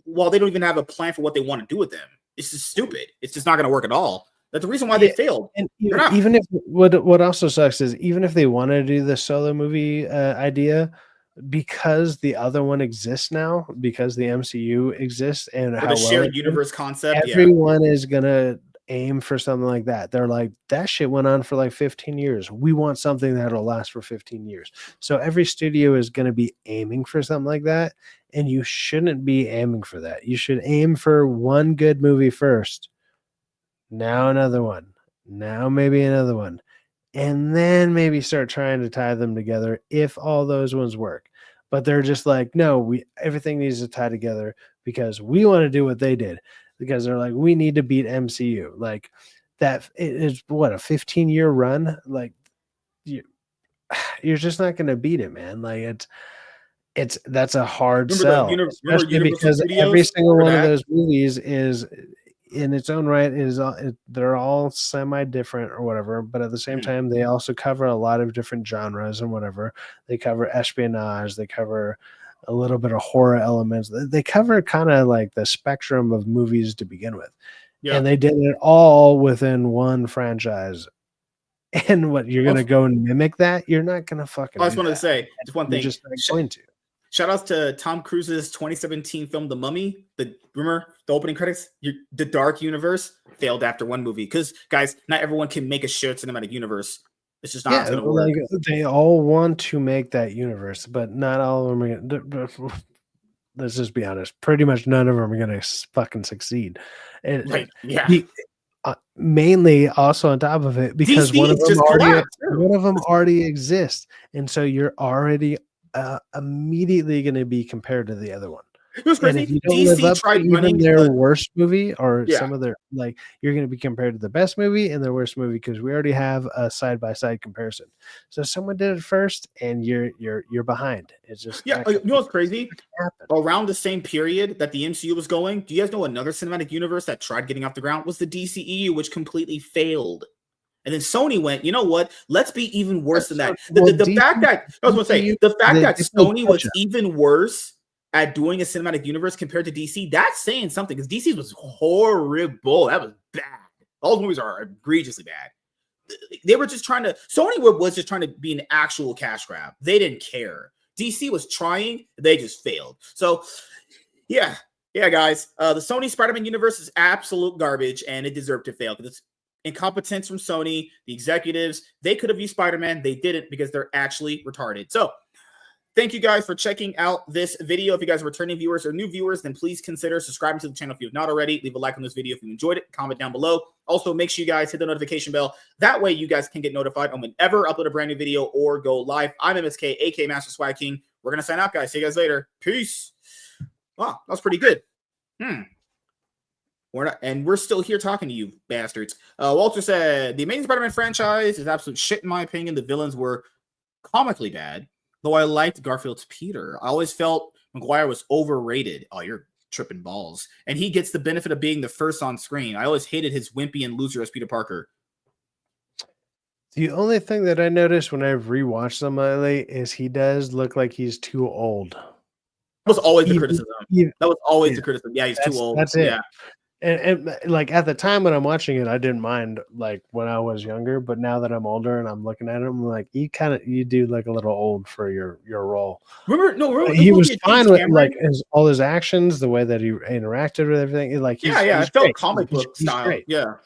while they don't even have a plan for what they want to do with them. It's just stupid. It's just not going to work at all. That's the reason why they failed.
And even if what also sucks is even if they want to do the solo movie idea, because the other one exists now, because the MCU exists and
how the shared universe concept,
everyone is gonna aim for something like that. They're like, that shit went on for like 15 years. We want something that'll last for 15 years. So every studio is going to be aiming for something like that. And you shouldn't be aiming for that. You should aim for one good movie first. Now another one. Now maybe another one. And then maybe start trying to tie them together if all those ones work. But they're just like, no, everything needs to tie together because we want to do what they did. Because they're like, we need to beat MCU. Like that is what, a 15-year run? Like you're just not going to beat it, man. Like that's a hard sell, especially because every single one of those movies is in its own right they're all semi-different or whatever, but at the same time they also cover a lot of different genres and whatever. They cover espionage, they cover a little bit of horror elements, they cover kind of like the spectrum of movies to begin with. And they did it all within one franchise. And what, you're gonna go and mimic that? You're not gonna fucking
I just wanted to say just one thing.
You're just not going to.
Shout outs to Tom Cruise's 2017 film The Mummy. Remember the opening credits? The Dark Universe failed after one movie. Because, guys, not everyone can make a shared cinematic universe. It's just not how it's
Yeah,
gonna work.
like they all want to make that universe, but not all of them are gonna. Let's just be honest. Pretty much none of them are gonna fucking succeed, and
Right? Yeah.
mainly also on top of it because
DC is just collapsed. Too.
one of them already exists, and so you're already immediately going to be compared to the other one.
It was
And
crazy.
if you don't live
DC
up to
tried
even
running
their
the
worst movie or
Yeah.
some of their like, you're going to be compared to the best movie and their worst movie because we already have a side by side comparison. So someone did it first, and you're behind. It's just
Yeah. You know what's crazy?
Happen.
Around the same period that the MCU was going, do you guys know another cinematic universe that tried getting off the ground was the DCEU, which completely failed. And then Sony went, you know what? Let's be even worse than that. The fact that I was going to say the fact that Sony was even worse at doing a cinematic universe compared to DC, that's saying something because DC was horrible. That was bad. All the movies are egregiously bad. They were just trying to. Sony was just trying to be an actual cash grab. They didn't care. DC was trying. They just failed. So, yeah, guys. The Sony Spider-Man universe is absolute garbage, and it deserved to fail because it's incompetence from Sony. The executives, they could have used Spider-Man. They didn't because they're actually retarded. So, thank you guys for checking out this video. If you guys are returning viewers or new viewers, then please consider subscribing to the channel if you have not already. Leave a like on this video if you enjoyed it. Comment down below. Also, make sure you guys hit the notification bell. That way, you guys can get notified on whenever I upload a brand new video or go live. I'm MSK, aka Master Swag King. We're going to sign out, guys. See you guys later. Peace. Wow, that was pretty good. We're still here talking to you, bastards. Walter said, the Amazing Spider-Man franchise is absolute shit in my opinion. The villains were comically bad. Though I liked Garfield's Peter. I always felt Maguire was overrated. Oh, you're tripping balls. And he gets the benefit of being the first on screen. I always hated his wimpy and loser as Peter Parker.
The only thing that I noticed when I've rewatched them lately is he does look like he's too old.
That was always the criticism. That was always the criticism. Yeah, he's too old.
That's it.
Yeah.
And like at the time when I'm watching it, I didn't mind like when I was younger, but now that I'm older and I'm looking at him, I'm like, you do look a little old for your role.
Remember
he was fine with like all his actions, the way that he interacted with everything. Like he's
I felt
great.
comic book style.
Great.
Yeah.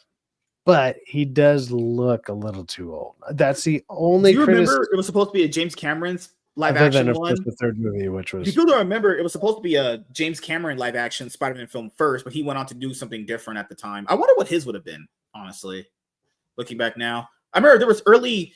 But he does look a little too old. That's the only.
Do you remember it was supposed to be a James Cameron's live action one?
The third movie, which was
people don't remember, it was supposed to be a James Cameron live action Spider-Man film first, but he went on to do something different at the time. I wonder what his would have been, honestly. Looking back now, I remember there was early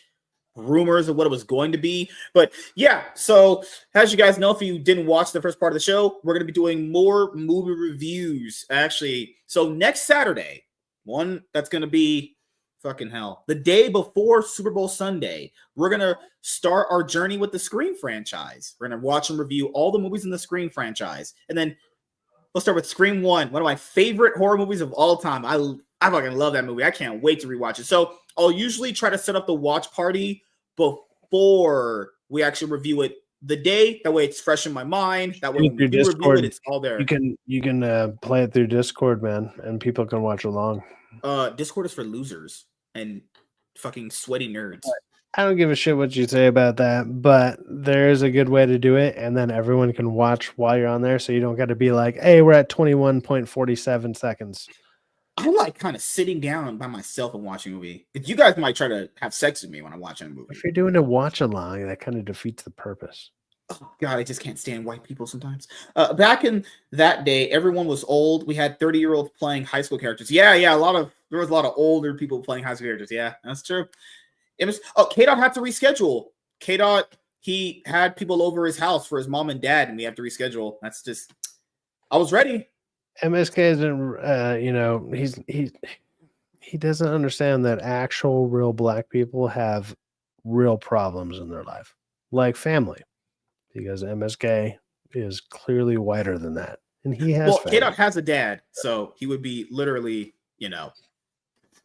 rumors of what it was going to be, but yeah. So as you guys know, if you didn't watch the first part of the show, we're going to be doing more movie reviews. Actually, so next Saturday, one that's going to be fucking hell. The day before Super Bowl Sunday, we're going to start our journey with the Scream franchise. We're going to watch and review all the movies in the Scream franchise. And then we'll start with Scream 1, one of my favorite horror movies of all time. I fucking love that movie. I can't wait to rewatch it. So I'll usually try to set up the watch party before we actually review it the day. That way it's fresh in my mind. That way when we do review it, it's all there.
You can play it through Discord, man, and people can watch along.
Discord is for losers and fucking sweaty nerds.
I don't give a shit what you say about that, but there is a good way to do it, and then everyone can watch while you're on there, so you don't got to be like, hey, we're at 21.47 seconds.
I like kind of sitting down by myself and watching a movie. You guys might try to have sex with me when I'm watching a movie.
If you're doing a watch along, that kind of defeats the purpose.
Oh, God, I just can't stand white people sometimes. Back in that day, everyone was old. We had 30-year-olds playing high school characters. Yeah, there was a lot of older people playing high school characters. Yeah, that's true. K-Dot had to reschedule. K-Dot, he had people over his house for his mom and dad, and we have to reschedule. That's just, I was ready.
MSK isn't, he doesn't understand that actual real black people have real problems in their life, like family. Because MSK is clearly whiter than that. And he has
K-Dot has a dad, so he would be literally,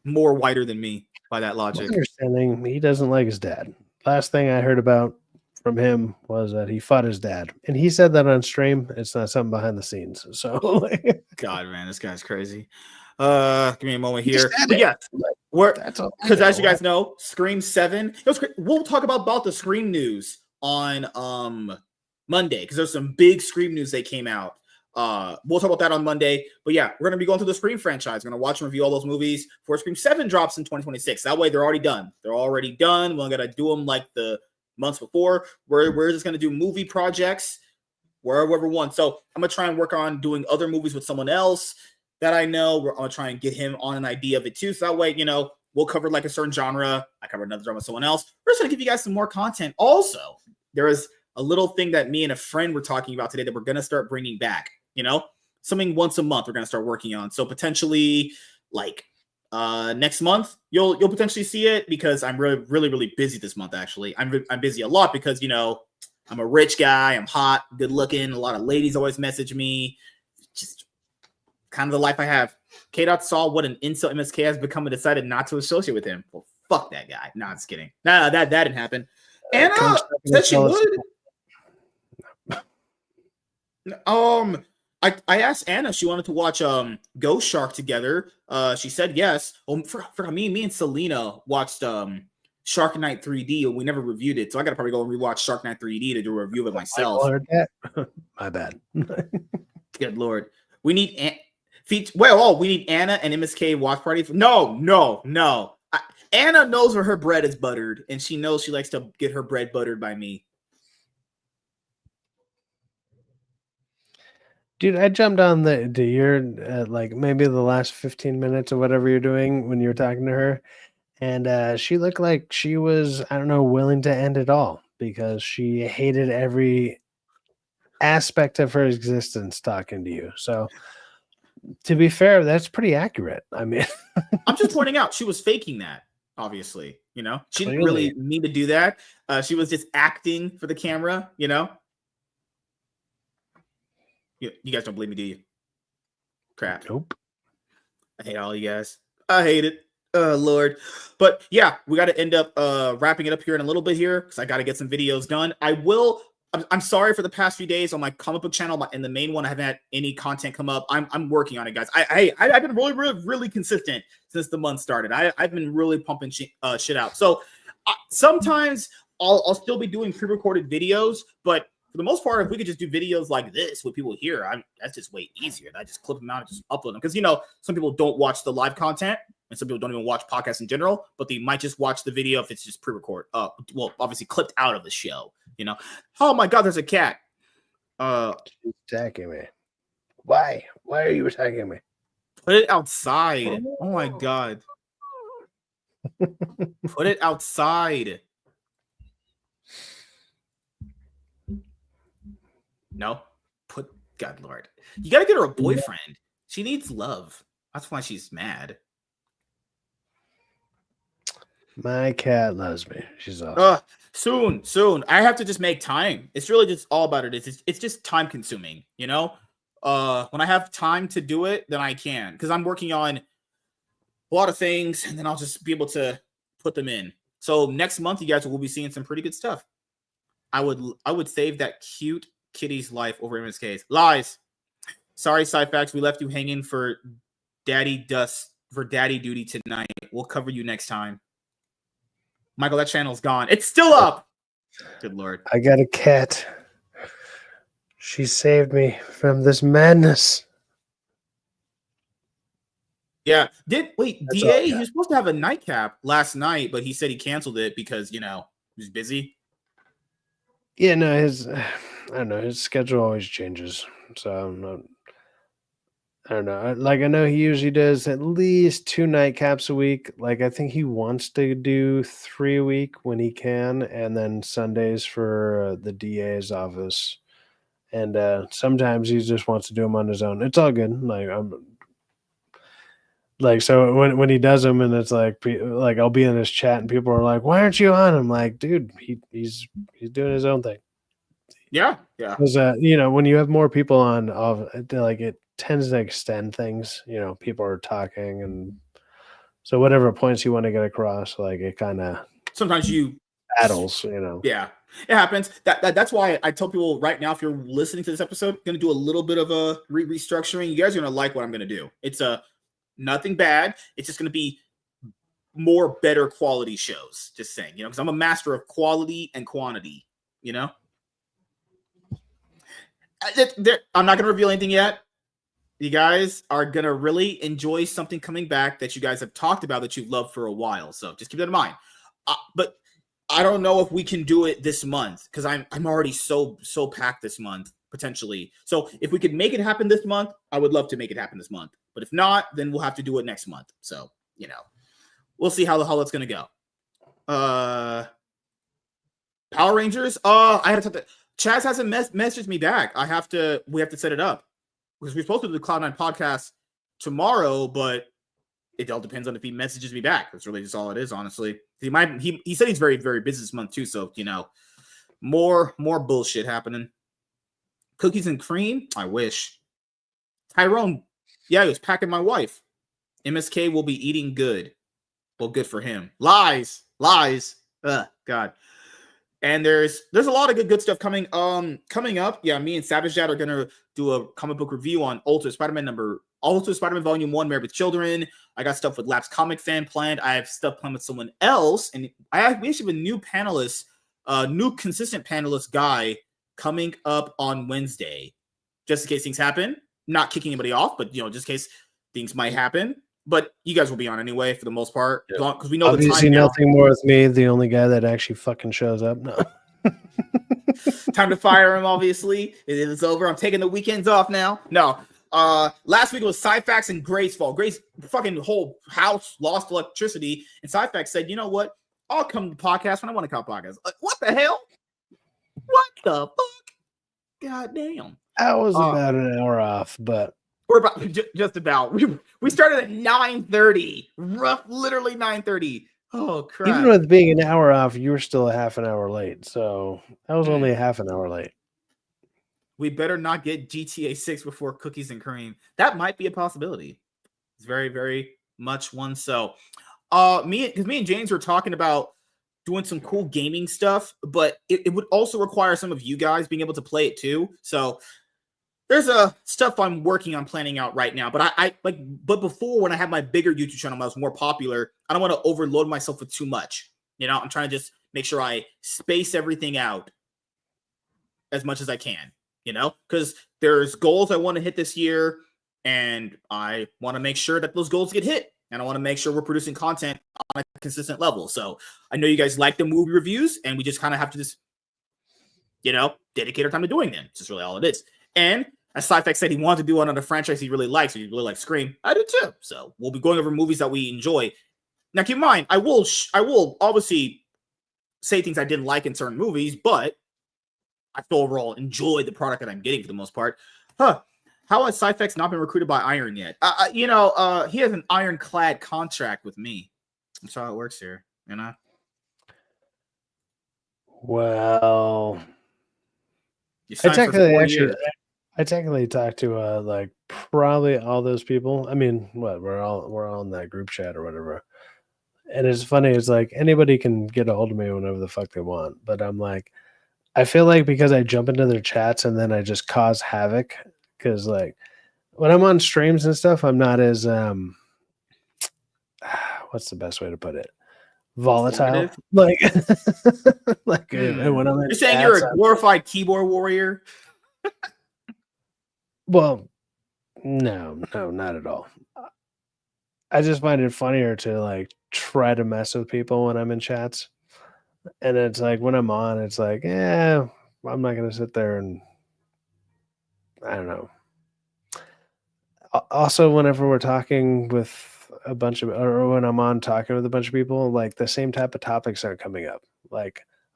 more whiter than me by that logic.
My understanding, he doesn't like his dad. Last thing I heard about from him was that he fought his dad. And he said that on stream. It's not something behind the scenes. So
God, man, this guy's crazy. Give me a moment here. But yeah, because as you guys know, Scream 7. It was great. We'll talk about the Scream news on Monday, because there's some big Scream news that came out. We'll talk about that on Monday. But yeah, we're gonna be going through the Scream franchise. We're gonna watch and review all those movies before Scream 7 drops in 2026. That way, they're already done. They're already done. We're gonna do them like the months before. We're just gonna do movie projects wherever we want. So I'm gonna try and work on doing other movies with someone else that I know. We're gonna try and get him on an idea of it too. So that way, you know, we'll cover like a certain genre. I cover another genre with someone else. We're just gonna give you guys some more content. Also, there is a little thing that me and a friend were talking about today that we're gonna start bringing back. You know, something once a month we're gonna start working on. So potentially, like next month, you'll potentially see it because I'm really busy this month. Actually, I'm busy a lot because you know I'm a rich guy. I'm hot, good looking. A lot of ladies always message me. Just kind of the life I have. K-Dot saw what an incel MSK has become and decided not to associate with him. Well, fuck that guy. No, I'm just kidding. Nah, that didn't happen. Anna said she would. I asked Anna if she wanted to watch Ghost Shark together. She said yes. For me and Selena watched Shark Night 3D, and we never reviewed it. So I gotta probably go and rewatch Shark Night 3D to do a review of it myself.
My bad.
Good lord. We need we need Anna and MSK watch party. No. Anna knows where her bread is buttered, and she knows she likes to get her bread buttered by me.
Dude, I jumped on to your like maybe the last 15 minutes or whatever you're doing when you were talking to her, and she looked like she was, I don't know, willing to end it all because she hated every aspect of her existence talking to you. So to be fair, that's pretty accurate. I mean,
I'm just pointing out she was faking that, obviously. You know, she didn't really mean to do that. She was just acting for the camera, you know. You guys don't believe me, do you? Crap.
Nope.
I hate all you guys. I hate it. Oh, Lord. But yeah, we got to end up wrapping it up here in a little bit here because I got to get some videos done. I'm sorry for the past few days on my comic book channel and the main one. I haven't had any content come up. I'm working on it, guys. I've been really consistent since the month started. I've been really pumping shit out. So sometimes I'll still be doing pre-recorded videos, but for the most part, if we could just do videos like this with people here, that's just way easier. I just clip them out and just upload them. Because, you know, some people don't watch the live content and some people don't even watch podcasts in general, but they might just watch the video if it's just pre-record. Well, obviously clipped out of the show, you know. Oh, my God, there's a cat.
She's attacking me. Why? Why are you attacking me?
Put it outside. Oh, my God. Put it outside. No, God Lord. You gotta get her a boyfriend. She needs love. That's why she's mad.
My cat loves me. She's awesome.
Soon. I have to just make time. It's really just all about it. It's just time consuming, you know? When I have time to do it, then I can. Because I'm working on a lot of things, and then I'll just be able to put them in. So next month, you guys will be seeing some pretty good stuff. I would save that cute kitty's life over MSK's. Lies. Sorry, Cyfax. We left you hanging for daddy duty tonight. We'll cover you next time. Michael, that channel's gone. It's still up. Good Lord.
I got a cat. She saved me from this madness.
Yeah. DA, he was supposed to have a nightcap last night, but he said he canceled it because, you know, he was busy.
Yeah, no, I don't know. His schedule always changes. So I don't know. Like, I know he usually does at least 2 nightcaps a week. Like, I think he wants to do 3 a week when he can, and then Sundays for the DA's office. And sometimes he just wants to do them on his own. It's all good. So when he does them, and it's like I'll be in his chat, and people are like, "Why aren't you on?" I'm like, "Dude, he's doing his own thing."
Yeah.
Because you know, when you have more people on, like it tends to extend things. You know, people are talking, and so whatever points you want to get across, like it kind of
sometimes you
battles. You know,
yeah, it happens. That's why I tell people right now, if you're listening to this episode, I'm gonna do a little bit of a restructuring. You guys are gonna like what I'm gonna do. It's nothing bad. It's just gonna be more better quality shows. Just saying, you know, because I'm a master of quality and quantity. You know. I'm not going to reveal anything yet. You guys are going to really enjoy something coming back that you guys have talked about that you've loved for a while. So just keep that in mind. But I don't know if we can do it this month because I'm already so packed this month potentially. So if we could make it happen this month, I would love to make it happen this month. But if not, then we'll have to do it next month. So, we'll see how that's going to go. Power Rangers. I had to talk to Chaz hasn't messaged me back. We have to set it up because we're supposed to do the Cloud9 podcast tomorrow, but it all depends on if he messages me back. That's really just all it is, honestly. He said he's very, very busy this month too. So, more bullshit happening. Cookies and cream. I wish. Tyrone. Yeah, he was packing my wife. MSK will be eating good. Well, good for him. Lies. Ugh, God. And there's a lot of good stuff coming up. Yeah, me and Savage Dad are gonna do a comic book review on Ultimate Spider-Man Volume 1, Married with Children. I got stuff with Lapsed Comic Fan planned. I have stuff planned with someone else, and we actually have a new panelist, new consistent panelist guy coming up on Wednesday. Just in case things happen. Not kicking anybody off, but just in case things might happen. But you guys will be on anyway for the most part, because we know
obviously
the time.
Nothing more with me, the only guy that actually fucking shows up. No.
Time to fire him. Obviously, it's over. I'm taking the weekends off now. No. Last week it was Cyfax and Gracefall. Grace fucking whole house lost electricity, and Cyfax said, "You know what? I'll come to the podcast when I want to come to podcast." Like, what the hell? What the fuck? God damn.
I was about an hour off, but
we're about just about. We started at 9:30, literally 9:30. Oh crap!
Even with being an hour off, you were still a half an hour late. So I was only a half an hour late.
We better not get GTA 6 before Cookies and Cream. That might be a possibility. It's very, very much one. So, me and James were talking about doing some cool gaming stuff, but it would also require some of you guys being able to play it too. So there's stuff I'm working on planning out right now. But but before, when I had my bigger YouTube channel, I was more popular. I don't want to overload myself with too much. I'm trying to just make sure I space everything out as much as I can. Because there's goals I want to hit this year, and I want to make sure that those goals get hit. And I want to make sure we're producing content on a consistent level. So I know you guys like the movie reviews, and we just kind of have to just, dedicate our time to doing them. It's just really all it is. And as Cyfax said, he wanted to do another franchise he really likes. So he really likes Scream. I do too. So we'll be going over movies that we enjoy. Now, keep in mind, I will obviously say things I didn't like in certain movies, but I still overall enjoy the product that I'm getting for the most part. How has Cyfax not been recruited by Iron yet? He has an ironclad contract with me. That's how it works here,
Well, I technically talked to probably all those people. I mean, we're all in that group chat or whatever. And it's funny, it's like anybody can get a hold of me whenever the fuck they want. But I'm like, I feel like because I jump into their chats and then I just cause havoc. Because when I'm on streams and stuff, I'm not as what's the best way to put it? Volatile. When I'm
you're saying you're a glorified keyboard warrior.
Well, no, not at all. I just find it funnier to try to mess with people when I'm in chats. And it's when I'm on, it's I'm not going to sit there and I don't know. Also, whenever we're talking with a bunch of, or when I'm on talking with a bunch of people, the same type of topics aren't coming up.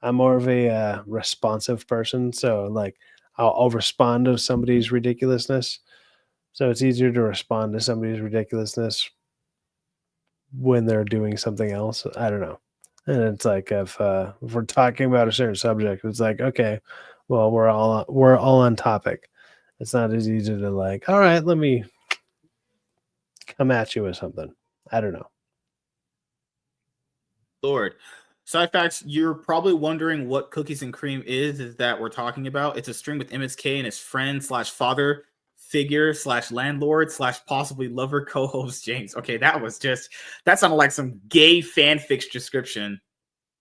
I'm more of a responsive person. So I'll respond to somebody's ridiculousness. So it's easier to respond to somebody's ridiculousness when they're doing something else. I don't know. And it's if we're talking about a certain subject, it's okay, well, we're all on topic. It's not as easy to all right, let me come at you with something. I don't know.
Lord. Cyfax, you're probably wondering what Cookies and Cream is that we're talking about. It's a stream with MSK and his friend / father figure / landlord / possibly lover co-host James. Okay, that sounded like some gay fanfic description.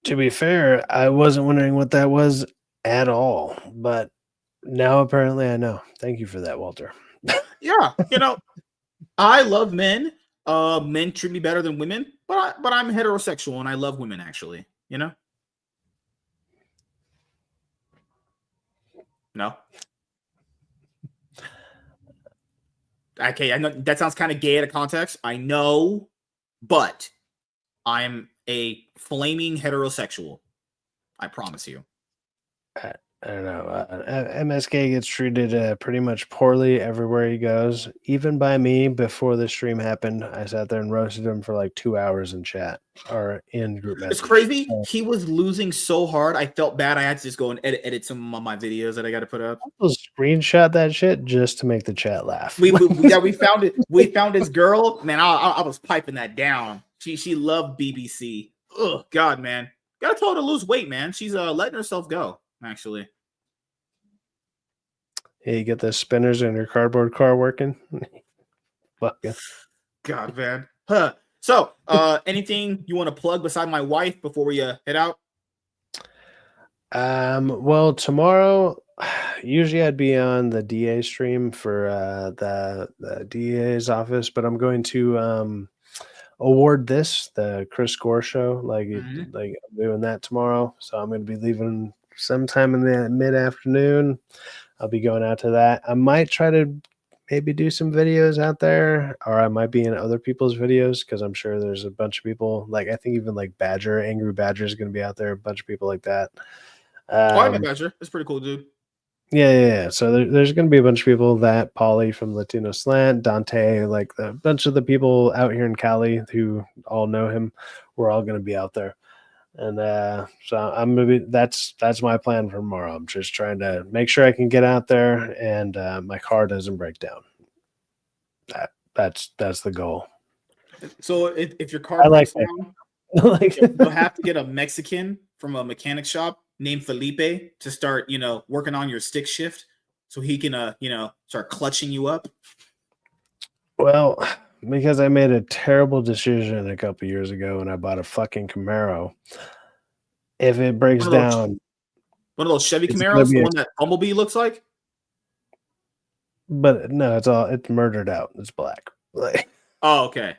To be fair, I wasn't wondering what that was at all, but Now apparently I know. Thank you for that, Walter.
Yeah, I love men. Men treat me better than women, but I'm heterosexual and I love women actually. No. Okay, I know that sounds kind of gay out of context. I know, but I'm a flaming heterosexual. I promise you.
I don't know. MSK gets treated pretty much poorly everywhere he goes. Even by me, before the stream happened, I sat there and roasted him for like 2 hours in chat or in group message.
It's crazy.
So,
He was losing so hard. I felt bad. I had to just go and edit some of my videos that I got to put up.
I'll screenshot that shit just to make the chat laugh.
We found it. We found his girl. Man, I was piping that down. She loved BBC. Oh God, man. Gotta tell her to lose weight, man. She's letting herself go. Actually.
Hey, you get the spinners in your cardboard car working? Fuck yeah.
God, man. Huh. So, anything you want to plug beside my wife before we head out?
Well, tomorrow, usually I'd be on the DA stream for the DA's office, but I'm going to award the Chris Gore show. Like I'm doing that tomorrow, so I'm going to be leaving sometime in the mid-afternoon. I'll be going out to that. I might try to maybe do some videos out there, or I might be in other people's videos because I'm sure there's a bunch of people. Like I think even like Angry Badger is going to be out there. A bunch of people like that.
I met Badger. That's pretty cool, dude.
Yeah. So there's going to be a bunch of people. That Polly from Latino Slant, Dante, like a bunch of the people out here in Cali who all know him. We're all going to be out there. And so I'm gonna be. That's my plan for tomorrow. I'm just trying to make sure I can get out there and my car doesn't break down. That's the goal.
So if your car breaks down,
like
you'll have to get a Mexican from a mechanic shop named Felipe to start, working on your stick shift, so he can, start clutching you up.
Well, because I made a terrible decision a couple years ago when I bought a fucking Camaro. If it breaks down,
one of those Chevy Camaros, the one that Bumblebee looks like.
But no, it's murdered out. It's black. Like,
oh, okay.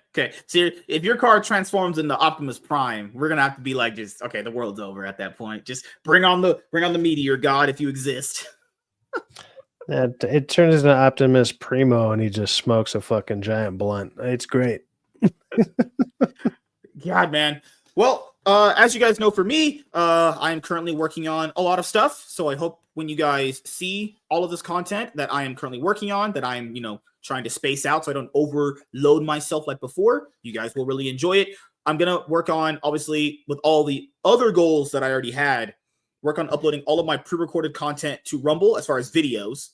See, if your car transforms into Optimus Prime, we're gonna have to be like, just okay, the world's over at that point. Just bring on the meteor god if you exist.
It turns into Optimus Primo and he just smokes a fucking giant blunt. It's great.
God, man. Well, as you guys know, for me, I am currently working on a lot of stuff. So I hope when you guys see all of this content that I am currently working on, that I'm, trying to space out so I don't overload myself like before, you guys will really enjoy it. I'm going to work on, obviously, with all the other goals that I already had, work on uploading all of my pre-recorded content to Rumble as far as videos,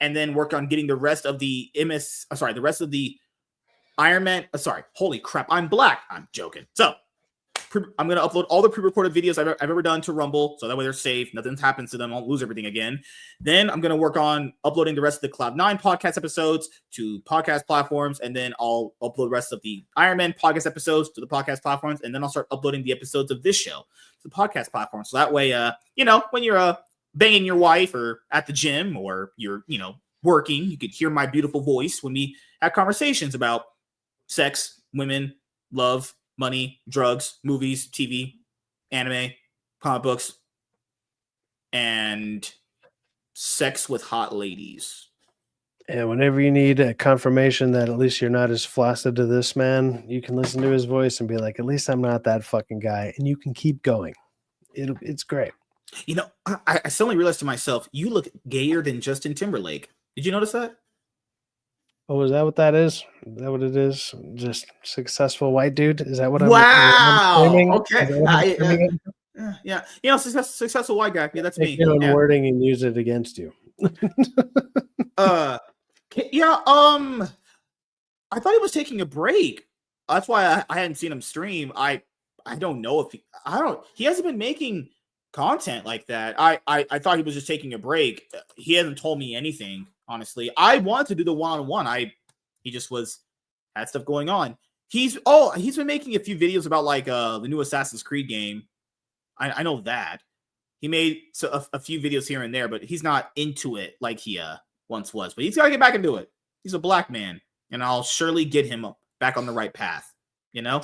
and then work on getting the rest of the Iron Man. Holy crap, I'm black. I'm joking. So I'm going to upload all the pre-recorded videos I've ever done to Rumble, so that way they're safe. Nothing happens to them. I won't lose everything again. Then I'm going to work on uploading the rest of the Cloud9 podcast episodes to podcast platforms, and then I'll upload the rest of the Iron Man podcast episodes to the podcast platforms, and then I'll start uploading the episodes of this show to the podcast platforms. So that way, when you're banging your wife or at the gym or you're, working, you could hear my beautiful voice when we have conversations about sex, women, love, money, drugs, movies, TV, anime, comic books, and sex with hot ladies.
And whenever you need a confirmation that at least you're not as flaccid to this man, you can listen to his voice and be like, at least I'm not that fucking guy. And you can keep going. It's great.
I suddenly realized to myself, you look gayer than Justin Timberlake. Did you notice that?
Oh, is that what that is? Is that what it is? Just successful white dude? Is that what
wow.
I'm
Okay. Yeah. Successful white guy. Yeah, that's me.
Take your wording and use it against you.
I thought he was taking a break. That's why I hadn't seen him stream. I don't know if he hasn't been making content like that. I thought he was just taking a break. He hasn't told me anything, honestly. I wanted to do the one-on-one. He just had stuff going on. He's been making a few videos about like the new Assassin's Creed game. I know that. He made a few videos here and there, but he's not into it like he once was. But he's got to get back into it. He's a black man, and I'll surely get him back on the right path. You know?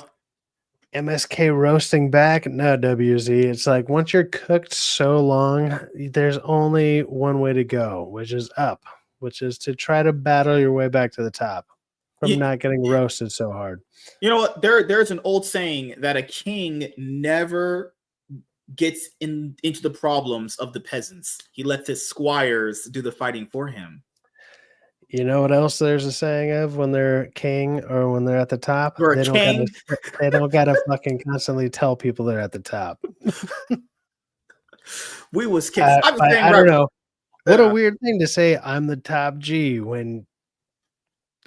MSK roasting back? No, WZ. It's like once you're cooked so long, there's only one way to go, which is up, which is to try to battle your way back to the top from not getting roasted so hard.
You know what? There's an old saying that a king never gets into the problems of the peasants. He lets his squires do the fighting for him.
You know what else there's a saying of when they're king or when they're at the top? They don't gotta fucking constantly tell people they're at the top.
We was kids.
I don't know. What a weird thing to say, I'm the top G when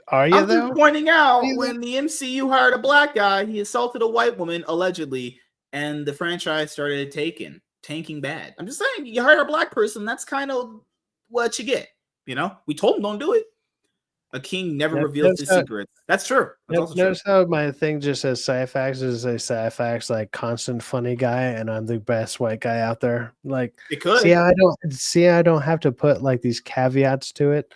are you though?
Just pointing out when the MCU hired a black guy, he assaulted a white woman allegedly, and the franchise started tanking bad. I'm just saying, you hire a black person, that's kind of what you get. You know, we told him don't do it. A king never reveals his secrets. That's true.
Notice how my thing just says Syphax is a Syphax like constant funny guy, and I'm the best white guy out there. Like,
it could
I don't have to put like these caveats to it.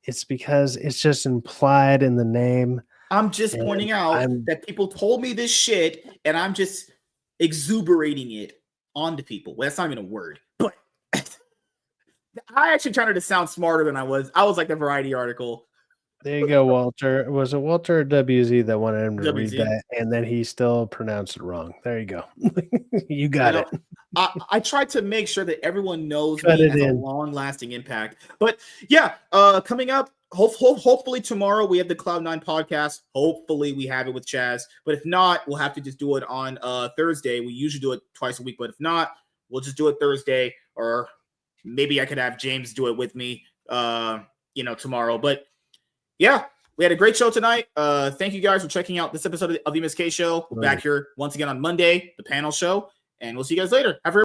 It's because it's just implied in the name.
I'm just pointing out that people told me this shit, and I'm just exuberating it onto people. Well, that's not even a word, but I actually tried to sound smarter than I was. I was like the Variety article.
There you go, Walter. Was it Walter or WZ that wanted him to read that? And then he still pronounced it wrong. There you go. You got it.
I tried to make sure that everyone knows me has a long-lasting impact. But yeah, coming up, hopefully tomorrow we have the Cloud9 podcast. Hopefully we have it with Chaz. But if not, we'll have to just do it on Thursday. We usually do it twice a week. But if not, we'll just do it Thursday. Or maybe I could have James do it with me, tomorrow. But yeah, we had a great show tonight. Thank you guys for checking out this episode of the MSK Show. We're back here once again on Monday, the panel show, and we'll see you guys later. Have a